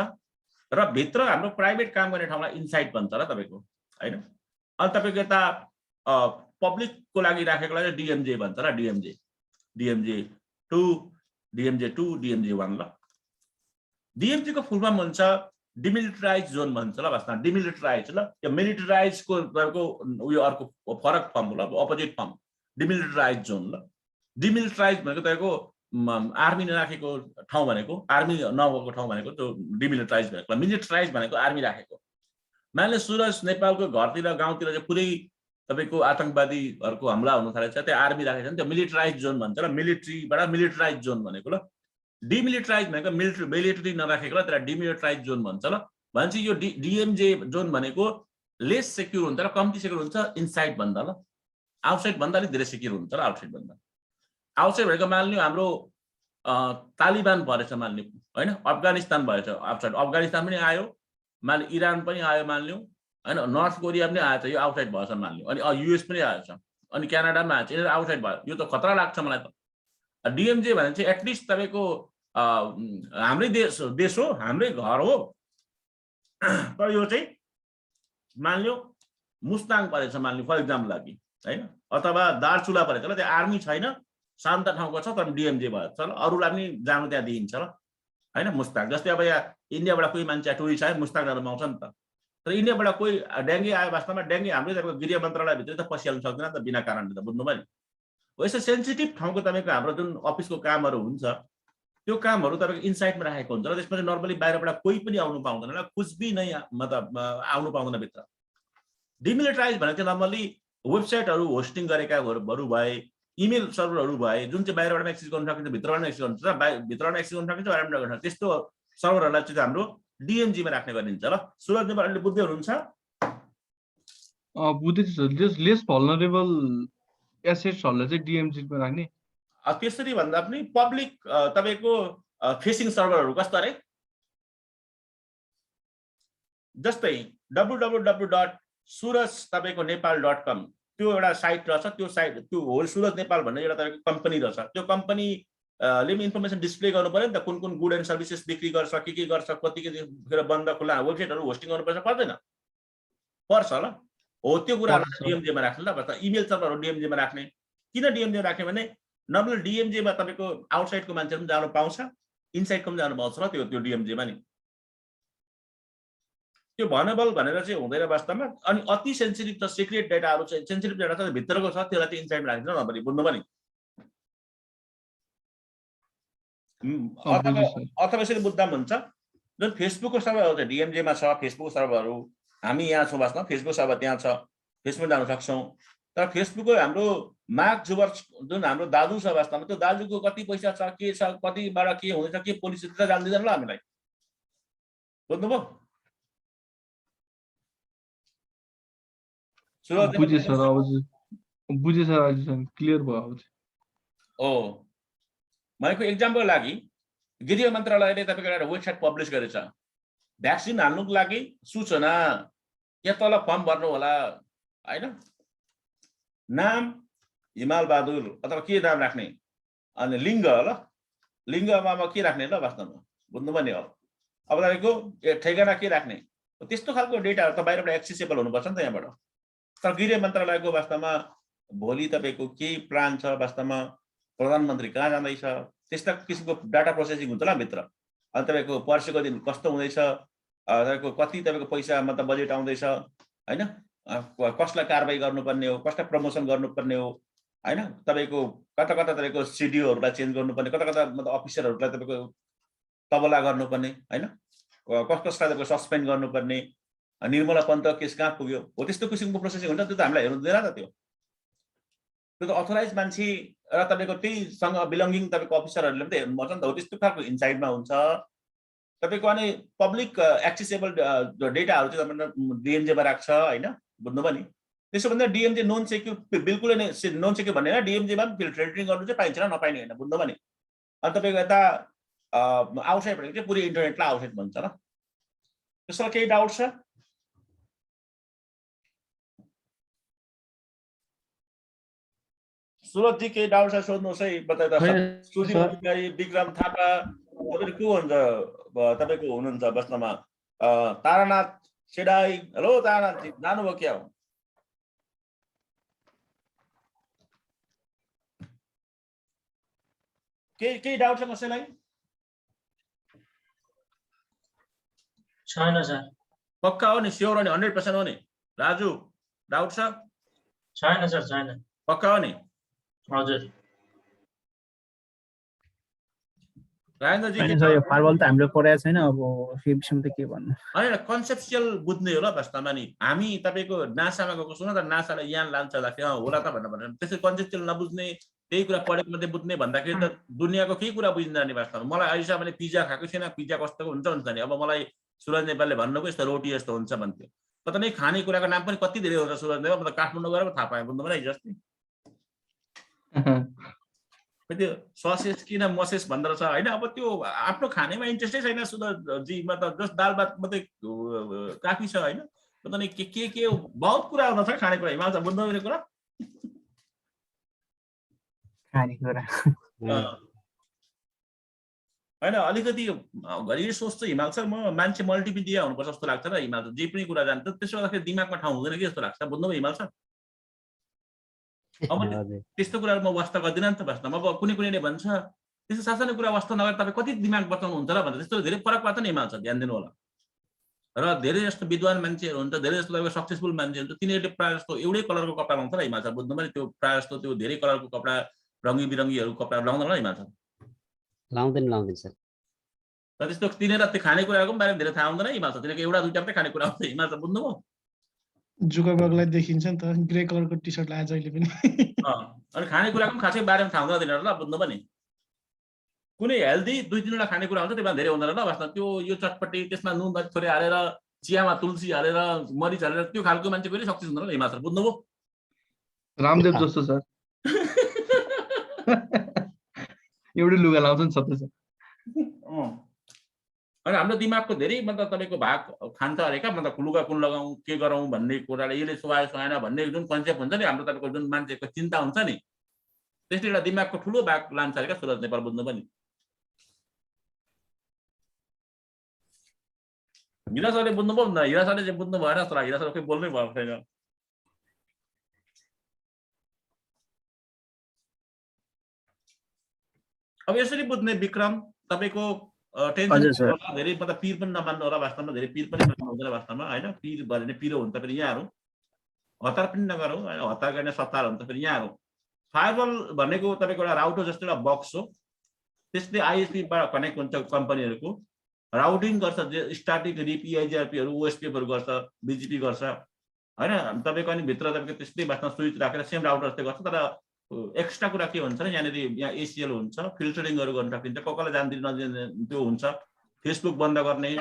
[SPEAKER 1] र भित्र हाम्रो प्राइभेट काम गर्ने ठाउँलाई इनसाइड भन्छ र तपाईँको होइन। अनि तपाईँको यता पब्लिकको लागि राखेकोलाई DMJ भन्छ र, DMJ2, DMJ1 ल। DMJ को फुल फर्म हुन्छ डिमिलिटराइज जोन भन्छ ल वास्तवमा, डिमिलिटराइज ल। यो मिलिटराइजको तपाईँको उयो अर्को फरक फर्म ल, अपोजिट फर्म डिमिलिटराइज जोन ल। डिमिलिटराइज भनेको तपाईँको आर्मी नराखेको ठाउँ भनेको, आर्मी नभएको ठाउँ भनेको त्यो डिमिलिटराइज भनेको। मिलिटराइज भनेको आर्मी राखेको। मानले सुरज नेपालको घरतिर गाउँतिर चाहिँ पुरै तपाईँको आतंकवादीहरूको हमला हुन थालेको छ, त्यो आर्मी राखेको छ नि, त्यो मिलिटराइज जोन भन्छ र। मिलिट्रीबाट मिलिटराइज जोन भनेको ल। डिमिलिटराइज भनेको मिलिटरी नराखेको ल, त्यसलाई डिमिलिटराइज जोन भन्छ ल। भनेपछि यो DMJ जोन भनेको लेस सेक्युर हुन्छ र कम्ती सेक्युर हुन्छ इनसाइड भन्दा ल। आउटसाइड भन्दा अलिक धेरै सेक्युर हुन्छ र आउटसाइड भन्दा। आउटसाइड भनेको मान्नु हाम्रो तालिबान भएछ मान्नु होइन, अफगानिस्तान भएछ आउटसाइड, अफगानिस्तान पनि आयो, मान्नु इरान पनि आयो मान्नु होइन, नर्थ कोरिया पनि आएछ, यो आउटसाइड भएछ मान्नु। अनि US पनि आएछ, अनि क्यानाडा पनि आएछ, यिनीहरू आउटसाइड भयो। यो त खतरा लाग्छ मलाई त। DMJ भने चाहिँ एटलिस्ट तपाईँको हाम्रै देश हो, हाम्रै घर हो, तर यो चाहिँ मान्यो मुस्ताङ परेछ मान्यो फर इक्जाम्पल लागि हैन, अथवा दार्चुला परेछ ल, त्यहाँ आर्मी छैन, शान्त ठाउँको छ तर डिएमजे भयो छ ल, अरूलाई पनि जानु त्यहाँ दिइन्छ ल हैन। मुस्ताङ जस्तै अब यहाँ इन्डियाबाट कोही मान्छे टुरिस्ट आयो मुस्ताङ जानु पाउँछ नि त, तर इन्डियाबाट कोही डेङ्गी आयो वास्तवमा डेङ्गी हाम्रै तपाईँको गृह मन्त्रालयभित्र त पसिहाल्नु सक्दैन त बिना कारणले त, बुझ्नुभयो नि। यस्तो सेन्सिटिभ ठाउँको तपाईँको हाम्रो जुन अफिसको कामहरू हुन्छ त्यो कामहरू तपाईँको इनसाइडमा राखेको हुन्छ र त्यसपछि नर्मली बाहिरबाट कोही पनि आउनु पाउँदैन ल, कुछ भी नै मतलब आउनु पाउँदैन भित्र। डिमिलिटराइज भनेको चाहिँ नर्मली वेबसाइटहरू होस्टिङ गरेकाहरू भए, इमेल सर्भरहरू भए, जुन चाहिँ बाहिरबाट एक्सेस गर्न सकिन्छ भित्रबाट एक्सेस गर्न सक्छ, भित्रबाट एक्सेस गर्न सकिन्छ बाहिरबाट गर्न सक्छ, त्यस्तो सर्भरहरूलाई चाहिँ हाम्रो डिएमजीमा राख्ने गरिन्छ ल। सुरज नेपालले बुझ्दै हुनुहुन्छ?
[SPEAKER 2] बुझ्दैछु सर। जस्ट लेस भल्नरेबल एसेट्सहरूलाई चाहिँ डिएमजीमा राख्ने।
[SPEAKER 1] त्यसरी भन्दा पनि पब्लिक तपाईँको फेसिङ सर्भरहरू कस्तो अरे, जस्तै www.suraj-nepal.com त्यो एउटा साइट रहेछ, त्यो साइट त्यो होल सुरज नेपाल भन्ने एउटा तपाईँको कम्पनी रहेछ, त्यो कम्पनीले पनि इन्फर्मेसन डिस्प्ले गर्नु पर्यो नि त, कुन कुन गुड एन्ड सर्भिसेस बिक्री गर्छ, के गर्छ, कतिखेर बन्द खुला वेबसाइटहरू होस्टिङ गर्नुपर्छ पर्दैन, पर्छ ल। हो त्यो कुराहरू डिएमजेमा राख्ने ल। इमेल सर्भरहरू डिएमजेमा राख्ने। किन डिएमजेमा राख्ने भने नर्मल डिएमजेमा तपाईँको आउटसाइडको मान्छेहरू पनि जानु पाउँछ, इनसाइडको पनि जानु पाउँछ ल त्यो डिएमजेमा नि। त्यो भनेबल भनेर चाहिँ हुँदैन वास्तवमा। अनि अति सेन्सिटिभ छ, सिक्रेट डेटाहरू चाहिँ सेन्सिटिभ डेटा चाहिँ भित्रको छ, त्यसलाई चाहिँ इनसाइडमा राख्दिन नर्मली, बुझ्नुभयो नि। अथवा यसरी बुझ्दा पनि हुन्छ, जुन फेसबुकको सर्भरहरू चाहिँ डिएमजेमा छ, फेसबुक सर्भरहरू हामी यहाँ छौँ वास्तवमा, फेसबुक सर्भर त्यहाँ छ, फेसबुक जानु सक्छौँ। तर फेसबुकको हाम्रो मार्क जुबर्ग जुन हाम्रो दाजु छ वास्तवमा, त्यो दाजुको कति पैसा छ, के छ, कतिबाट के हुँदैछ, के पोलिसी त जान्दिँदैन ल हामीलाई, बुझ्नुभयो?
[SPEAKER 2] बुझेँ सर, अब बुझेँ सर, अहिले क्लियर भयो अब चाहिँ।
[SPEAKER 1] हो भनेको एक्जाम्पलको लागि गृह मन्त्रालयले तपाईँको एउटा वेबसाइट पब्लिस गरेछ, भ्याक्सिन हाल्नुको लागि सूचना, यहाँ तल फर्म भर्नु होला होइन, नाम हिमाल बहादुर अथवा के नाम राख्ने, अनि लिङ्ग ल, लिङ्गमा के राख्ने ल वास्तवमा, बुझ्नुभयो नि। अब तपाईँको ठेगाना के राख्ने, त्यस्तो खालको डेटाहरू त बाहिरबाट एक्सेसेबल हुनुपर्छ नि त यहाँबाट। तर गृह मन्त्रालयको वास्तवमा भोलि तपाईँको केही प्लान छ वास्तवमा, प्रधानमन्त्री कहाँ जाँदैछ, त्यस्ता किसिमको डाटा प्रोसेसिङ हुन्छ ल भित्र। अनि तपाईँको पर्सिको दिन कस्तो हुँदैछ, तपाईँको कति तपाईँको पैसा मतलब बजेट आउँदैछ होइन, कसलाई कारबाही गर्नुपर्ने हो, कसलाई प्रमोसन गर्नुपर्ने हो होइन, तपाईँको कता कता तपाईँको सिडिओहरूलाई चेन्ज गर्नुपर्ने, कता कता मतलब अफिसरहरूलाई तपाईँको तबला गर्नुपर्ने होइन, कसलाई तपाईँको सस्पेन्ड गर्नुपर्ने, निर्मला पन्त केस कहाँ पुग्यो, हो त्यस्तो किसिमको प्रोसेसिङ हुन्छ। त्यो त हामीलाई हेर्नु दिँदैन त, त्यो त अथोराइज मान्छे र तपाईँको त्यहीसँग बिलोङ्गिङ तपाईँको अफिसरहरूले पनि त हेर्नुपर्छ नि त, हो त्यस्तो खालको इनसाइडमा हुन्छ तपाईँको। अनि पब्लिक एक्सेसेबल डेटाहरू चाहिँ तपाईँले डिएमजेमा राख्छ होइन, बुझ्नुभयो नि। त्यसो भन्दा डिएमजे नन सेक्युर बिल्कुलै नै नन सेक्युर भन्ने होइन, डिएमजेमा पनि फिल्टरिङ गर्नु चाहिँ पाइन्छ र नपाइने होइन, बुझ्नुभयो नि। अनि तपाईँको यता आउटसाइड भनेको चाहिँ पुरै इन्टरनेटलाई आउटसाइड भन्छ ल। त्यसमा केही डाउट छ? सुरजजी केही डाउट छ सोध्नुहोस् है, बताइ त। सुदीप अधिकारी, विक्रम थापा, तपाईँले को हुन्छ तपाईँको हुनुहुन्छ वास्तवमा, तारानाथ सेडाई, हेलो तारानाथजी, जानुभयो क्या हो? केही डाउट छ कसैलाई?
[SPEAKER 8] छैन सर।
[SPEAKER 1] पक्का हो नि, स्योर हो नि, 100% हो नि? राजु डाउट छ?
[SPEAKER 8] छैन सर, छैन।
[SPEAKER 1] पक्का हो नि?
[SPEAKER 8] हजुर।
[SPEAKER 1] राजेन्द्रजी
[SPEAKER 4] यो फायरवल त हामीले पढाएको छैन, अब यो विषयमा त के भन्नु।
[SPEAKER 1] होइन कन्सेप्चुअल बुझ्ने हो ल वास्तवमा नि। हामी तपाईँको नासामा गएको सुन त, नासालाई यहाँ लान्छ होला त भनेर त्यसरी कन्सेप्चुअल नबुझ्ने, त्यही कुरा पढेको मात्रै बुझ्ने भन्दाखेरि त दुनियाँको केही कुरा बुझ्दैन नि वास्तवमा। मलाई अहिलेसम्म मैले पिज्जा खाएको छैन, पिज्जा कस्तो हुन्छ नि। अब मलाई सुरज नेपालले भन्नुभयो यस्तो रोटी यस्तो हुन्छ भन्थ्यो, कता नै खानेकुराको नाम पनि कति धेरै हुन्छ सुरज नेपाल, म त काठमाडौँ गएर थाहा पाएँ, बुझ्नु मलाई हिजो अस्ति। त्यो ससेस किन मसेस भन्दो रहेछ होइन। अब त्यो आफ्नो खानेमा इन्ट्रेस्टै छैन सुरजीमा त, जस्ट दाल भात मात्रै काफी छ होइन। पता नै के बहुत कुरा आउँछ खानेकुरा, हिमाल छ बुझ्नु मेरो कुरा।
[SPEAKER 4] खानेकुरा
[SPEAKER 1] होइन अलिकति घरि सोच्छ हिमाल सर म मान्छे मल्टिमिडिया हुनुपर्छ जस्तो लाग्छ र हिमाल जे पनि कुरा जान्छ त्यसो गर्दाखेरि दिमागमा ठाउँ हुँदैन कि जस्तो लाग्छ बुझ्नुभयो हिमाल सर अब
[SPEAKER 5] हजुर
[SPEAKER 1] त्यस्तो कुराहरू म वास्ता गर्दिनँ नि त वास्तवमा अब कुनै भन्छ त्यस्तो सासानो कुरा वास्ता नगरेर तपाईँ कति दिमाग बचाउनु हुन्छ र भनेर त्यस्तो धेरै फरक पर्छ नि हिमाल सर ध्यान दिनु होला र धेरै जस्तो विद्वान मान्छेहरू हुन्छ धेरै जस्तो तपाईँको सक्सेसफुल मान्छे हुन्छ तिनीहरूले प्रायः जस्तो एउटै कलरको कपडा लाउँछ र हिमाल सर बुझ्नुभयो नि त्यो प्रायः जस्तो त्यो धेरै कलरको कपडा रङ्गी बिरङ्गीहरू कपडा लाउँदैन र हिमाल सर
[SPEAKER 5] लाउँदैन सर
[SPEAKER 1] र त्यस्तो तिनीहरू त्यो खानेकुराको पनि बारेमा धेरै थाहा हुँदैन हिमाल सर तिनीहरूको एउटा दुईवटा मात्रै खानेकुरा हुन्छ हिमाल सर बुझ्नुभयो
[SPEAKER 6] जुकरबर्गलाई देखिन्छ नि त ग्रे कलरको टी सर्ट लगाए जहिले पनि
[SPEAKER 1] अनि खानेकुराको पनि खासै बारेमा थाहा हुँदैन तिनीहरू ल बुझ्नुभयो नि कुनै हेल्दी 2-3वटा खानेकुरा हुन्छ त्यसमा धेरै हुँदैन ल वास्तवमा त्यो यो चटपटी त्यसमा नुन थोरै हालेर चियामा तुलसी हालेर मरिच हालेर त्यो खालको मान्छे पनि सक्सेस हुँदैन हिमाल सर बुझ्नुभयो
[SPEAKER 2] रामदेव जस्तो सर एउटै लुगा लाउँछ नि सबै सर
[SPEAKER 1] अनि हाम्रो दिमागको धेरै मतलब तपाईँको भाग खान्छ अरे क्या मतलब लुगा कुन लगाउँ के गरौँ भन्ने कुराले यसले सुहायो सुहाएन भन्ने जुन कन्सेप्ट हुन्छ नि हाम्रो तपाईँको जुन मान्छेको चिन्ता हुन्छ नि त्यसले एउटा दिमागको ठुलो भाग लान्छ अरे क्या सुरज नेपाल बुझ्नु पनि हिरा सरले बुझ्नुभयो न हिरा सरले चाहिँ बुझ्नु भएन जस्तो लाग्यो हिरा सर खोइ बोल्नै भएको छैन अब यसरी बुझ्ने विक्रम तपाईँको टेन्सन धेरै मतलब पिर पनि नमान्नु होला वास्तवमा धेरै पिर पनि नमान्नु हुँदैन वास्तवमा होइन पिर भयो भने पिरो हुन्छ फेरि यहाँहरू हतार पनि नगरौँ होइन हतार गर्ने सत्तार हुन्छ फेरि यहाँहरू फायरवल भनेको तपाईँको एउटा राउटर जस्तो एउटा बक्स हो त्यसले आइएसपीबाट कनेक्ट हुन्छ कम्पनीहरूको राउटिङ गर्छ स्टाटिक रिप इआइजिआरपीहरू ओएसपीएफहरू गर्छ बिजिपी गर्छ होइन तपाईँको अनि भित्र तपाईँको त्यस्तै वास्तवमा स्विच राखेर सेम राउटर जस्तै गर्छ तर एक्स्ट्रा कुरा के हुन्छ यहाँनिर यहाँ एसिएल हुन्छ फिल्टरिङहरू गर्न सकिन्छ कसैलाई जान दिने नदिने त्यो हुन्छ फेसबुक बन्द गर्ने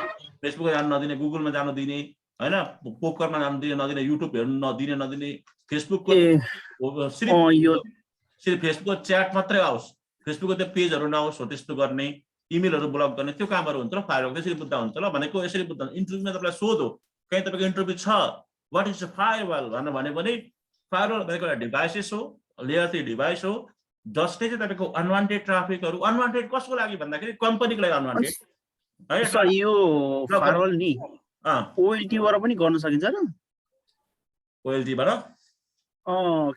[SPEAKER 1] फेसबुक जानु नदिने गुगलमा जानु दिने होइन पोकरमा जानु दिने नदिने युट्युब हेर्नु नदिने फेसबुकको सिर्फ फेसबुकको च्याट मात्रै आओस् फेसबुकको त्यो पेजहरू नआओस् हो त्यस्तो गर्ने इमेलहरू ब्लक गर्ने त्यो कामहरू हुन्छ र फायरवल त्यसरी बुझ्दा हुन्छ ल भनेको यसरी बुझ्दा इन्टरभ्यूमा तपाईँलाई सोधो कहीँ तपाईँको इन्टरभ्यू छ वाट इज फायरवल भनेर भन्यो भने फायरवल भनेको एउटा डिभाइसेस हो लेयर 3 डिभाइस हो जसले चाहिँ तपाईँको अनवान्टेड ट्राफिकहरू अनवान्टेड कसको लागि भन्दाखेरि कम्पनीको लागि अनवान्टेड
[SPEAKER 4] सर यो फायरवल नि ओएलटीबाट पनि गर्न सकिन्छ र
[SPEAKER 1] ओएलटीबाट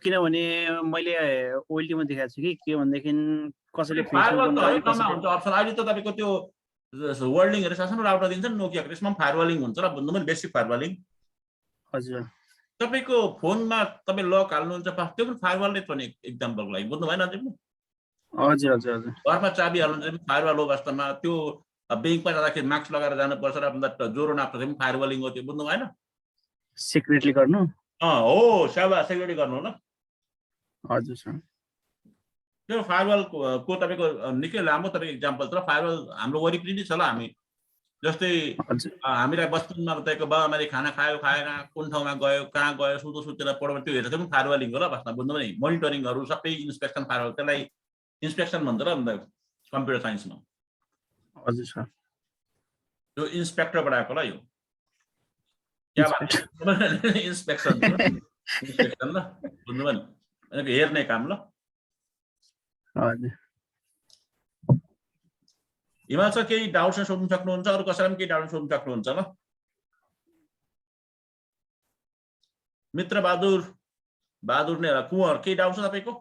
[SPEAKER 4] किनभने मैले ओएलटीमा देखाएको छु कि के भनेदेखि कसैले
[SPEAKER 1] फायरवल त हरेकमा हुन्छ अप्सन अहिले त तपाईँको त्यो वर्ल्डिङहरू सानो राउटर दिन्छ नि नोकियाको त्यसमा पनि फायरवलिङ हुन्छ र भन्नु पनि बेसिक फायरवलिङ
[SPEAKER 4] हजुर
[SPEAKER 1] तपाईँको फोनमा तपाईँ लक हाल्नुहुन्छ त्यो पनि फायरवल नै छ नि एक्जाम्पलको लागि बुझ्नु भएन अझै पनि
[SPEAKER 4] हजुर हजुर हजुर
[SPEAKER 1] घरमा चाबी हाल्नुहुन्छ पनि फायरवल हो वास्तवमा त्यो ब्याङ्कमा जाँदाखेरि मास्क लगाएर जानुपर्छ र ज्वरो नाप्छ पनि फायरवलिङ हो त्यो बुझ्नु भएन
[SPEAKER 4] सिक्रेटली गर्नु
[SPEAKER 1] हो सेवा सेक्युरिटी गर्नु ल
[SPEAKER 4] हजुर सर
[SPEAKER 1] त्यो फायरवलको तपाईँको निकै लामो तपाईँको इक्जाम्पल छ फायरवल हाम्रो वरिपरि नै छ ल हामी जस्तै हामीलाई बचपनमा तपाईँको बाबामाले खाना खायो खाएन कुन ठाउँमा गयो कहाँ गयो सुतो सुतेर पढ्यो त्यो हेरेर पनि फायरवलिङ हो ल वास्तवमा बुझ्नु पनि मोनिटरिङहरू सबै इन्सपेक्सन फायरवल त्यसलाई इन्सपेक्सन भन्छ र अन्त कम्प्युटर साइन्समा
[SPEAKER 4] हजुर सर
[SPEAKER 1] यो इन्सपेक्टरबाट आएको ल यो इन्सपेक्सन इन्सपेक्सन ल बुझ्नु पनि हेर्ने काम ल
[SPEAKER 4] हजुर
[SPEAKER 1] हिमाल सर केही डाउट्स सोध्नु सक्नुहुन्छ अरू कसैलाई पनि केही डाउट सोध्नु सक्नुहुन्छ ल मित्र बहादुर नै कुँवर केही डाउट छ तपाईँको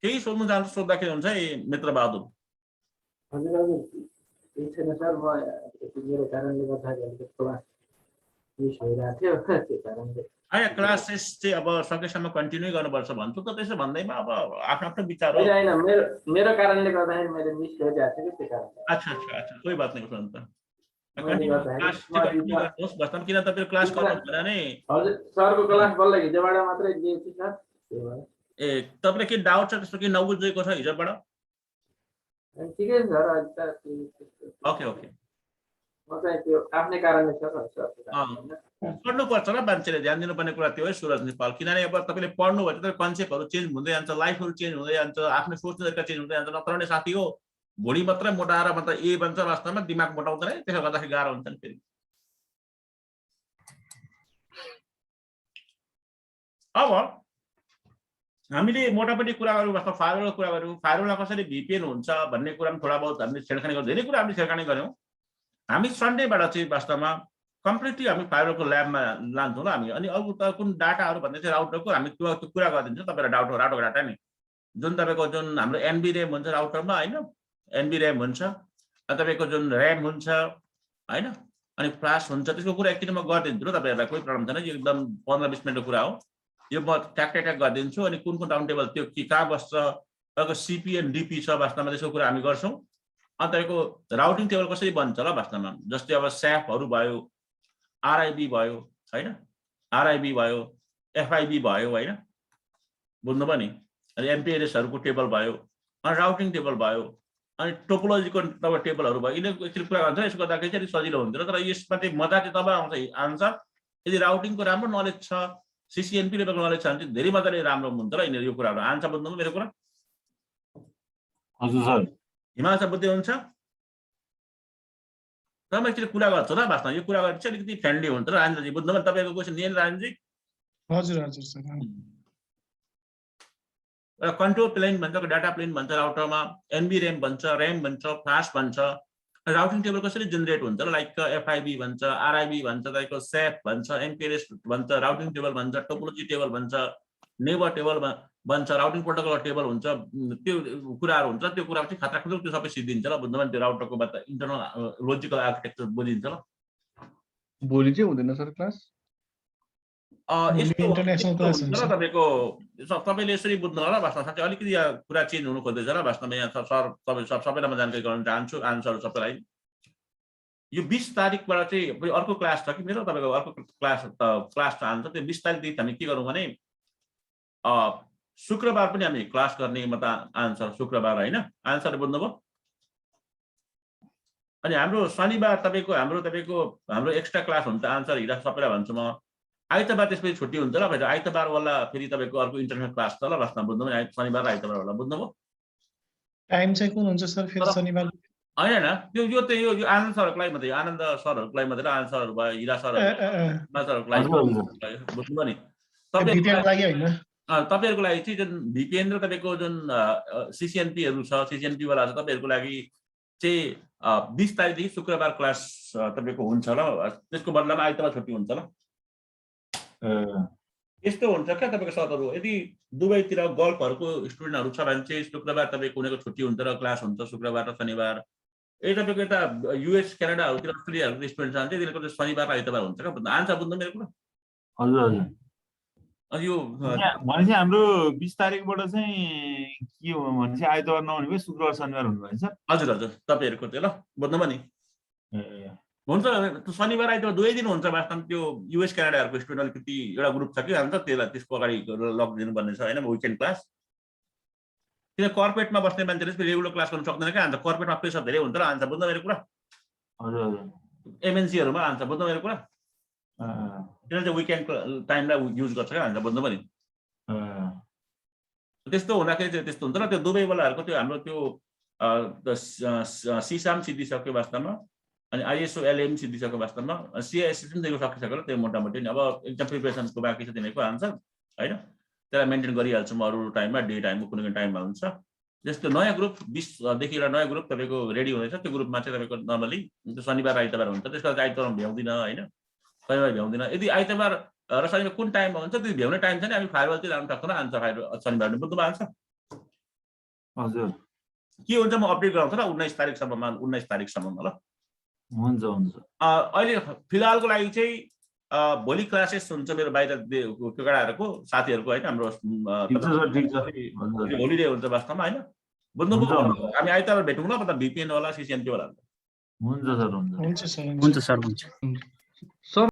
[SPEAKER 1] केही सोध्नु जान्छ सोद्धाखेरि हुन्छ है मित्र बहादुर
[SPEAKER 9] हजुर हजुर केही छैन सर म मेरो कारणले गर्दाखेरि क्लास मिस भइरहेको थियो त्यो कारणले
[SPEAKER 1] क्लास चाहिँ अब सकेसम्म कन्टिन्यू गर्नुपर्छ भन्छु त त्यसो भन्दैमा अब आफ्नो विचार हो
[SPEAKER 9] होइन मेरो कारणले गर्दाखेरि मैले मिस गरिरहेको थिएँ कि त्यो कारण
[SPEAKER 1] अच्छा कोही बात नहीं उसो त किन तपाईँ क्लास गर्नु भने
[SPEAKER 9] हजुर सरको क्लास बल्ल हिजोबाट मात्रै दिएछु सर त्यही भएर
[SPEAKER 1] ए तपाईँले के डाउट छ त्यस्तो के नबुझेको छ हिजोबाट
[SPEAKER 9] ठिकै छ सर
[SPEAKER 1] ओके
[SPEAKER 9] म चाहिँ त्यो आफ्नै कारणले सर
[SPEAKER 1] पढ्नुपर्छ र मान्छेले ध्यान दिनुपर्ने कुरा त्यो है सुरज नेपाल किनभने अब तपाईँले पढ्नु भयो तपाईँ कन्सेप्टहरू चेन्ज हुँदै जान्छ लाइफहरू चेन्ज हुँदै जान्छ आफ्नो सोच्ने तरिका चेन्ज हुँदै जान्छ नत्र नै साथी हो भुँडी मात्रै मोटाएर मात्र ए भन्छ वास्तवमा दिमाग मोटाउँदैन है त्यसो गर्दाखेरि गाह्रो हुन्छ नि फेरि अब हामीले मोटामोटी कुरा गरौँ वास्तव फायरवलको कुरा गरौँ फायरवलमा कसरी भिपिएन हुन्छ भन्ने कुरामा थोडा बहुत हामीले छेडखानी गर्यौँ धेरै कुरा हामीले छेडखानी गऱ्यौँ हामी सन्डेबाट चाहिँ वास्तवमा कम्प्लिटली हामी फायरवलको ल्याबमा लान्छौँ ल हामी अनि अरू त कुन डाटाहरू भन्ने चाहिँ राउटरको हामी त्यो कुरा गरिदिन्छौँ तपाईँलाई राउटरको डाटा नि जुन तपाईँको जुन हाम्रो एनबी ऱ्याम हुन्छ राउटरमा होइन एनबी ऱ्याम हुन्छ तपाईँको जुन ऱ्याम हुन्छ होइन अनि फ्ल्यास हुन्छ त्यसको कुरा एकचोटि म गरिदिन्छु ल तपाईँहरूलाई कोही प्रब्लम छैन यो एकदम 15-20 मिनटको कुरा हो यो म ट्याक गरिदिन्छु अनि कुन कुन राउन्ड टेबल त्यो के कहाँ बस्छ तपाईँको सिपी एन्ड डिपी छ वास्तवमा त्यसको कुरा हामी गर्छौँ अनि तपाईँको राउटिङ टेबल कसरी बन्छ ल वास्तवमा जस्तै अब स्यापहरू भयो आरआइबी भयो होइन आरआइबी भयो एफआइबी भयो होइन बुझ्नुभयो नि अनि एमपिएलएसहरूको टेबल भयो अनि राउटिङ टेबल भयो अनि टोपोलोजीको तपाईँ टेबलहरू भयो यिनीहरूको एकचोटि कुरा गर्छ यसो गर्दाखेरि चाहिँ सजिलो हुन्थ्यो तर यसमा चाहिँ मजा चाहिँ तब आउँछ आन्सर यदि राउटिङको राम्रो नलेज छ सिसिएनपी लेभलको नलेज छ भने चाहिँ धेरै मजाले राम्रो हुन्छ र यिनीहरू यो कुराहरू आन्सर बुझ्नु मेरो कुरा
[SPEAKER 3] हजुर सर
[SPEAKER 1] हिमाल सर बुझ्दै हुन्छ र म एकचोटि कुरा गर्छु ल वास्तवमा यो कुरा गरेर चाहिँ अलिकति फ्रेन्डली हुन्छ र राजेन्द्रजी बुझ्नुभयो तपाईँको क्वेसन नियन राजेन्द्रजी
[SPEAKER 6] हजुर हजुर सर
[SPEAKER 1] कन्ट्रोल प्लेन भन्छ डाटा प्लेन भन्छ राउटरमा एनबी ऱ्याम भन्छ ऱ्याम भन्छ फ्ल्यास भन्छ राउटिङ टेबल कसरी जेनेरेट हुन्छ लाइक एफआइबी भन्छ आरआइबी भन्छ तपाईँको सेप भन्छ एमपिएलएस भन्छ राउटिङ टेबल भन्छ टोपोलोजी टेबल भन्छ नेबर टेबल भन्छ राउटिङ प्रोटोकल टेबल हुन्छ त्यो कुराहरू हुन्छ त्यो कुरा चाहिँ खतरा खुद्रो त्यो सबै सिद्धिन्छ ल बुझ्नुभयो त्यो राउटरको बात इन्टरनल लोजिकल आर्किटेक्चर बुझिन्छ ल
[SPEAKER 2] भोलि चाहिँ हुँदैन सर क्लास
[SPEAKER 6] इन्टरनेसनल क्लास हुन्छ
[SPEAKER 1] तपाईँको तपाईँले यसरी बुझ्नु होला वास्तवमा साँच्चै अलिकति यहाँ कुरा चेन्ज हुनु खोज्दैछ र वास्तवमा यहाँ सर तपाईँ सबैलाई म जानकारी गराउन चाहन्छु आन्सरहरू सबैलाई यो 20 तारिकबाट चाहिँ अर्को क्लास छ कि मेरो तपाईँको अर्को क्लास चाहन्छ त्यो 20 तारिकदेखि हामी के गरौँ भने शुक्रबार पनि हामी क्लास गर्ने म त आन्सर शुक्रबार होइन आन्सर बुझ्नुभयो अनि हाम्रो शनिबार तपाईँको हाम्रो एक्स्ट्रा क्लास हुन्छ आन्सर हिरा सबैलाई भन्छु म आइतबार त्यसपछि छुट्टी हुन्छ ल भाइ आइतबार वाला फेरि तपाईँको अर्को इन्टरनेट क्लास छ ल वास्तवमा बुझ्नुभयो शनिबार र आइतबार वाला बुझ्नुभयो
[SPEAKER 6] टाइम चाहिँ कुन हुन्छ सर फेरि शनिबार
[SPEAKER 1] होइन यो त यो आनन्द सरहरूको लागि मात्रै आनन्द सरहरूको लागि मात्रै आन्सरहरू भयो हिरा सरहरूको लागि बुझ्नुभयो नि तपाईँहरूको लागि चाहिँ जुन भिपिएन र तपाईँको जुन सिसिएनपीहरू छ सिसिएनपी वाला छ तपाईँहरूको लागि चाहिँ 20 तारिकदेखि शुक्रबार क्लास तपाईँको हुन्छ ल त्यसको बदलामा आइतबार छुट्टी हुन्छ ल यस्तो हुन्छ क्या तपाईँको सरहरू यदि दुबईतिर गल्फहरूको स्टुडेन्टहरू छ भने चाहिँ शुक्रबार तपाईँको उनीहरूको छुट्टी हुन्छ र क्लास हुन्छ शुक्रबार र शनिबार तपाईँको यता युएस क्यानाडाहरूतिर अस्ट्रेलियाहरूको स्टुडेन्ट छ भने चाहिँ तिनीहरूको शनिबार र आइतबार हुन्छ क्या आन्सर बुझ्नु मेरो कुरा
[SPEAKER 3] हजुर हजुर
[SPEAKER 1] अनि यो
[SPEAKER 3] भनेपछि हाम्रो 20 तारिकबाट चाहिँ के हो भनेपछि आइतबार नहुने भयो शुक्रबार शनिबार हुनुभयो सर
[SPEAKER 1] हजुर हजुर तपाईँहरूको चाहिँ ल बुझ्नुभयो नि हुन्छ शनिबार आइतबार 2 दिन हुन्छ वास्तवमा त्यो युएस क्यानाडाहरूको स्टुडेन्ट अलिकति एउटा ग्रुप छ कि अन्त त्यसलाई त्यसको अगाडि लगिदिनु पर्ने छ होइन विकेन्ड क्लास किन कर्पोरेटमा बस्ने मान्छेले रेगुलर क्लास गर्न सक्दैन क्या अन्त कर्पोरेटमा प्रेसर धेरै हुन्छ र आन्सर बुझ्नु मेरो कुरा
[SPEAKER 3] हजुर हजुर
[SPEAKER 1] एमएनसीहरूमा आन्सर बुझ्नु मेरो कुरा किन चाहिँ विकेन्ड टाइमलाई युज गर्छ क्या आन्सर बुझ्नु पनि त्यस्तो हुँदाखेरि चाहिँ त्यस्तो हुन्छ र त्यो दुबईवालाहरूको त्यो हाम्रो त्यो सिसाम सिद्धिसक्यो वास्तवमा अनि आइएसओ एलएम सिद्धिसक्यो वास्तवमा सिआइएससी पनि दिएको सकिसक्यो ल त्यो मोटामोटी अब एक्जाम प्रिपेरेसनको बाँकी छ तिनीहरूको आन्सर होइन त्यसलाई मेन्टेन गरिहाल्छु म अरू टाइममा डे टाइममा कुनै टाइममा हुन्छ जस्तो नयाँ ग्रुप 20 देखि एउटा नयाँ ग्रुप तपाईँको रेडी हुँदैछ त्यो ग्रुपमा चाहिँ तपाईँको नर्मली शनिबार आइतबार हुन्छ त्यसको लागि आइतबार भ्याउँदिनँ होइन शनिबार भ्याउँदिनँ यदि आइतबार र शनिबार कुन टाइममा हुन्छ त्यो भ्याउने टाइम छ नि हामी फायरवल चाहिँ जानु सक्छौँ आन्सर शनिबार बुझ्नु आन्सर
[SPEAKER 3] हजुर
[SPEAKER 1] के हुन्छ म अपडेट गराउँछु ल 19 तारिकसम्ममा ल
[SPEAKER 3] हुन्छ हुन्छ
[SPEAKER 1] अहिले फिलहालको लागि चाहिँ भोलि क्लासेस हुन्छ मेरो बाहिर केटाहरूको साथीहरूको होइन हाम्रो होलिडे हुन्छ वास्तवमा होइन बुझ्नुभयो हामी आइतबार भेटौँ ल मतलब भिपिएन वाला सिसिएनपी वाला
[SPEAKER 3] हुन्छ सर
[SPEAKER 6] हुन्छ सर
[SPEAKER 4] हुन्छ सर हुन्छ
[SPEAKER 2] सर